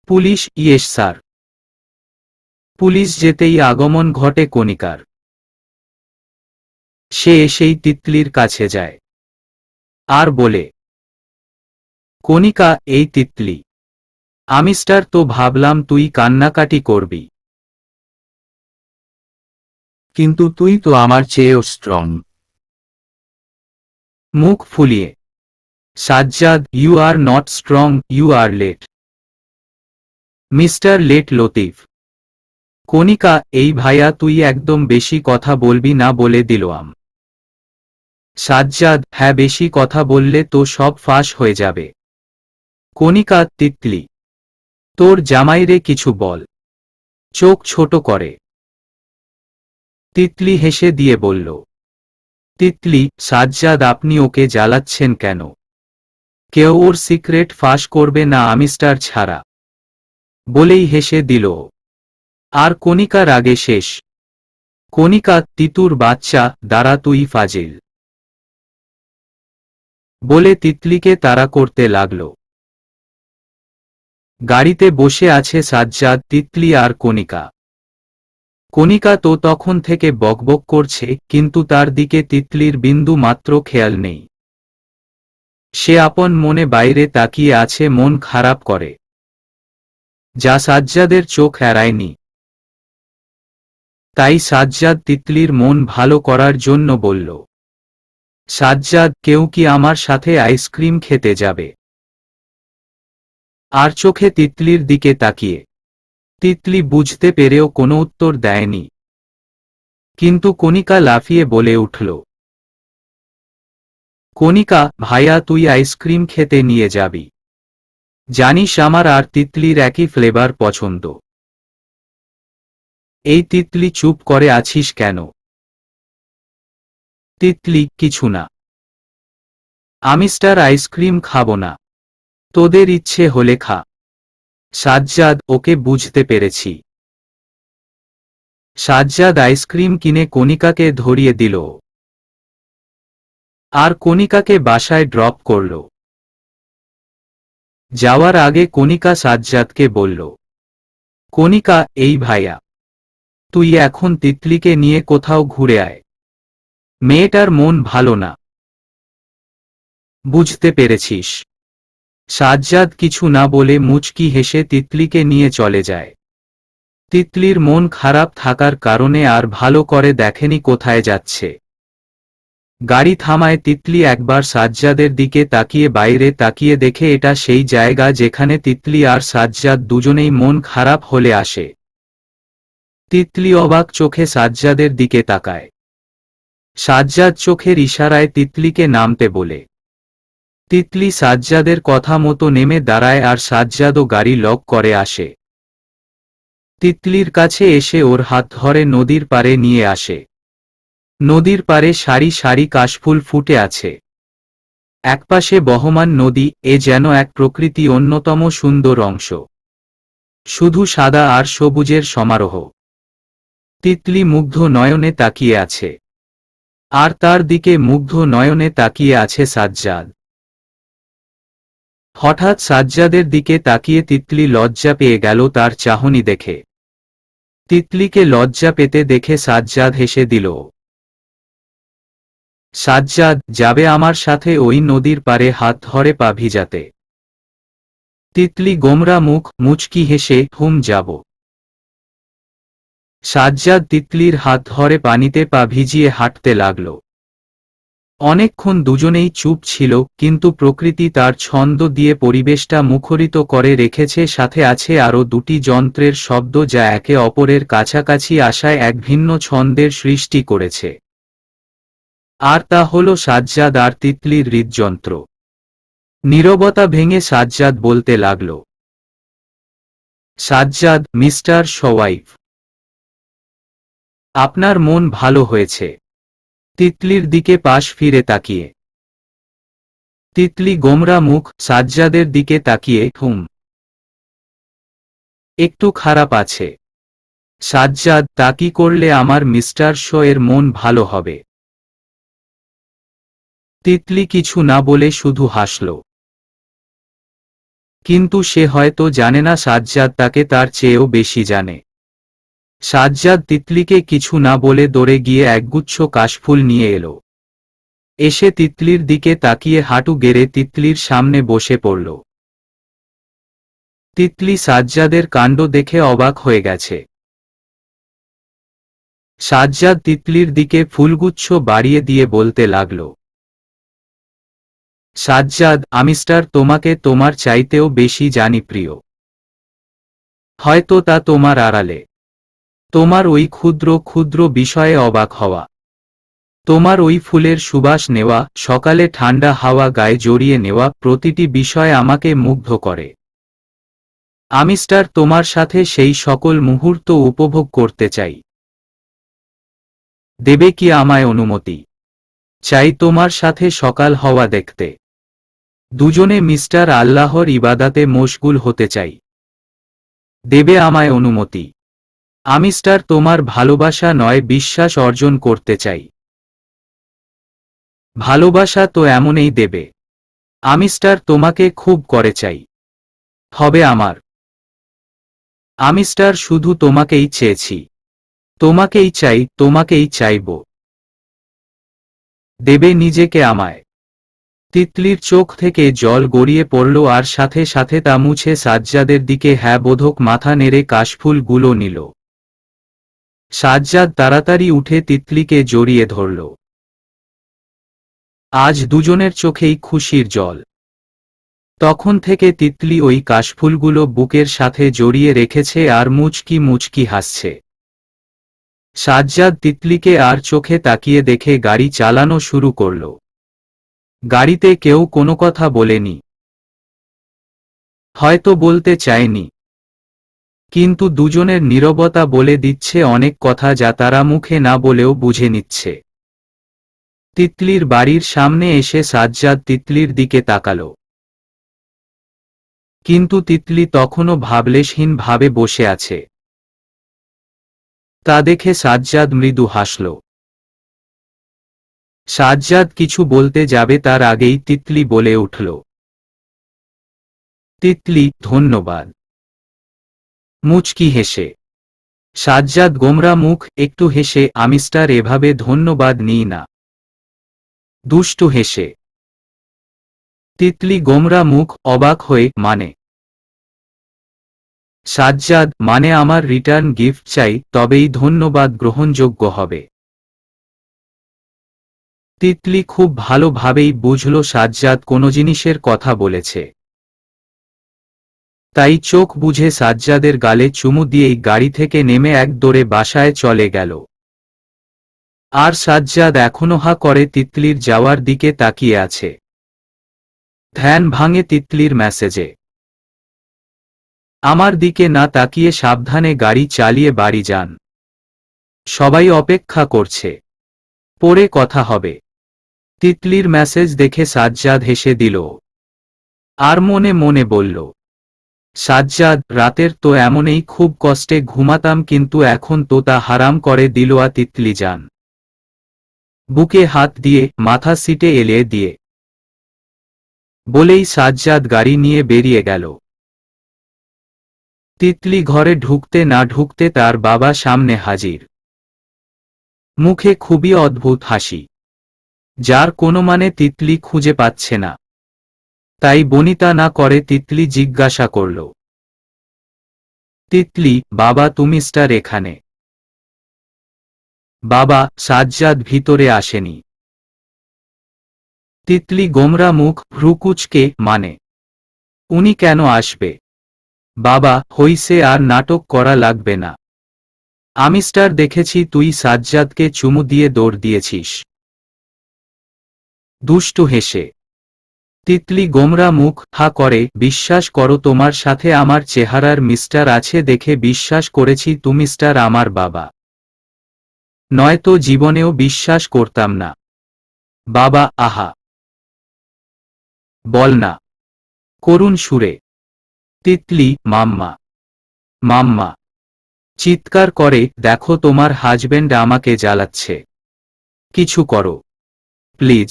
Police, yes sir. পুলিশ যেতেই আগমন ঘটে কণিকার। সে এসেই তিতলির কাছে যায় আর বলে, কণিকা, এই তিতলি, আমি তো ভাবলাম তুই কান্নাকাটি করবি। কিন্তু তুই তো আমার চেয়েও স্ট্রং। মুখ ফুলিয়ে, Sajjad, you are not strong, you are late. Mister late Latif. Kanika, এই ভাইয়া তুই একদম বেশি কথা বলবি না বলে দিলাম। সাজ্জাদ, হ্যাঁ, বেশি কথা বললে তো সব ফাঁস হয়ে যাবে। কণিকা, তিতলি, তোর জামাইরে কিছু বল। চোখ ছোট করে তিতলি হেসে দিয়ে বলল, তিতলি, সাজ্জাদ, আপনি ওকে জ্বালাচ্ছেন কেন? কেউ ওর সিক্রেট ফাঁস করবে না আমি ছাড়া। বলেই হেসে দিল। আর কণিকার আগে শেষ। কণিকা, তিতুর বাচ্চা, দাঁড়া তুই ফাজিল। বলে তিতলিকে তাড়া করতে লাগল। গাড়িতে বসে আছে সাজ্জাদ, তিতলি আর কণিকা। কণিকা তো তখন থেকে বকবক করছে, কিন্তু তার দিকে তিতলির বিন্দু মাত্র খেয়াল নেই। সে আপন মনে বাইরে তাকিয়ে আছে, মন খারাপ করে, যা সাজ্জাদের চোখ এড়ায়নি। তাই সাজ্জাদ তিতলির মন ভালো করার জন্য বলল, সাজ্জাদ, কেউ কি আমার সাথে আইসক্রিম খেতে যাবে? আর চোখে তিতলির দিকে তাকিয়ে তিতলি বুঝতে পেরেও কোনো উত্তর দেয়নি। কিন্তু কণিকা লাফিয়ে বলে উঠল, কণিকা, ভাইয়া, তুই আইসক্রিম খেতে নিয়ে যাবি? জানিস আমার আর তিতলির একই ফ্লেভার পছন্দ। এই তিতলি, চুপ করে আছিস কেন? তিতলি, কিছু না। আমি আইসক্রিম খাবো না। তোদের ইচ্ছে হলে খা। সাজ্জাদ, ওকে বুঝতে পেরেছি। সাজ্জাদ আইসক্রিম কিনে কণিকাকে ধরিয়ে দিল আর কণিকাকে বাসায় ড্রপ করল। যাওয়ার আগে কণিকা সাজ্জাদকে বলল, কণিকা, এই ভাইয়া, তুই এখন তিতলিকে নিয়ে কোথাও ঘুরে আয়। মেয়েটার মন ভালো না, বুঝতে পেরেছিস? সাজ্জাদ কিছু না বলে মুচকি হেসে তিতলিকে নিয়ে চলে যায়। তিতলির মন খারাপ থাকার কারণে আর ভালো করে দেখেনি কোথায় যাচ্ছে। গাড়ি থামায় তিতলি একবার সাজ্জাদের দিকে তাকিয়ে বাইরে তাকিয়ে দেখে এটা সেই জায়গা যেখানে তিতলি আর সাজ্জাদ দুজনেই মন খারাপ হলে আসে। তিতলি অবাক চোখে সাজ্জাদের দিকে তাকায়। সাজ্জাদ চোখের ইশারায় তিতলিকে নামতে বলে। তিতলি সাজ্জাদের কথা মতো নেমে দাঁড়ায় আর সাজ্জাদও গাড়ি লক করে আসে। তিতলির কাছে এসে ওর হাত ধরে নদীর পাড়ে নিয়ে আসে। নদীর পাড়ে সারি সারি কাশফুল ফুটে আছে। একপাশে বহমান নদী, এ যেন এক প্রকৃতি অন্যতম সুন্দর অংশ। শুধু সাদা আর সবুজের সমারোহ। তিতলি মুগ্ধ নয়নে তাকিয়ে আছে। আর তার দিকে মুগ্ধ নয়নে তাকিয়ে আছে সাজ্জাদ। হঠাৎ সাজ্জাদের দিকে তাকিয়ে তিতলি লজ্জা পেয়ে গেল তার চাহনি দেখে। তিতলিকে লজ্জা পেতে দেখে সাজ্জাদ হেসে দিল। সাজ্জাদ, যাবে আমার সাথে ওই নদীর পারে হাত ধরে পা ভিজাতে? তিতলি গোমরা মুখ মুচকি হেসে, হুম, যাব। সাজ্জাদ তিতলির হাত ধরে পানিতে পা ভিজিয়ে হাঁটতে লাগল। অনেকক্ষণ দুজনেই চুপ ছিল, কিন্তু প্রকৃতি তার ছন্দ দিয়ে পরিবেশটা মুখরিত করে রেখেছে। সাথে আছে আরও দুটি যন্ত্রের শব্দ যা একে অপরের কাছাকাছি আসায় এক ভিন্ন ছন্দের সৃষ্টি করেছে। আর তা হল সাজ্জাদ আর তিতলির হৃদযন্ত্র। নীরবতা ভেঙে সাজ্জাদ বলতে লাগল, সাজ্জাদ, মিস্টার শওয়াইফ, আপনার মন ভালো হয়েছে। তিতলির দিকে পাশ ফিরে তাকিয়ে। তিতলি গোমরা মুখ সাজ্জাদের দিকে তাকিয়ে, হুম, একটু খারাপ আছে। সাজ্জাদ, তা কি করলে আমার মিস্টার শো এর মন ভালো হবে? তিতলি কিছু না বলে শুধু হাসল। কিন্তু সে হয়তো জানে না সাজ্জাদ তাকে তার চেয়েও বেশি জানে। সাজ্জাদ তিতলিকে কিছু না বলে দৌড়ে গিয়ে একগুচ্ছ কাশফুল নিয়ে এলো। এসে তিতলির দিকে তাকিয়ে হাঁটু গেড়ে তিতলির সামনে বসে পড়ল। তিতলি সাজ্জাদের কাণ্ড দেখে অবাক হয়ে গেছে। সাজ্জাদ তিতলির দিকে ফুলগুচ্ছ বাড়িয়ে দিয়ে বলতে লাগল, সাজ্জাদ, আমিস্টার তোমাকে তোমার চাইতেও বেশি জানি প্রিয়। হয়তো তা তোমার আড়ালে। তোমার ওই ক্ষুদ্র ক্ষুদ্র বিষয়ে অবাক হওয়া, তোমার ওই ফুলের সুবাস নেওয়া, সকালে ঠান্ডা হাওয়া গায়ে জড়িয়ে নেওয়া, প্রতিটি বিষয় আমাকে মুগ্ধ করে। আমিস্টার তোমার সাথে সেই সকল মুহূর্ত উপভোগ করতে চাই। দেবে কি আমায় অনুমতি? চাই তোমার সাথে সকাল হওয়া দেখতে। দুজনে মিস্টার আল্লাহর ইবাদাতে মশগুল হতে চাই। দেবে আমায় অনুমতি? আমিস্টার তোমার ভালোবাসা নয়, বিশ্বাস অর্জন করতে চাই। ভালোবাসা তো এমনই দেবে। আমিস্টার তোমাকে খুব করে চাই। হবে আমার। আমিস্টার শুধু তোমাকেই চেয়েছি। তোমাকেই চাই, তোমাকেই চাইব। দেবে নিজেকে আমায়। তিতলির চোখ থেকে জল গড়িয়ে পড়ল আর সাথে সাথে তা মুছে সাজ্জাদের দিকে হ্যাঁ বোধক মাথা নেড়ে কাশফুলগুলো নিল। সাজ্জাদ তাড়াতাড়ি উঠে তিতলিকে জড়িয়ে ধরল। আজ দুজনের চোখেই খুশির জল। তখন থেকে তিতলি ওই কাশফুলগুলো বুকের সাথে জড়িয়ে রেখেছে আর মুচকি মুচকি হাসছে। সাজ্জাদ তিতলিকে আর চোখে তাকিয়ে দেখে গাড়ি চালানো শুরু করল। গাড়িতে কেউ কোনো কথা বলেনি, হয়তো বলতে চায়নি, কিন্তু দুজনের নীরবতা বলে দিচ্ছে অনেক কথা যা তারা মুখে না বলেও বুঝে নিচ্ছে। তিতলির বাড়ির সামনে এসে সাজ্জাদ তিতলির দিকে তাকাল। কিন্তু তিতলি তখনও ভাবলেশহীন ভাবে বসে আছে। তা দেখে সাজ্জাদ মৃদু হাসল। সাজ্জাদ কিছু বলতে যাবে তার আগেই তিতলি বলে উঠল, তিতলি, ধন্যবাদ। মুচকি হেসে। সাজ্জাদ গোমরা মুখ একটু হেসে, আমিস্টার এভাবে ধন্যবাদ নিই না। দুষ্টু হেসে। তিতলি গোমরা মুখ অবাক হয়ে, মানে? সাজ্জাদ, মানে আমার রিটার্ন গিফট চাই, তবেই ধন্যবাদ গ্রহণযোগ্য হবে। তিতলি খুব ভালোভাবেই বুঝল সাজ্জাদ কোনো জিনিসের কথা বলেছে। তাই চোখ বুঝে সাজ্জাদের গালে চুমু দিয়েই গাড়ি থেকে নেমে এক দৌড়ে বাসায় চলে গেল। আর সাজ্জাদ এখনো হা করে তিতলির যাওয়ার দিকে তাকিয়ে আছে। ধ্যান ভাঙে তিতলির মেসেজে। আমার দিকে না তাকিয়ে সাবধানে গাড়ি চালিয়ে বাড়ি যান। সবাই অপেক্ষা করছে। পরে কথা হবে। তিতলির মেসেজ দেখে সাজ্জাদ হেসে দিল আর মনে মনে বলল, সাজ্জাদ, রাতের তো এমনই খুব কষ্টে ঘুমাতাম, কিন্তু এখন তো তা হারাম করে দিল। তিতলি যান বুকে হাত দিয়ে মাথা সিটে এলিয়ে দিয়ে বলেই সাজ্জাদ গাড়ি নিয়ে বেরিয়ে গেল। তিতলি ঘরে ঢুকতে না ঢুকতে তার বাবা সামনে হাজির, মুখে খুবই অদ্ভুত হাসি, যার কোনো মানে তিতলি খুঁজে পাচ্ছে না। তাই বনিতা না করে তিতলি জিজ্ঞাসা করল, তিতলি, বাবা তুমি স্টার এখানে? বাবা, সাজ্জাদ ভিতরে আসেনি। তিতলি গোমরা মুখ ভ্রুকুচকে, মানে উনি কেন আসবে? বাবা, হইছে আর নাটক করা লাগবে না। আমি স্টার দেখেছি তুই সাজ্জাদকে চুমু দিয়ে দৌড় দিয়েছিস। দুষ্টু হেসে তিতলি গোমরা মুখ হা করে, বিশ্বাস করো তোমার সাথে আমার চেহারার মিস্টার আছে দেখে বিশ্বাস করেছি তুমি স্টার আমার বাবা, নয়তো জীবনেও বিশ্বাস করতাম না। বাবা, আহা বল না, করুণ সুরে। তিতলি, মাম্মা মাম্মা চিৎকার করে, দেখো তোমার হাজবেন্ড আমাকে জ্বালাচ্ছে, কিছু করো প্লিজ।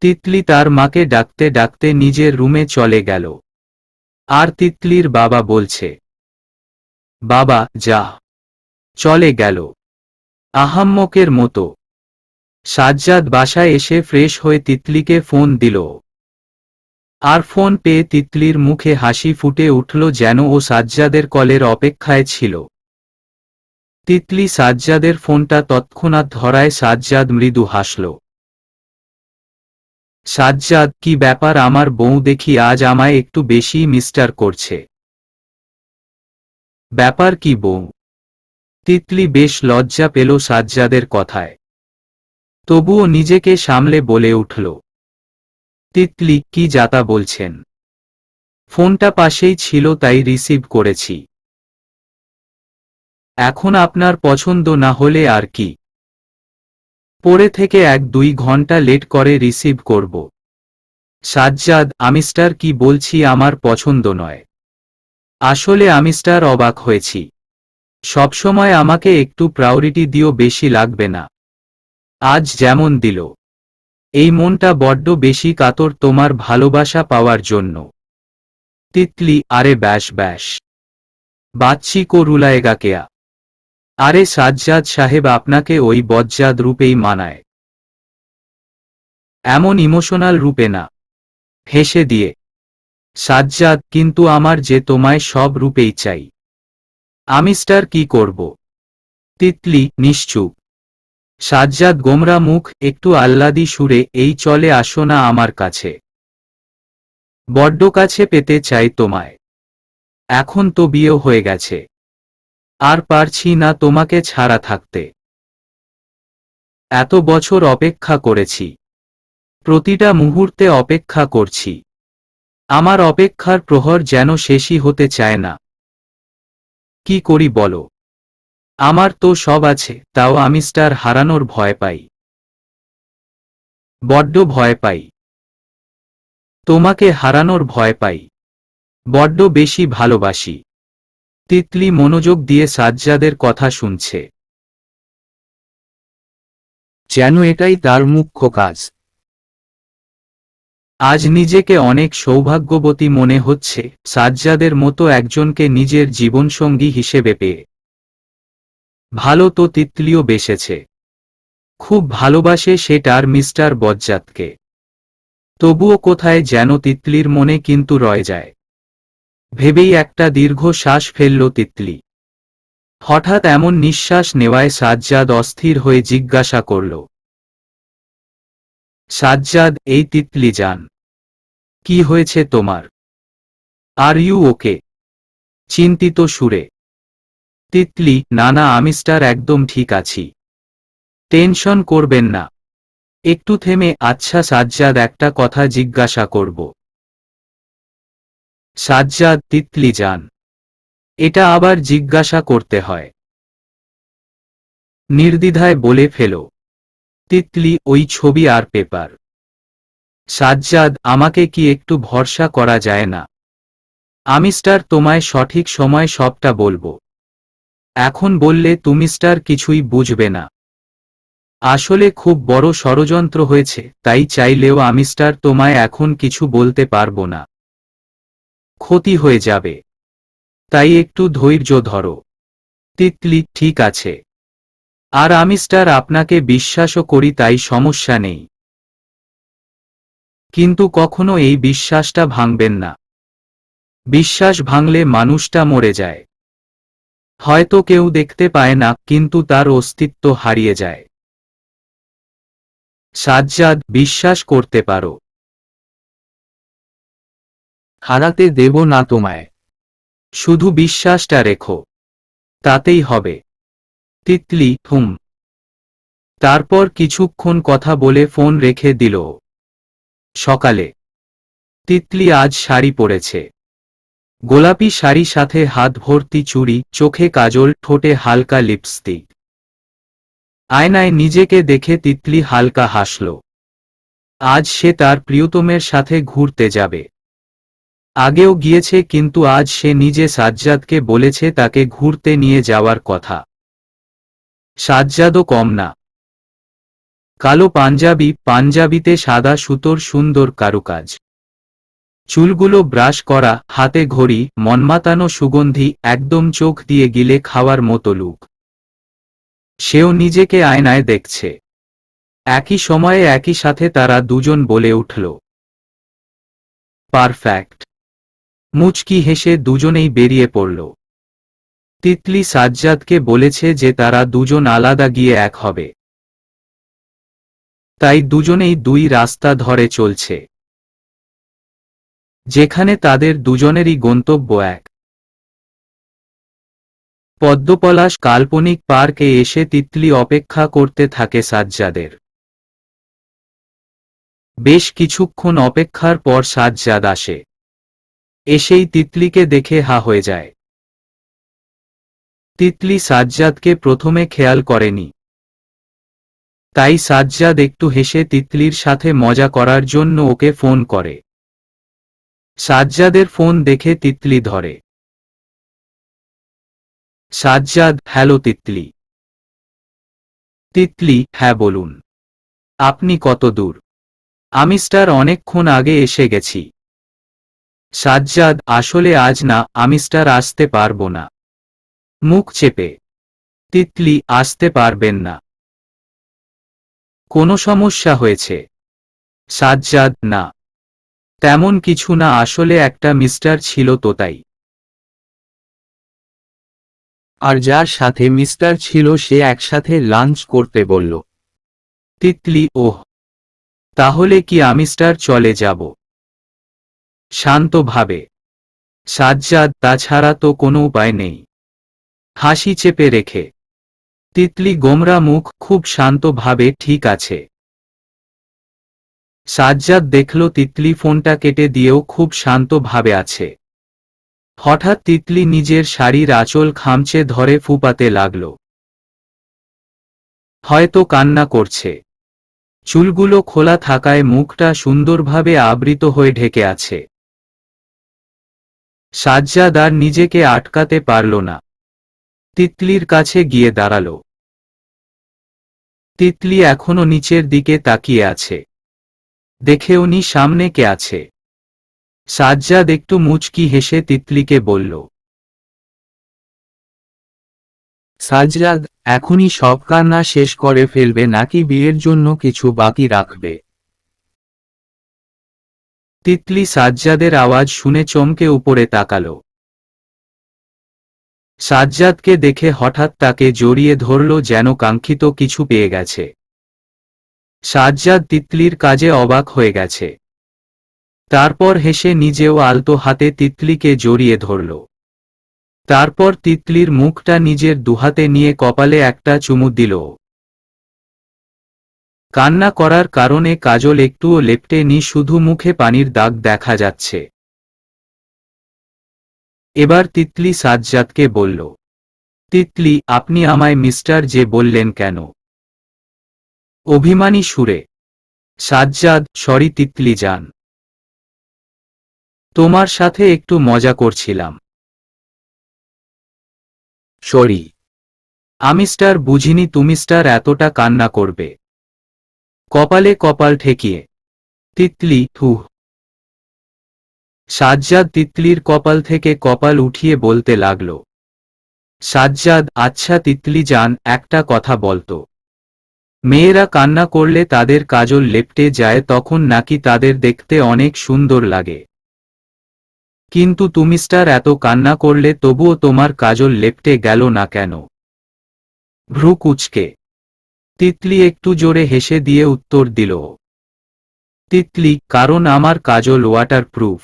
তিতলি তার মাকে ডাকতে ডাকতে নিজের রুমে চলে গেল। আর তিতলির বাবা বলছে, বাবা যা, চলে গেল আহাম্মকের মতো। সাজ্জাদ বাসায় এসে ফ্রেশ হয়ে তিতলিকে ফোন দিল। আর ফোন পেয়ে তিতলির মুখে হাসি ফুটে উঠল, যেন ও সাজ্জাদের কলের অপেক্ষায় ছিল। তিতলি সাজ্জাদের ফোনটা তৎক্ষণাৎ ধরায় সাজ্জাদ মৃদু হাসল। সাজ্জাদ, কি ব্যাপার? আমার বউ দেখি আজ আমায় একটু বেশি মিস্টার করছে। ব্যাপার কি বউ? তিতলি বেশ লজ্জা পেল সাজ্জাদের কথায়, তবুও নিজেকে সামলে বলে উঠল, তিতলি, কি যাতা বলছেন? ফোনটা পাশেই ছিল তাই রিসিভ করেছি। এখন আপনার পছন্দ না হলে আর কি, পরে থেকে 1-2 ঘন্টা লেট করে রিসিভ করব। সাজ্জাদ, আমি স্টার কি বলছি আমার পছন্দ নয়। আসলে আমি স্টার অবাক হয়েছি। সবসময় আমাকে একটু প্রায়োরিটি দিও, বেশি লাগবে না। আজ যেমন দিল, এই মনটা বড্ড বেশি কাতর তোমার ভালোবাসা পাওয়ার জন্য। তিতলি, আরে ব্যাস ব্যাস, বাচ্চি কো রুলায়েগা কেয়া? আরে সাজ্জাদ সাহেব, আপনাকে ওই বজ্জাদ রূপেই মানায়, এমন ইমোশনাল রূপে না। হেসে দিয়ে সাজ্জাদ, কিন্তু আমার যে তোমায় সব রূপেই চাই। আমি স্টার কি করব? তিতলি নিশ্চুপ। সাজ্জাদ গোমরা মুখ একটু আহ্লাদি সুরে, এই চলে আসো না আমার কাছে, বড্ড কাছে পেতে চাই তোমায়। এখন তো বিয়ে হয়ে গেছে, আর পারছি না তোমাকে ছাড়া থাকতে। এত বছর অপেক্ষা করেছি, প্রতিটা মুহূর্তে অপেক্ষা করছি। আমার অপেক্ষার প্রহর যেন শেষই হতে চায় না। কি করি বলো? আমার তো সব আছে, তাও আমি স্টার হারানোর ভয় পাই, বড্ড ভয় পাই। তোমাকে হারানোর ভয় পাই, বড্ড বেশি ভালোবাসি। তিতলি মনোযোগ দিয়ে সাজ্জাদের কথা শুনছে, যেন এটাই তার মুখ্য কাজ। আজ নিজেকে অনেক সৌভাগ্যবতী মনে হচ্ছে সাজ্জাদের মতো একজনকে নিজের জীবনসঙ্গী হিসেবে পেয়ে। ভালো তো তিতলিও বেসেছে, খুব ভালোবাসে সে তার মিস্টার বজ্জাতকে। তবুও কোথায় যেন তিতলির মনে কিন্তু রয়ে যায়। ভেবেই একটা দীর্ঘ শ্বাস ফেলল তিতলি। হঠাৎ এমন নিঃশ্বাস নেওয়ায় সাজ্জাদ অস্থির হয়ে জিজ্ঞাসা করল, সাজ্জাদ, এই তিতলি যান, কি হয়েছে তোমার? Are you okay? চিন্তিত সুরে। তিতলি, না না, আমি স্টার একদম ঠিক আছি, টেনশন করবেন না। একটু থেমে, আচ্ছা সাজ্জাদ, একটা কথা জিজ্ঞাসা করব। সাজ্জাদ, তিতলি যান, এটা আবার জিজ্ঞাসা করতে হয়? নির্দ্বিধায় বলে ফেল। তিতলি, ওই ছবি আর পেপার। সাজ্জাদ, আমাকে কি একটু ভরসা করা যায় না? আমি স্টার তোমায় সঠিক সময় সবটা বলবো। এখন বললে তুমি স্টার কিছুই বুঝবে না। আসলে খুব বড় ষড়যন্ত্র হয়েছে, তাই চাইলেও আমি স্টার তোমায় এখন কিছু বলতে পারবো না। ক্ষতি হয়ে যাবে। তাই একটু ধৈর্য ধরো। তিতলি, ঠিক আছে। আর আমি স্টার আপনাকে বিশ্বাসও করি, তাই সমস্যা নেই। কিন্তু কখনো এই বিশ্বাসটা ভাঙবেন না। বিশ্বাস ভাঙলে মানুষটা মরে যায়। হয়তো কেউ দেখতে পায় না, কিন্তু তার অস্তিত্ব হারিয়ে যায়। সাজ্জাদ, বিশ্বাস করতে পারো। হারাতে দেব না তোমায়। শুধু বিশ্বাসটা রেখো, তাতেই হবে। তিতলি, তারপর কিছুক্ষণ কথা বলে ফোন রেখে দিল। সকালে তিতলি আজ শাড়ি পরেছে। গোলাপি শাড়ি, সাথে হাত ভর্তি চুড়ি, চোখে কাজল, ঠোঁটে হালকা লিপস্টিক। আয়নায় নিজেকে দেখে তিতলি হালকা হাসল। আজ সে তার প্রিয়তমের সাথে ঘুরতে যাবে। আগেও গিয়েছে, কিন্তু আজ সে নিজে সাজ্জাদকে বলেছে তাকে ঘুরতে নিয়ে যাওয়ার কথা। সাজ্জাদও কম না। কালো পাঞ্জাবি, পাঞ্জাবিতে সাদা সুতোর সুন্দর কারুকাজ। চুলগুলো ব্রাশ করা, হাতে ঘড়ি, মনমাতানো সুগন্ধি, একদম চোখ দিয়ে গিলে খাওয়ার মতো লুক। সেও নিজেকে আয়নায় দেখছে। একই সময়ে একই সাথে তারা দুজন বলে উঠল, পারফেক্ট। মুচকি হেসে দুজনেই বেরিয়ে পড়ল। তিতলি সাজ্জাদকে বলেছে যে তারা দুজন আলাদা গিয়ে এক হবে। তাই দুজনেই দুই রাস্তা ধরে চলছে, যেখানে তাদের দুজনেরই গন্তব্য এক। পদ্মপলাশ কাল্পনিক পার্কে এসে তিতলি অপেক্ষা করতে থাকে সাজ্জাদের। বেশ কিছুক্ষণ অপেক্ষার পর সাজ্জাদ আসে। এসেই তিতলিকে দেখে হা হয়ে যায়। তিতলি সাজ্জাদকে প্রথমে খেয়াল করেনি। তাই সাজ্জাদ একটু হেসে তিতলির সাথে মজা করার জন্য ওকে ফোন করে। সাজ্জাদের ফোন দেখে তিতলি ধরে। সাজ্জাদ, হ্যালো তিতলি। তিতলি, হ্যাঁ বলুন। আপনি কত দূর? আমি স্টার অনেকক্ষণ আগে এসে গেছি। সাজ্জাদ, আসলে আজ না, আমি স্টার আসতে পারবো না। মুখ চেপে। তিতলি, আসতে পারবেন না? কোনো সমস্যা হয়েছে? সাজ্জাদ, না তেমন কিছু না, আসলে একটা মিস্টার ছিল তো তাই। আর যার সাথে মিস্টার ছিল সে একসাথে লাঞ্চ করতে বলল। তিতলি, ওহ, তাহলে কি আমি স্টার চলে যাব? শান্তভাবে। সাজ্জাদ, তাছাড়া তো কোনো উপায় নেই। হাসি চেপে রেখে। তিতলি গোমরা মুখ, খুব শান্তভাবে, ঠিক আছে। সাজ্জাদ দেখল তিতলি ফোনটা কেটে দিয়েও খুব শান্তভাবে আছে। হঠাৎ তিতলি নিজের শাড়ির আঁচল খামচে ধরে ফুপাতে লাগল। হয়তো কান্না করছে। চুলগুলো খোলা থাকায় মুখটা সুন্দরভাবে আবৃত হয়ে ঢেকে আছে। সাজ্জাদ আর নিজেকে আটকাতে পারল না। তিতলির কাছে গিয়ে দাঁড়াল। তিতলি এখনো নিচের দিকে তাকিয়ে আছে। দেখেও নি সামনে কে আছে। সাজ্জাদ একটু মুচকি হেসে তিতলিকে বলল, সাজ্জাদ, এখনই সব কান্না শেষ করে ফেলবে নাকি বিয়ের জন্য কিছু বাকি রাখবে? তিতলি সাজ্জাদের আওয়াজ শুনে চমকে উপরে তাকাল। সাজ্জাদকে দেখে হঠাৎ তাকে জড়িয়ে ধরল, যেন কাঙ্ক্ষিত কিছু পেয়ে গেছে। সাজ্জাদ তিতলির কাজে অবাক হয়ে গেছে। তারপর হেসে নিজেও আলতো হাতে তিতলিকে জড়িয়ে ধরল। তারপর তিতলির মুখটা নিজের দুহাতে নিয়ে কপালে একটা চুমু দিল। কান্না করার কারণে কাজল একটুও লেপ্টে নি, শুধু মুখে পানির দাগ দেখা যাচ্ছে। এবার তিতলি সাজ্জাদকে বলল, তিতলি, আপনি আমায় মিস্টার যে বললেন কেন? অভিমানী সুরে, সাজ্জাদ, সরি তিতলি জান, তোমার সাথে একটু মজা করছিলাম। সরি। আমি স্টার বুঝিনি তুমি স্টার এতটা কান্না করবে। কপালে কপাল ঠেকিয়ে, তিতলি, থুহ। সাজ্জাদ তিতলির কপাল থেকে কপাল উঠিয়ে বলতে লাগল, সাজ্জাদ, আচ্ছা তিতলি জান, একটা কথা বলতো, মেয়েরা কান্না করলে তাদের কাজল লেপ্টে যায় তখন নাকি তাদের দেখতে অনেক সুন্দর লাগে, কিন্তু তুমি স্টার এত কান্না করলে তবুও তোমার কাজল লেপ্টে গেল না কেন? ভ্রু কুঁচকে তিতলি একটু জোরে হেসে দিয়ে উত্তর দিল, তিতলি, কারণ আমার কাজল ওয়াটারপ্রুফ,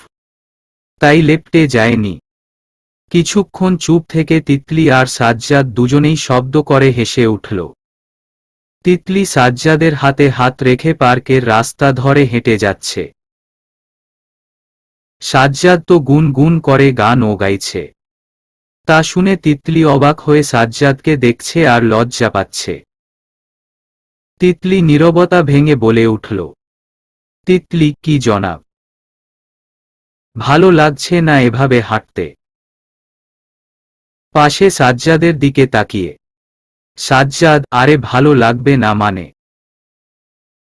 তাই লেপ্টে যায়নি। কিছুক্ষণ চুপ থেকে তিতলি আর সাজ্জাদ দুজনেই শব্দ করে হেসে উঠল। তিতলি সাজ্জাদের হাতে হাত রেখে পার্কের রাস্তা ধরে হেঁটে যাচ্ছে। সাজ্জাদ তো গুন গুন করে গানও গাইছে। তা শুনে তিতলি অবাক হয়ে সাজ্জাদকে দেখছে আর লজ্জা পাচ্ছে। তিতলি নীরবতা ভেঙে বলে উঠল, তিতলি, কি জনাব, ভালো লাগছে না এভাবে হাঁটতে? পাশে সাজ্জাদের দিকে তাকিয়ে, সাজ্জাদ, আরে ভালো লাগবে না মানে?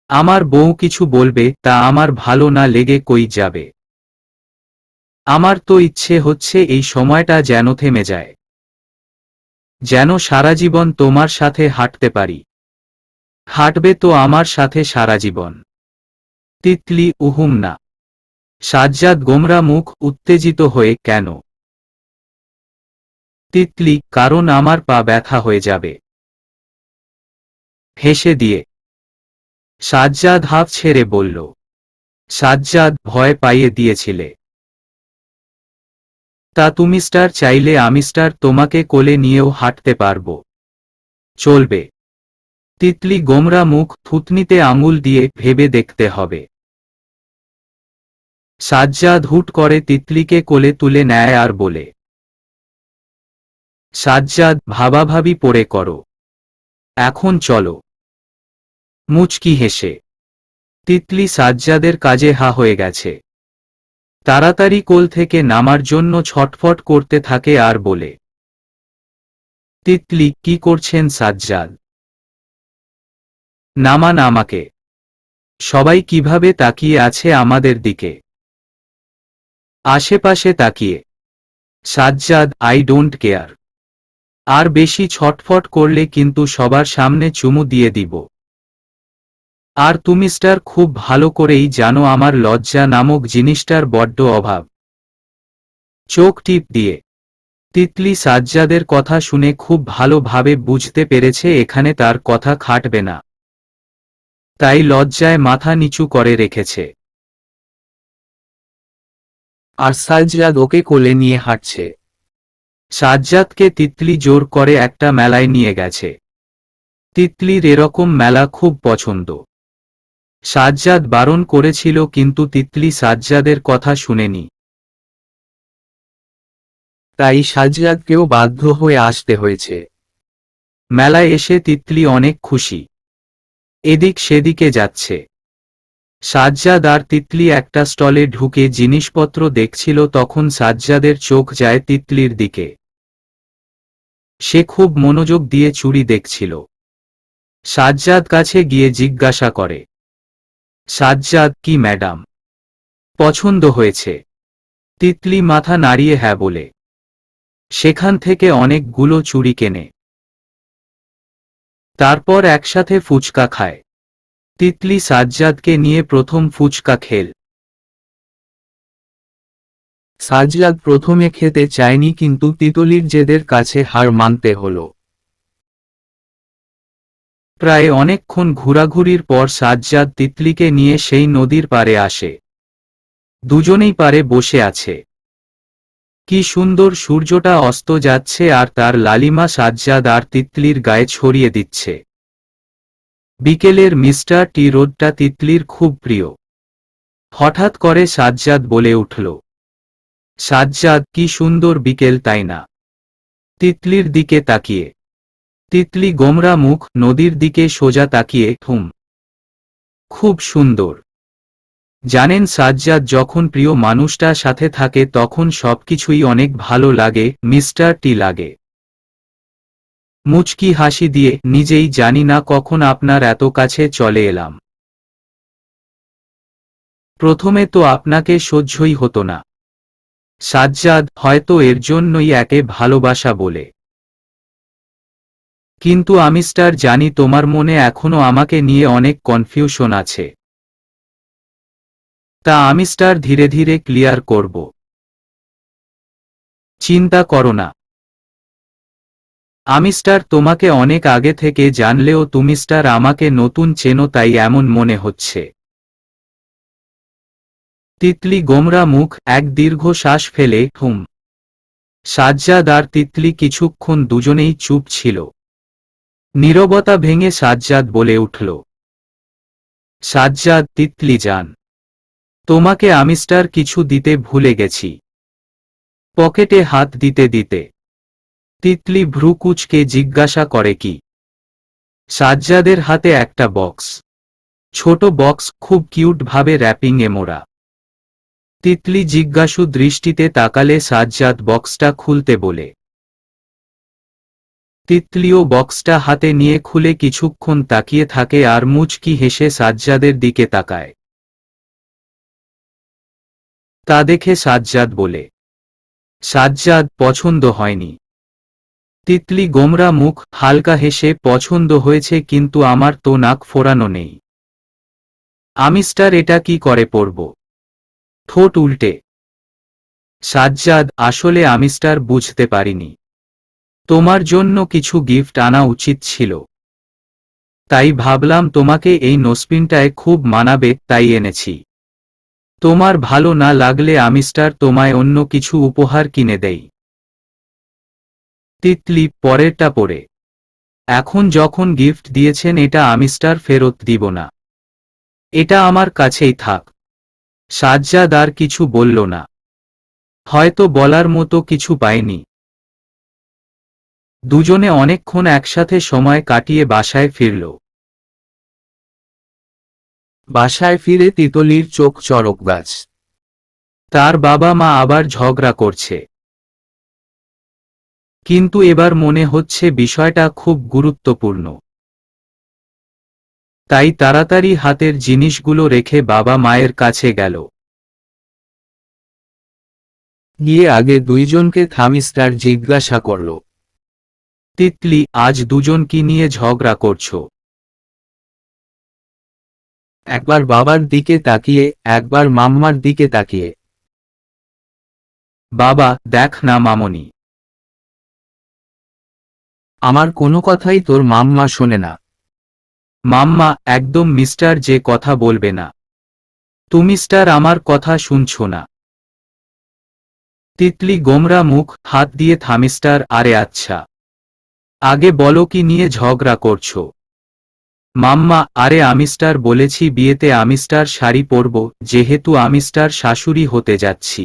আমার বউ কিছু বলবে, তা আমার ভালো না লেগে কই যাবে? আমার তো ইচ্ছে হচ্ছে এই সময়টা যেন থেমে যায়, যেন সারা জীবন তোমার সাথে হাঁটতে পারি। হাঁটবে তো আমার সাথে সারা জীবন? তিতলি, উহুম না। সাজ্জাদ গোমরা মুখ, উত্তেজিত হয়ে, কেন? তিতলি, কারণ আমার পা ব্যথা হয়ে যাবে। হেসে দিয়ে সাজ্জাদ হাঁফ ছেড়ে বলল, সাজ্জাদ, ভয় পাইয়ে দিয়েছিলে। তা তুমি স্টার চাইলে আমি স্টার তোমাকে কোলে নিয়েও হাঁটতে পারব, চলবে? তিতলি গোমরা মুখ, থুতনিতে আঙুল দিয়ে, ভেবে দেখতে হবে। সাজ্জাদ হুট করে তিতলিকে কোলে তুলে নেয় আর বলে, সাজ্জাদ, ভাবাভাবি পড়ে করো, এখন চলো। মুচকি হেসে তিতলি সাজ্জাদের কাজে হা হয়ে গেছে। তাড়াতাড়ি কোল থেকে নামার জন্য ছটফট করতে থাকে আর বলে, তিতলি, কি করছেন সাজ্জাদ? নামান আমাকে। সবাই কিভাবে তাকিয়ে আছে আমাদের দিকে। আশেপাশে তাকিয়ে সাজ্জাদ, আই ডোন্ট কেয়ার। আর বেশি ছটফট করলে কিন্তু সবার সামনে চুমু দিয়ে দিব। আর তুমি স্টার খুব ভালো করেই জানো আমার লজ্জা নামক জিনিসটার বড্ড অভাব। চোখ টিপ দিয়ে তিতলি সাজ্জাদের কথা শুনে খুব ভালোভাবে বুঝতে পেরেছে এখানে তার কথা খাটবে না, তাই লজ্জায় মাথা নিচু করে রেখেছে। আর সাজ্জাদ ওকে কোলে নিয়ে হাঁটছে। সাজ্জাদকে তিতলি জোর করে একটা মেলায় নিয়ে গেছে। তিতলির এরকম মেলা খুব পছন্দ। সাজ্জাদ বারণ করেছিল কিন্তু তিতলি সাজ্জাদের কথা শুনেনি। তাই সাজ্জাদকেও বাধ্য হয়ে আসতে হয়েছে। মেলায় এসে তিতলি অনেক খুশি। এদিক সেদিকে যাচ্ছে। সাজ্জাদ আর তিতলি একটা স্টলে ঢুকে জিনিসপত্র দেখছিল তখন সাজ্জাদের চোখ যায় তিতলির দিকে। সে খুব মনোযোগ দিয়ে চুড়ি দেখছিল। সাজ্জাদ কাছে গিয়ে জিজ্ঞাসা করে, সাজ্জাদ, কি ম্যাডাম, পছন্দ হয়েছে? তিতলি মাথা নাড়িয়ে হ্যাঁ বলে সেখান থেকে অনেকগুলো চুড়ি কেনে। তারপর একসাথে ফুচকা খায়। তিতলি সাজ্জাদকে নিয়ে প্রথম ফুচকা খেল। সাজ্জাদ প্রথমে খেতে চায়নি কিন্তু তিতলির জেদের কাছে হার মানতে হলো। প্রায় অনেকক্ষণ ঘোরাঘুরির পর সাজ্জাদ তিতলিকে নিয়ে সেই নদীর পাড়ে আসে। দুজনেই পাড়ে বসে আছে। কি সুন্দর সূর্যটা অস্ত যাচ্ছে আর তার লালিমা সাজ্জাদ আর তিতলির গায়ে ছড়িয়ে দিচ্ছে। বিকেলের মিস্টার টি রোদটা তিতলির খুব প্রিয়। হঠাৎ করে সাজ্জাদ বলে উঠল, সাজ্জাদ, কি সুন্দর বিকেল তাই না? তিতলির দিকে তাকিয়ে তিতলি গোমরা মুখ নদীর দিকে সোজা তাকিয়ে খুব সুন্দর। জানেন সাজ্জাদ, যখন প্রিয় মানুষটা সাথে থাকে তখন সবকিছুই অনেক ভালো লাগে, মিস্টার টি লাগে। মুচকি হাসি দিয়ে, নিজেই জানি না কখন আপনার এত কাছে চলে এলাম। প্রথমে তো আপনাকে সহ্যই হতো না সাজ্জাদ, হয়তো এর জন্যই একে ভালোবাসা বলে। কিন্তু আমি স্টার জানি তোমার মনে এখনো আমাকে নিয়ে অনেক কনফিউশন আছে। তা আমি স্টার ধীরে ধীরে ক্লিয়ার করব। চিন্তা করো না। আমি স্টার তোমাকে অনেক আগে থেকে জানলেও তুমি স্টার আমাকে নতুন চেনো, তাই এমন মনে হচ্ছে। তিতলি গোমরা মুখ এক দীর্ঘ শ্বাস ফেলে সাজ্জাদ আর তিতলি কিছুক্ষণ দুজনেই চুপ ছিল। নীরবতা ভেঙে সাজ্জাদ বলে উঠল, সাজ্জাদ, তিতলি যান, তোমাকে আমি স্টার কিছু দিতে ভুলে গেছি। পকেটে হাত দিতে দিতে তিতলি ভ্রু কুঁচকে জিজ্ঞাসা করে কি? সাজ্জাদের হাতে একটা বক্স, ছোট বক্স, খুব কিউট ভাবে র্যাপিংয়ে মোড়া। তিতলি জিজ্ঞাসু দৃষ্টিতে তাকালে সাজ্জাদ বক্সটা খুলতে বলে। তিতলিও বক্সটা হাতে নিয়ে খুলে কিছুক্ষণ তাকিয়ে থাকে আর মুচকি হেসে সাজ্জাদের দিকে তাকায়। তা দেখে সাজ্জাদ বলে, সাজ্জাদ, পছন্দ হয়নি? তিতলি গোমরা মুখ হালকা হেসে, পছন্দ হয়েছে, কিন্তু আমার তো নাক ফোরানো নেই। আমি স্টার এটা কি করে পরব? ঠোঁট উল্টে সাজ্জাদ, আসলে আমি স্টার বুঝতে পারিনি। তোমার জন্য কিছু গিফট আনা উচিত ছিল, তাই ভাবলাম তোমাকে এই নোসপিনটায় খুব মানাবে, তাই এনেছি। তোমার ভালো না লাগলে আমি স্টার তোমায় অন্য কিছু উপহার কিনে দেই। তিতলি, পরেরটা পরে। এখন যখন গিফট দিয়েছেন এটা আমি স্টার ফেরত দিব না। এটা আমার কাছেই থাক। সাজ্জাদ আর কিছু বলল না, হয়তো বলার মতো কিছু পায়নি। দুজনে অনেকক্ষণ একসাথে সময় কাটিয়ে বাসায় ফিরল। বাসায় ফিরে তিতলির চোখ চড়ক গাছ। তার বাবা মা আবার ঝগড়া করছে, কিন্তু এবার মনে হচ্ছে বিষয়টা খুব গুরুত্বপূর্ণ। তাই তাড়াতাড়ি হাতের জিনিসগুলো রেখে বাবা মায়ের কাছে গেল। গিয়ে আগে দুইজনকে থামি স্টার জিজ্ঞাসা করল, তিতলি, আজ দুজন কি নিয়ে ঝগড়া করছো? একবার বাবার দিকে তাকিয়ে, একবার মাম্মার দিকে তাকিয়ে। বাবা, দেখ না মামনি। আমার কোনো কথাই তোর মাম্মা শোনে না। মাম্মা, একদম মিস্টার যে কথা বলবে না। তুমি স্টার আমার কথা শুনছো না। তিতলি গোমরা মুখ হাত দিয়ে থামিস্টার, আরে আচ্ছা, আগে বলো কি নিয়ে ঝগড়া করছো? মাম্মা, আরে আমি স্টার বলেছি বিয়েতে আমি স্টার শাড়ি পরব, যেহেতু আমি স্টার শাশুড়ি হতে যাচ্ছি।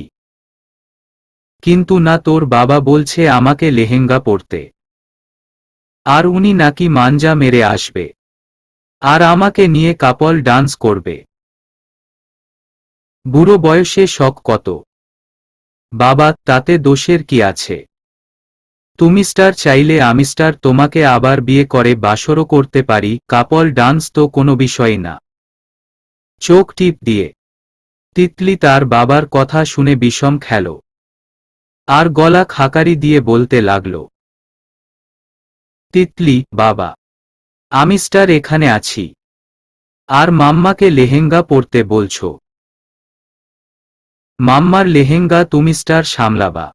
কিন্তু না, তোর বাবা বলছে আমাকে লেহেঙ্গা পরতে, আর উনি নাকি মাঞ্জা মেরে আসবে, আর আমাকে নিয়ে কাপল ডান্স করবে। বুড়ো বয়সে শখ কত। বাবা, তাতে দোষের কি আছে? তুমি স্টার চাইলে আমি স্টার তোমাকে আবার বিয়ে করে বাসরও করতে পারি, কাপল ডান্স তো কোনো বিষয় না। চোখ টিপ দিয়ে তিতলি তার বাবার কথা শুনে বিষম খেল, আর গলা খাকারি দিয়ে বলতে লাগল, তিতলি, বাবা, আমি স্টার এখানে আছি, আর মাম্মাকে লেহেঙ্গা পরতে বলছো। মাম্মার লেহেঙ্গা তুমি স্টার সামলাবা।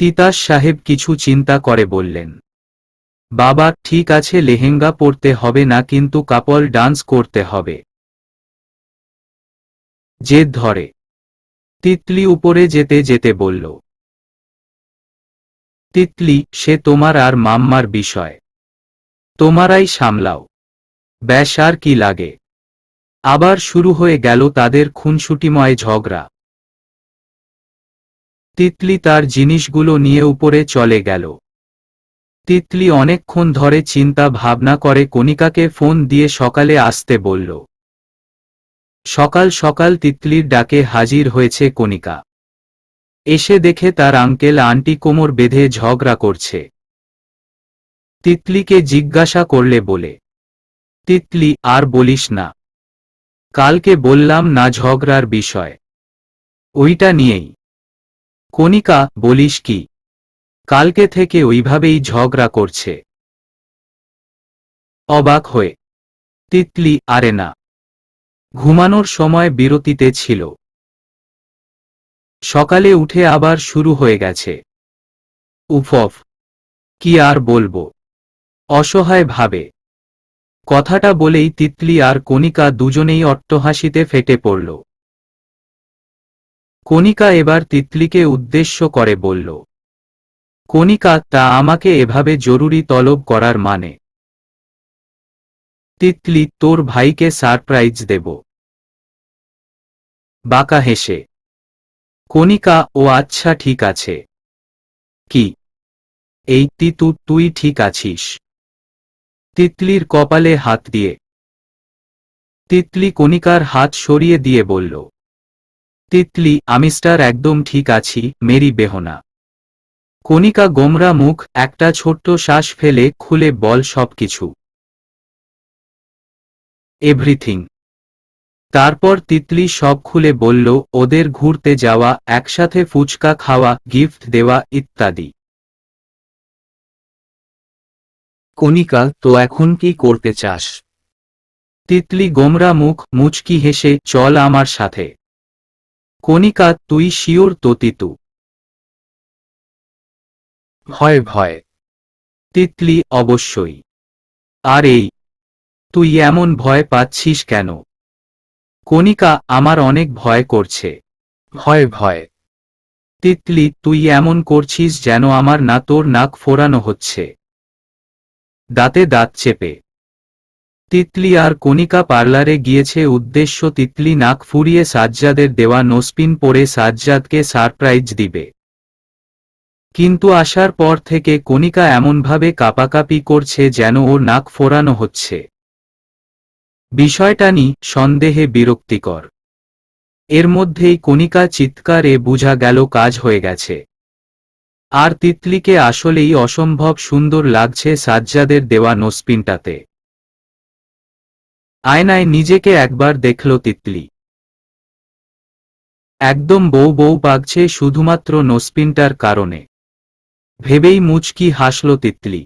তিতাস সাহেব কিছু চিন্তা করে বললেন, বাবা, ঠিক আছে, লেহেঙ্গা পরতে হবে না, কিন্তু কাপল ডান্স করতে হবে। জেদ ধরে তিতলি উপরে যেতে যেতে বলল, তিতলি, সে তোমার আর মাম্মার বিষয়, তোমারাই সামলাও। ব্যাস, আর কি লাগে। আবার শুরু হয়ে গেল তাদের খুনসুটিময় ঝগড়া। তিতলি তার জিনিসগুলো নিয়ে উপরে চলে গেল। তিতলি অনেকক্ষণ ধরে চিন্তা ভাবনা করে কণিকাকে ফোন দিয়ে সকালে আসতে বলল। সকাল সকাল তিতলির ডাকে হাজির হয়েছে কণিকা। এসে দেখে তার আঙ্কেল আন্টি কোমর বেঁধে ঝগড়া করছে। তিতলিকে জিজ্ঞাসা করলে বলে, তিতলি, আর বলিস না, কালকে বললাম না ঝগড়ার বিষয়, ওইটা নিয়েই। কণিকা, বলিস কি, কালকে থেকে ওইভাবেই ঝগড়া করছে। অবাক হয়ে তিতলি, আরে না, ঘুমানোর সময় বিরতিতে ছিল, সকালে উঠে আবার শুরু হয়ে গেছে। উফ, কি আর বলবো, অসহায় ভাবে। কথাটা বলেই তিতলি আর কণিকা দুজনেই অট্টহাসিতে ফেটে পড়ল। কণিকা এবার তিতলিকে উদ্দেশ্য করে বলল, কণিকা, তা আমাকে এভাবে জরুরি তলব করার মানে? তিতলি, তোর ভাইকে সারপ্রাইজ দেব। বাঁকা হেসে কণিকা, ও আচ্ছা ঠিক আছে। কি, এই তিতু, তুই ঠিক আছিস? তিতলির কপালে হাত দিয়ে তিতলি কণিকার হাত সরিয়ে দিয়ে বলল, তিতলি, আমি স্টার একদম ঠিক আছি, মেরি বেহনা। কণিকা গোমরা মুখ, একটা ছোট্ট শ্বাস ফেলে খুলে বল সবকিছু। এভরিথিং। তারপর তিতলি সব খুলে বলল, ওদের ঘুরতে যাওয়া, একসাথে ফুচকা খাওয়া, গিফট দেওয়া ইত্যাদি। কণিকা, তো এখন কি করতে চাস? তিতলি গোমরা মুখ, মুচকি হেসে, চল আমার সাথে। কণিকা, তুই শিওর তো তিতু? ভয় ভয়। তিতলি, অবশ্যই। আর এই, তুই এমন ভয় পাচ্ছিস কেন? কণিকা, আমার অনেক ভয় করছে। ভয় ভয়। তিতলি, তুই এমন করছিস যেন আমার না তোর নাক ফোরানো হচ্ছে। দাঁতে দাঁত চেপে তিতলি আর কণিকা পার্লারে গিয়েছে উদ্দেশ্য তিতলি নাক ফুরিয়ে সাজ্জাদের দেওয়া নোসপিন পরে সাজ্জাদকে সারপ্রাইজ দিবে। কিন্তু আসার পর থেকে কণিকা এমনভাবে কাঁপাকাঁপি করছে যেন ওর নাক ফোরানো হচ্ছে। বিষয়টা সন্দেহে বিরক্তিকর। এর মধ্যেই কণিকা চিৎকারে বোঝা গেল কাজ হয়ে গেছে। আর তিতলিকে আসলেই অসম্ভব সুন্দর লাগছে সাজ্জাদের দেওয়া নোসপিনটাতে। আয়নায় নিজেকে একবার দেখল তিতলি। একদম বউ বউ পাকছে শুধুমাত্র নোসপিনটার কারণে। ভেবেই মুচকি হাসল তিতলি।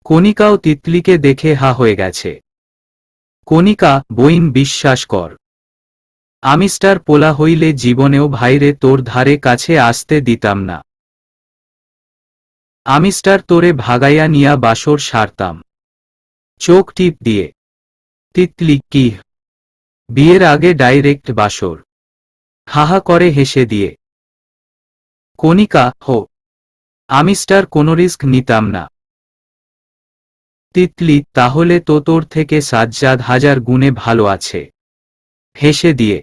কণিকাও তিতলিকে দেখে হা হয়ে গেছে। কণিকা, বইন, বিশ্বাস কর, আমি স্টার পোলা হইলে জীবনেও ভাইরে তোর ধারে কাছে আসতে দিতাম না। আমি স্টার তোরে ভাগাইয়া নিয়া বাসর সারতাম। চোখ টিপ দিয়ে তিতলি, কি, বিয়ের আগে ডাইরেক্ট বাসর? হাহা করে হেসে দিয়ে কণিকা, হো, আমি স্টার কোনো রিস্ক নিতাম না। তিতলি, তাহলে তো তোর থেকে সাজ্জাদ হাজার গুণে ভালো আছে। হেসে দিয়ে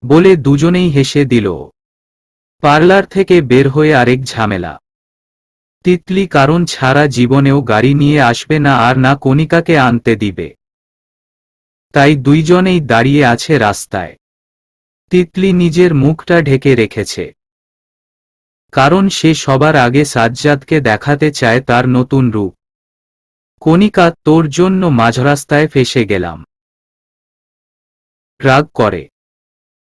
বলে দুজনেই হেসে দিল। পার্লার থেকে বের হয়ে আরেক ঝামেলা। তিতলি কারণ ছাড়া জীবনেও গাড়ি নিয়ে আসবে না আর না কণিকাকে আনতে দিবে। তাই দুইজনেই দাঁড়িয়ে আছে রাস্তায়। তিতলি নিজের মুখটা ঢেকে রেখেছে, কারণ সে সবার আগে সাজ্জাদকে দেখাতে চায় তার নতুন রূপ। কণিকা, তোর জন্য মাঝরাস্তায় ফেসে গেলাম। রাগ করে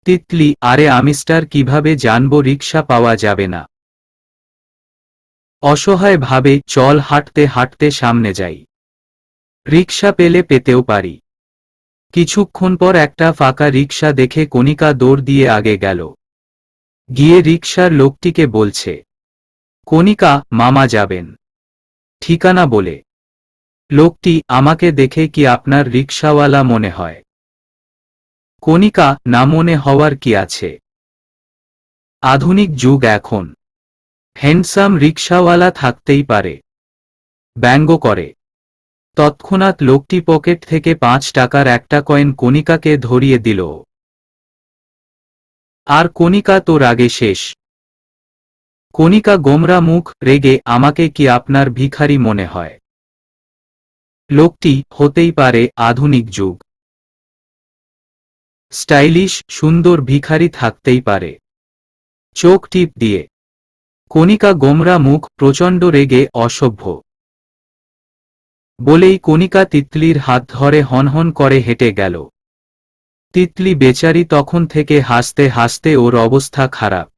তিতলি, আরে আমি স্টার কিভাবে জানবো রিকশা পাওয়া যাবে না? অসহায় ভাবে, চল হাঁটতে হাঁটতে সামনে যাই, রিকশা পেলে পেতেও পারি। কিছুক্ষণ পর একটা ফাঁকা রিকশা দেখে কণিকা দৌড় দিয়ে আগে গেল। গিয়ে রিকশার লোকটিকে বলছে, কণিকা, মামা যাবেন? ঠিকানা বলে। লোকটি, আমাকে দেখে কি আপনার রিকশাওয়ালা মনে হয়? কণিকা, না মনে হওয়ার কি আছে, আধুনিক যুগ এখন, হ্যান্ডসাম রিকশাওয়ালা থাকতেই পারে। ব্যঙ্গ করে। তৎক্ষণাৎ লোকটি পকেট থেকে 5 টাকার একটা কয়েন কণিকাকে ধরিয়ে দিল। আর কণিকা তো রাগে শেষ। কণিকা গোমরা মুখ, রেগে, আমাকে কি আপনার ভিখারি মনে হয়? লোকটি, হতেই পারে, আধুনিক যুগ, স্টাইলিশ, সুন্দর ভিখারি থাকতেই পারে। চোখ টিপ দিয়ে। কণিকা গোমরা মুখ, প্রচণ্ড রেগে, অসভ্য। বলেই কণিকা তিতলির হাত ধরে হনহন করে হেঁটে গেল। তিতলি বেচারি তখন থেকে হাসতে হাসতে ওর অবস্থা খারাপ।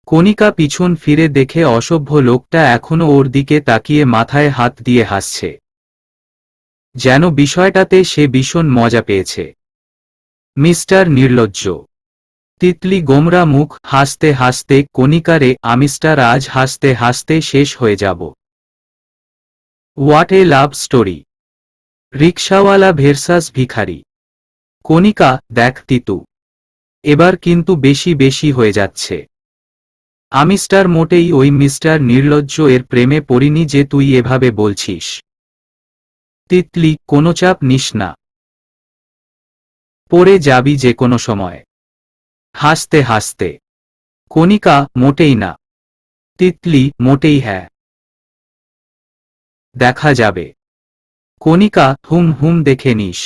কণিকা পিছন ফিরে দেখে অসভ্য লোকটা এখনো ওর দিকে তাকিয়ে মাথায় হাত দিয়ে হাসছে, যেন বিষয়টাতে সে ভীষণ মজা পেয়েছে। মিস্টার নির্লজ্জ। তিতলি গোমরা মুখ, হাসতে হাসতে, কণিকারে, আমিস্টার আজ হাসতে হাসতে শেষ হয়ে যাব। What a love story. রিকশাওয়ালা ভের্সাস ভিখারি। কণিকা, দেখ তিতু, এবার কিন্তু বেশি বেশি হয়ে যাচ্ছে। আমিস্টার মোটেই ওই মিস্টার নির্লজ্জ এর প্রেমে পড়িনি যে তুই এভাবে বলছিস। তিতলি, কোনো চাপ নিস না, পড়ে যাবি যে কোনো সময়। হাসতে হাসতে। কণিকা, মোটেই না। তিতলি, মোটেই হ্যাঁ। দেখা যাবে। কণিকা, হুম হুম, দেখে নিস।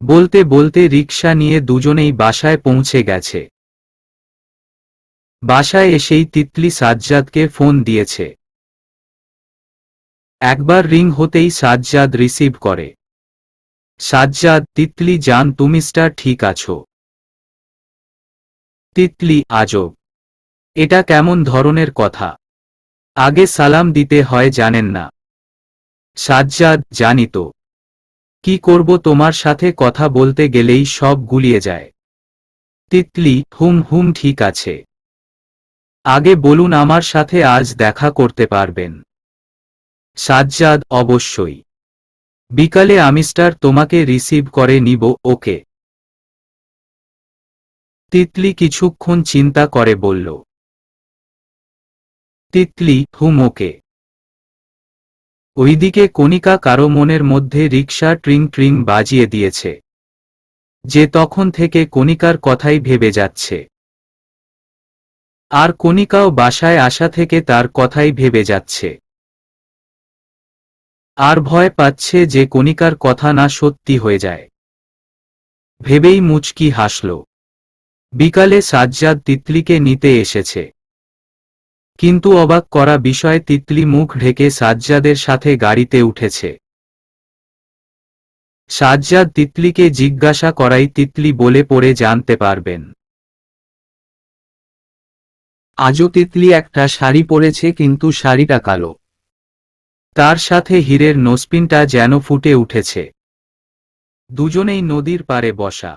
বলতে বলতে রিকশা নিয়ে দুজনেই বাসায় পৌঁছে গেছে। বাসায় এসেই তিতলি সাজ্জাদকে ফোন দিয়েছে। একবার রিং হতেই সাজ্জাদ রিসিভ করে। সাজ্জাদ, তিতলি জান, তুমি স্টার ঠিক আছো? তিতলি, আজব, এটা কেমন ধরনের কথা? আগে সালাম দিতে হয় জানেন না? সাজ্জাদ, জানি তো, কি করব, তোমার সাথে কথা বলতে গেলেই সব গুলিয়ে যায়। তিতলি, হুম হুম, ঠিক আছে, আগে বলুন আমার সাথে আজ দেখা করতে পারবেন? সাজ্জাদ, অবশ্যই, বিকালে আমিস্টার তোমাকে রিসিভ করে নিব, ওকে? তিতলি কিছুক্ষণ চিন্তা করে বলল। তিতলি, হুম, ওকে। ওইদিকে কণিকা কারো মনের মধ্যে রিকশা ট্রিং ট্রিং বাজিয়ে দিয়েছে, যে তখন থেকে কণিকার কথাই ভেবে যাচ্ছে। আর কণিকাও বাসায় আসা থেকে তার কথাই ভেবে যাচ্ছে। আর ভয় পাচ্ছে যে কণিকার কথা না সত্যি হয়ে যায়। ভেবেই মুচকি হাসল। বিকালে সাজ্জাদ তিতলিকে নিতে এসেছে। কিন্তু অবাক করা বিষয়, তিতলি মুখ ঢেকে সাজ্জাদের সাথে গাড়িতে উঠেছে। সাজ্জাদ তিতলিকে জিজ্ঞাসা করাই তিতলি বলে পড়ে জানতে পারবেন। আজও তিতলি একটা শাড়ি পরেছে, কিন্তু শাড়িটা কালো। তার সাথে হীরের নসপিনটা যেন ফুটে উঠেছে। দুজনেই নদীর পাড়ে বসা।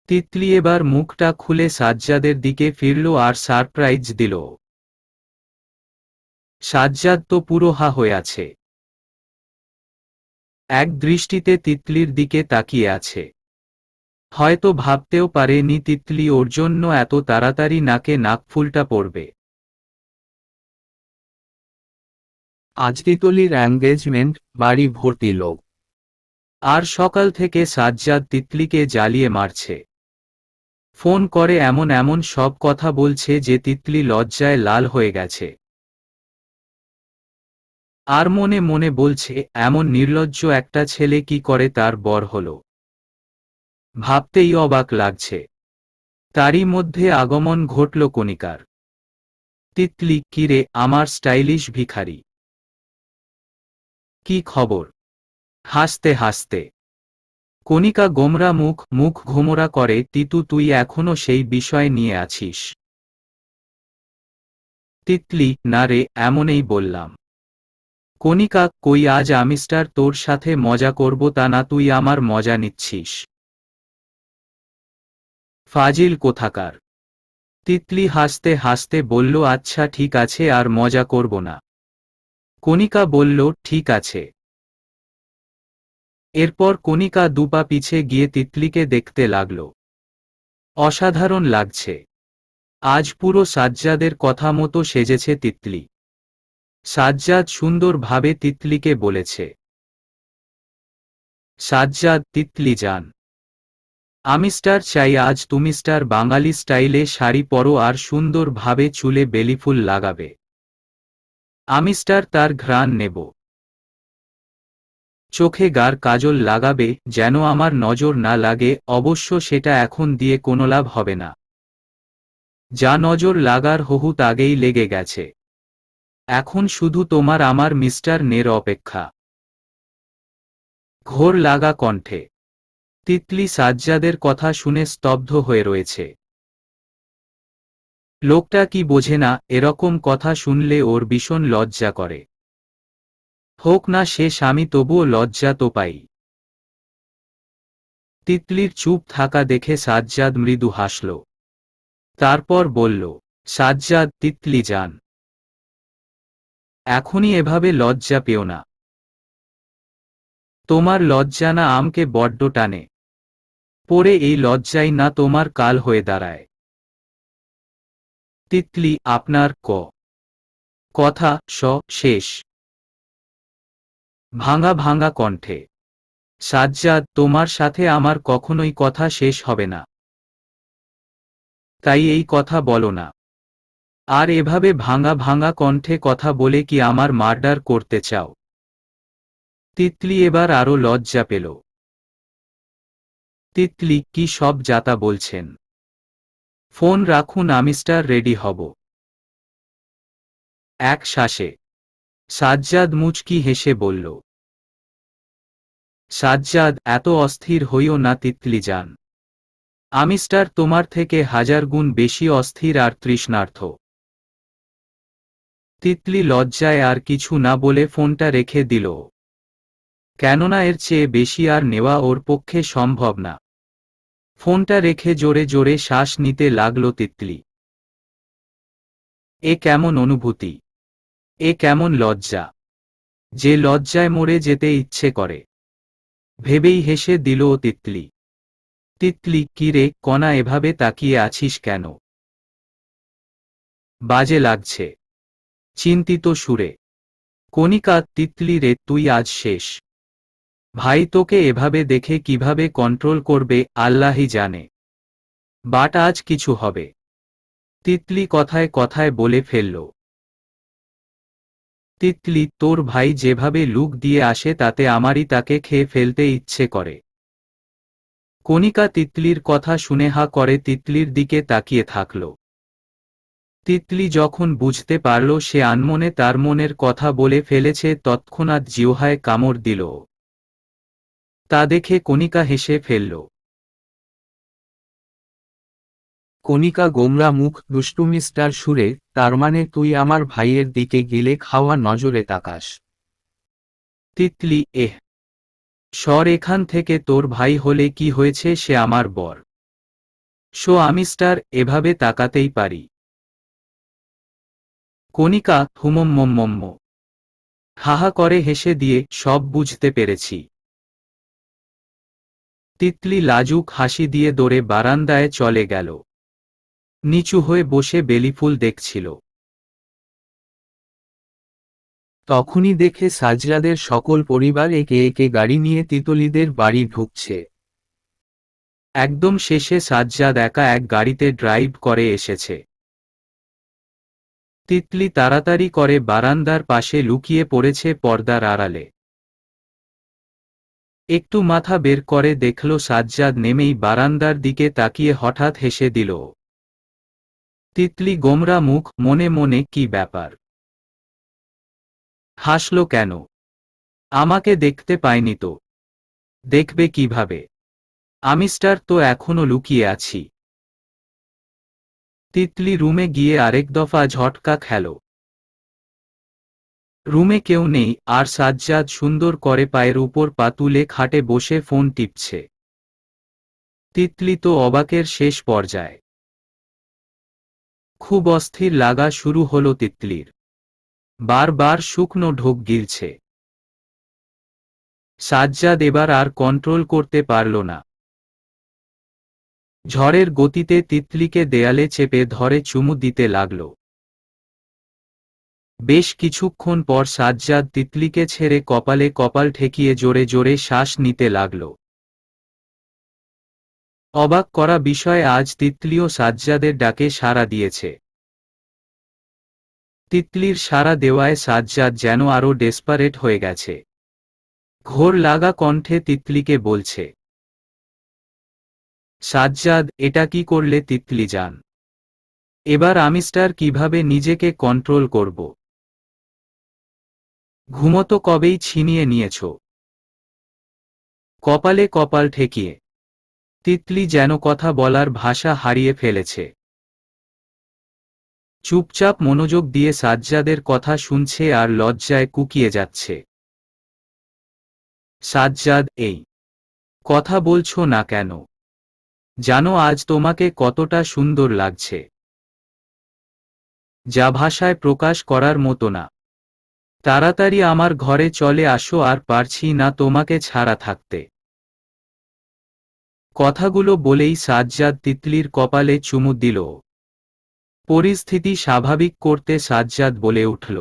তিতলি এবার মুখটা খুলে সাজ্জাদের দিকে ফিরল আর সারপ্রাইজ দিল। সাজ্জাদ তো পুরো হা হয়ে আছে। এক দৃষ্টিতে তিতলির দিকে তাকিয়ে আছে। হয়তো ভাবতেও পারেনি তিতলি ওর জন্য এত তাড়াতাড়ি নাকে নাকফুলটা পড়বে। আজ তিতলির এঙ্গেজমেন্ট, বাড়ি ভর্তি লোক। আর সকাল থেকে সাজ্জাদ তিতলিকে জ্বালিয়ে মারছে। ফোন করে এমন এমন সব কথা বলছে যে তিতলি লজ্জায় লাল হয়ে গেছে। আর মনে মনে বলছে, এমন নির্লজ্জ একটা ছেলে কি করে তার বর হল। ভাবতেই অবাক লাগছে। তারই মধ্যে আগমন ঘটল কণিকার। তিতলি, কিরে আমার স্টাইলিশ ভিখারি, কি খবর? হাসতে হাসতে। কণিকা গোমরা মুখ, মুখ ঘোমরা করে, তিতু তুই এখনো সেই বিষয় নিয়ে আছিস? তিতলি, না রে, এমনই বললাম। কণিকা, কই আজ আমিস্টার তোর সাথে মজা করব তা না, তুই আমার মজা নিচ্ছিস। ফাজিল কোথাকার। তিতলি হাসতে হাসতে বলল, আচ্ছা ঠিক আছে, আর মজা করব না। কণিকা বলল, ঠিক আছে। এরপর কণিকা দুপা পিছে গিয়ে তিতলিকে দেখতে লাগল। অসাধারণ লাগছে। আজ পুরো সাজ্জাদের কথা মতো সেজেছে তিতলি। সাজ্জাদ সুন্দরভাবে তিতলিকে বলেছে। সাজ্জাদ, তিতলি জান, আমি স্টার চাই আজ তুমি স্টার বাঙালি স্টাইলে শাড়ি পরো আর সুন্দর ভাবে চুলে বেলিফুল লাগাবে। আমি স্টার তার ঘ্রাণ নেব। চোখে গার কাজল লাগাবে যেন আমার নজর না লাগে, অবশ্য সেটা এখন দিয়ে কোনো লাভ হবে না। যা নজর লাগার বহুত আগেই লেগে গেছে। এখন শুধু তোমার আমার মিস্টার নের অপেক্ষা। ঘোর লাগা কণ্ঠে তিতলি সাজ্জাদের কথা শুনে স্তব্ধ হয়ে রয়েছে। লোকটা কি বোঝে না এরকম কথা শুনলে ওর ভীষণ লজ্জা করে। হোক না সে স্বামী, তবুও লজ্জা তো পাই। তিতলির চুপ থাকা দেখে সাজ্জাদ মৃদু হাসল। তারপর বলল, সাজ্জাদ, তিতলি যান, এখনই এভাবে লজ্জা পেও না। তোমার লজ্জা না আমকে বড্ড টানে। পরে এই লজ্জাই না তোমার কাল হয়ে দাঁড়ায়। তিতলি, আপনার কথা শেষ। ভাঙা ভাঙা কণ্ঠে সাজ্জাদ, তোমার সাথে আমার কখনোই কথা শেষ হবে না। তাই এই কথা বলো না। আর এভাবে ভাঙা ভাঙা কণ্ঠে কথা বলে কি আমার মার্ডার করতে চাও? তিতলি এবার আরো লজ্জা পেল। তিতলি, কি সব যাতা বলছেন? ফোন রাখুন, আমি স্টার রেডি হব। এক শ্বাসে সাজ্জাদ মুচকি হেসে বলল। সাজ্জাদ, এত অস্থির হইও না তিতলি যান। আমি স্টার তোমার থেকে 1000 গুণ বেশি অস্থির আর তৃষ্ণার্থ। তিতলি লজ্জায় আর কিছু না বলে ফোনটা রেখে দিল, কেননা এর চেয়ে বেশি আর নেওয়া ওর পক্ষে সম্ভব না। ফোনটা রেখে জোরে জোরে শ্বাস নিতে লাগল তিতলি। এ কেমন অনুভূতি, এ কেমন লজ্জা, যে লজ্জায় মরে যেতে ইচ্ছে করে। ভেবেই হেসে দিল তিতলি। তিতলি, কি রে কণা, এভাবে তাকিয়ে আছিস কেন? বাজে লাগছে। চিন্তিত সুরে কণিকা, তিতলি রে, তুই আজ শেষ। ভাই তোকে এভাবে দেখে কিভাবে কন্ট্রোল করবে আল্লাহই জানে। বাট আজ কিছু হবে। তিতলি কথায় কথায় বলে ফেলল। তিতলি, তোর ভাই যেভাবে লুক দিয়ে আসে তাতে আমারই তাকে খেয়ে ফেলতে ইচ্ছে করে। কণিকা তিতলির কথা শুনে হা করে তিতলির দিকে তাকিয়ে থাকল। তিতলি যখন বুঝতে পারল সে আনমনে তার মনের কথা বলে ফেলেছে, তৎক্ষণাৎ জিহ্বায় কামড় দিল। তা দেখে কণিকা হেসে ফেলল। কণিকা গোমরা মুখ দুষ্টুমিস্টার সুরে, তার মানে তুই আমার ভাইয়ের দিকে গেলে খাওয়া নজরে তাকাস? তিতলি, সর এখান থেকে। তোর ভাই হলে কি হয়েছে, সে আমার বর। আমি স্টার, এভাবে তাকাতেই পারি? কণিকা হুমম্মম্মম্ম হাহা করে হেসে দিয়ে, সব বুঝতে পেরেছি। তিতলি লাজুক হাসি দিয়ে দৌড়ে বারান্দায় চলে গেল। নিচু হয়ে বসে বেলিফুল দেখছিল। তখনই দেখে সাজ্জাদের সকল পরিবার একে একে গাড়ি নিয়ে তিতলিদের বাড়ি ঢুকছে। একদম শেষে সাজ্জাদ একা এক গাড়িতে ড্রাইভ করে এসেছে। তিতলি তাড়াতাড়ি করে বারান্দার পাশে লুকিয়ে পড়েছে পর্দার আড়ালে। একটু মাথা বের করে দেখল সাজ্জাদ নেমেই বারান্দার দিকে তাকিয়ে হঠাৎ হেসে দিল। তিতলি গোমরা মুখ, মনে মনে কি ব্যাপার, হাসল কেন? আমাকে দেখতে পায়নি তো? দেখবে কিভাবে? আমি স্টার তো এখনো লুকিয়ে আছি। তিতলি রুমে গিয়ে আরেক দফা ঝটকা খেল। রুমে কেউ নেই, আর সাজ্জাদ সুন্দর করে পায়ের উপর পা তুলে খাটে বসে ফোন টিপছে। তিতলি তো অবাকের শেষ পর্যায়ে। খুব অস্থির লাগা শুরু হলো তিতলির। বারবার শুকনো ঢোক গিলছে। সাজ্জাদ এবার আর কন্ট্রোল করতে পারল না। ঝড়ের গতিতে তিতলিকে দেয়ালে চেপে ধরে চুমু দিতে লাগল। বেশ কিছুক্ষণ পর সাজ্জাদ তিতলিকে ছেড়ে কপালে কপাল ঠেকিয়ে জোরে জোরে শ্বাস নিতে লাগল। অবাক করা বিষয়ে আজ তিতলিও সাজ্জাদের ডাকে সাড়া দিয়েছে। তিতলির সাড়া দেওয়ায় সাজ্জাদ যেন আরো ডেসপারেট হয়ে গেছে। ঘোর লাগা কণ্ঠে তিতলিকে বলছে, সাজ্জাদ, এটা কি করলে তিতলি জান? এবার আমিস্টার কিভাবে নিজেকে কন্ট্রোল করব? ঘুমতো কবেই ছিনিয়ে নিয়েছ। কপালে কপাল ঠেকিয়ে তিতলি যেন কথা বলার ভাষা হারিয়ে ফেলেছে। চুপচাপ মনোযোগ দিয়ে সাজ্জাদের কথা শুনছে আর লজ্জায় কুকিয়ে যাচ্ছে। সাজ্জাদ, এই কথা বলছো না কেন? জানো আজ তোমাকে কতটা সুন্দর লাগছে, যা ভাষায় প্রকাশ করার মতো না। তাড়াতাড়ি আমার ঘরে চলে আসো, আর পারছি না তোমাকে ছাড়া থাকতে। কথাগুলো বলেই সাজ্জাদ তিতলির কপালে চুমু দিল। পরিস্থিতি স্বাভাবিক করতে সাজ্জাদ বলে উঠল,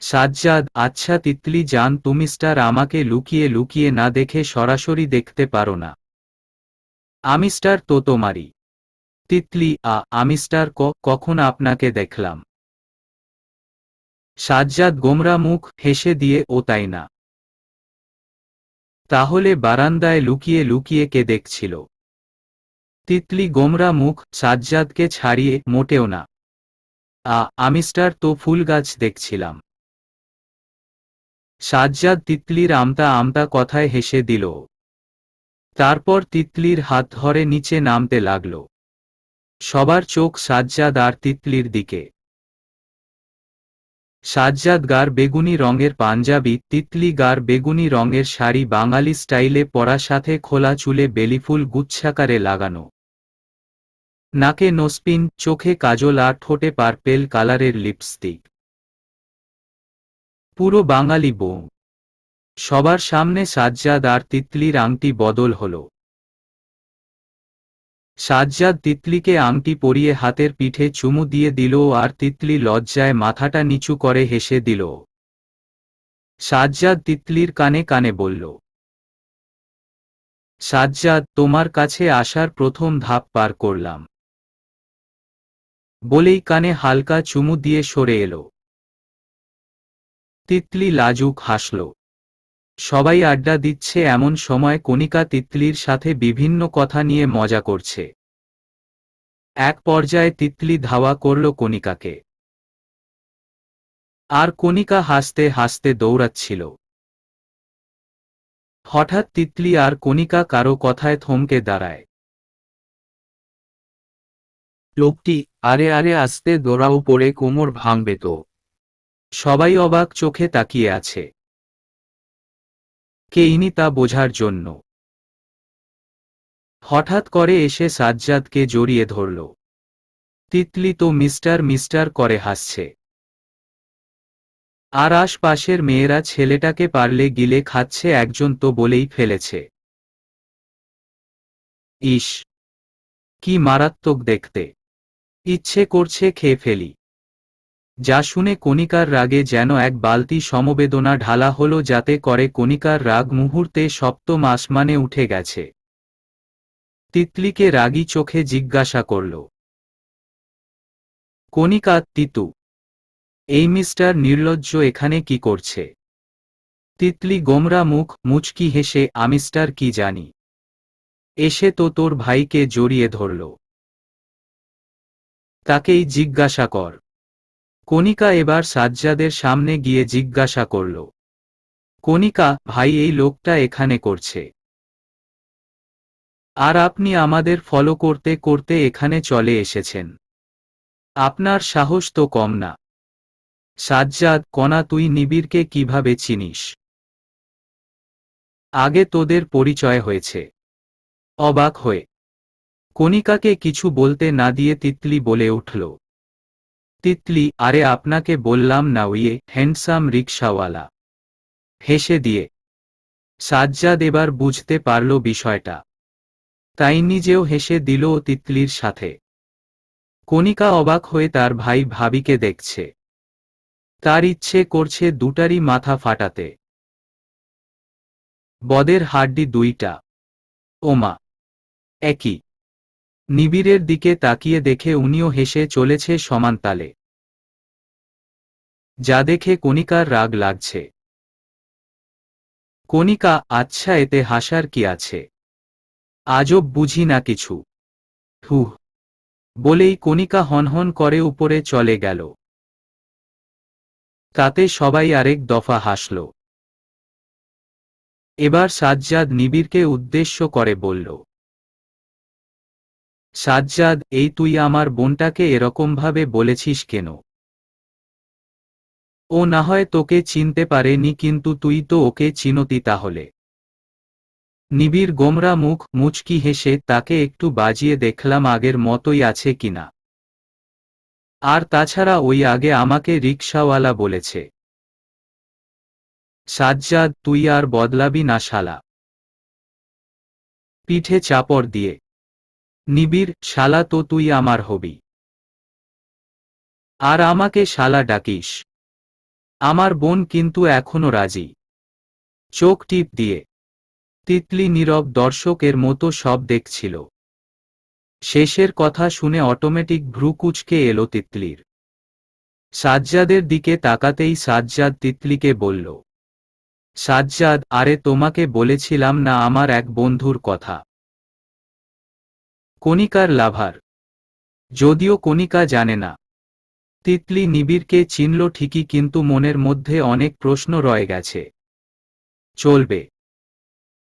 সাজ্জাদ, আচ্ছা তিতলি জান, তুমি স্টার আমাকে লুকিয়ে লুকিয়ে না দেখে সরাসরি দেখতে পারো না? আমি স্টার তো তোমারই। তিতলি, আমি স্টার কখন আপনাকে দেখলাম? সাজ্জাদ গোমরা মুখ হেসে দিয়ে, ও তাই না? তাহলে বারান্দায় লুকিয়ে লুকিয়ে কে দেখছিল? তিতলি গোমরা মুখ সাজ্জাদকে ছাড়িয়ে, মোটেও না। আমি স্টার তো ফুল গাছ দেখছিলাম। সাজ্জাদ তিতলির আমতা আমতা কথায় হেসে দিল। তারপর তিতলির হাত ধরে নিচে নামতে লাগল। সবার চোখ সাজ্জাদ আর তিতলির দিকে। সাজ্জাদ গার বেগুনি রঙের পাঞ্জাবি, তিতলি গার বেগুনি রঙের শাড়ি, বাঙালি স্টাইলে পরা, সাথে খোলা চুলে বেলিফুল গুচ্ছাকারে লাগানো, নাকে নোসপিন, চোখে কাজল আর ঠোঁটে পার্পেল কালারের লিপস্টিক। পুরো বাঙালি বউ। সবার সামনে সাজ্জাদ আর তিতলির আংটি বদল হল। সাজ্জাদ তিতলিকে আংটি পরিয়ে হাতের পিঠে চুমু দিয়ে দিল, আর তিতলি লজ্জায় মাথাটা নিচু করে হেসে দিল। সাজ্জাদ তিতলির কানে কানে বলল, সাজ্জাদ, তোমার কাছে আসার প্রথম ধাপ পার করলাম। বলেই কানে হালকা চুমু দিয়ে সরে এলো। তিতলি লাজুক হাসল। সবাই আড্ডা দিচ্ছে এমন সময় কণিকা তিতলির সাথে বিভিন্ন কথা নিয়ে মজা করছে। এক পর্যায়ে তিতলি ধাওয়া করল কণিকাকে, আর কণিকা হাসতে হাসতে দৌড়াচ্ছিল। হঠাৎ তিতলি আর কণিকা কারো কথায় থমকে দাঁড়ায়। লোকটি, আরে আরে আস্তে দৌড়াও, পড়ে কোমর ভাঙবে তো। সবাই অবাক চোখে তাকিয়ে আছে। কে ইনি তা বোঝার জন্য। হঠাৎ করে এসে সাজ্জাদকে জড়িয়ে ধরল। তিতলি তো মিস্টার মিস্টার করে হাসছে। আর আশপাশের মেয়েরা ছেলেটাকে পারলে গিলে খাচ্ছে, একজন তো বলেই ফেলেছে, ইস, কি মারাত্মক দেখতে, ইচ্ছে করছে খেয়ে ফেলি। যা শুনে কণিকার রাগে যেন এক বালতি সমবেদনা ঢালা হলো, যাতে করে কণিকার রাগ মুহূর্তে সপ্তম আসমানে উঠে গেছে। তিতলিকে রাগী চোখে জিজ্ঞাসা করল, কণিকা, তিতু, এই মিস্টার নির্লজ্জ এখানে কি করছে? তিতলি গোমরা মুখ মুচকি হেসে, আমিস্টার কি জানি, এসে তো তোর ভাইকে জড়িয়ে ধরল, তাকেই জিজ্ঞাসা কর। কণিকা এবার সাজ্জাদের সামনে গিয়ে জিজ্ঞাসা করল, কণিকা ভাই, এই লোকটা এখানে করছে, আর আপনি আমাদের ফলো করতে করতে এখানে চলে এসেছেন, আপনার সাহস তো কম না। সাজ্জাদ, কণা, তুই নিবিড়কে কিভাবে চিনিস? আগে তোদের পরিচয় হয়েছে? অবাক হয়ে কণিকাকে কিছু বলতে না দিয়ে তিতলি বলে উঠল, তিতলি, আরে আপনাকে বললাম না, ওই হ্যান্ডসাম রিকশাওয়ালা। হেসে দিয়ে সাজ্জাদ এবার বুঝতে পারল বিষয়টা, তাই নিজেও হেসে দিল তিতলির সাথে। কণিকা অবাক হয়ে তার ভাই ভাবিকে দেখছে। তার ইচ্ছে করছে দুটারই মাথা ফাটাতে। বদের হাড্ডি দুইটা। ওমা, একই। নিবিড়ের দিকে তাকিয়ে দেখে উনিও হেসে চলেছে সমান তালে, যা দেখে কণিকার রাগ লাগছে। কণিকা, আচ্ছা এতে হাসার কি আছে, আজব বুঝি না কিছু। হুহ, বলেই কণিকা হনহন করে উপরে চলে গেল। তাতে সবাই আরেক দফা হাসল। এবার সাজ্জাদ নিবিড়কে উদ্দেশ্য করে বলল, সাজ্জাদ, এই তুই আমার বোনটাকে এরকমভাবে বলেছিস কেন? ও না হয় তোকে চিনতে পারেনি, কিন্তু তুই তো ওকে চিনতি তাহলে। নিবিড় গোমরা মুখ মুচকি হেসে তাকে একটু বাজিয়ে দেখলাম আগের মতোই আছে কিনা। আর তাছাড়া ওই আগে আমাকে রিকশাওয়ালা বলেছে। সাজ্জাদ, তুই আর বদলাবি না শালা। পিঠে চাপড় দিয়ে, নিবিড়, শালা তো তুই আমার হবি, আর আমাকে শালা ডাকিস? আমার বোন কিন্তু এখনো রাজি। চোখ টিপ দিয়ে তিতলি নীরব দর্শকের মতো সব দেখছিল। শেষের কথা শুনে অটোমেটিক ভ্রু কুঁচকে এলো তিতলির। সাজ্জাদের দিকে তাকাতেই সাজ্জাদ তিতলিকে বলল, সাজ্জাদ, আরে তোমাকে বলেছিলাম না আমার এক বন্ধুর কথা, কণিকার লাভার। যদিও কণিকা জানে না। তিতলি নিবিড়কে চিনল ঠিকই, কিন্তু মনের মধ্যে অনেক প্রশ্ন রয়ে গেছে। চলবে।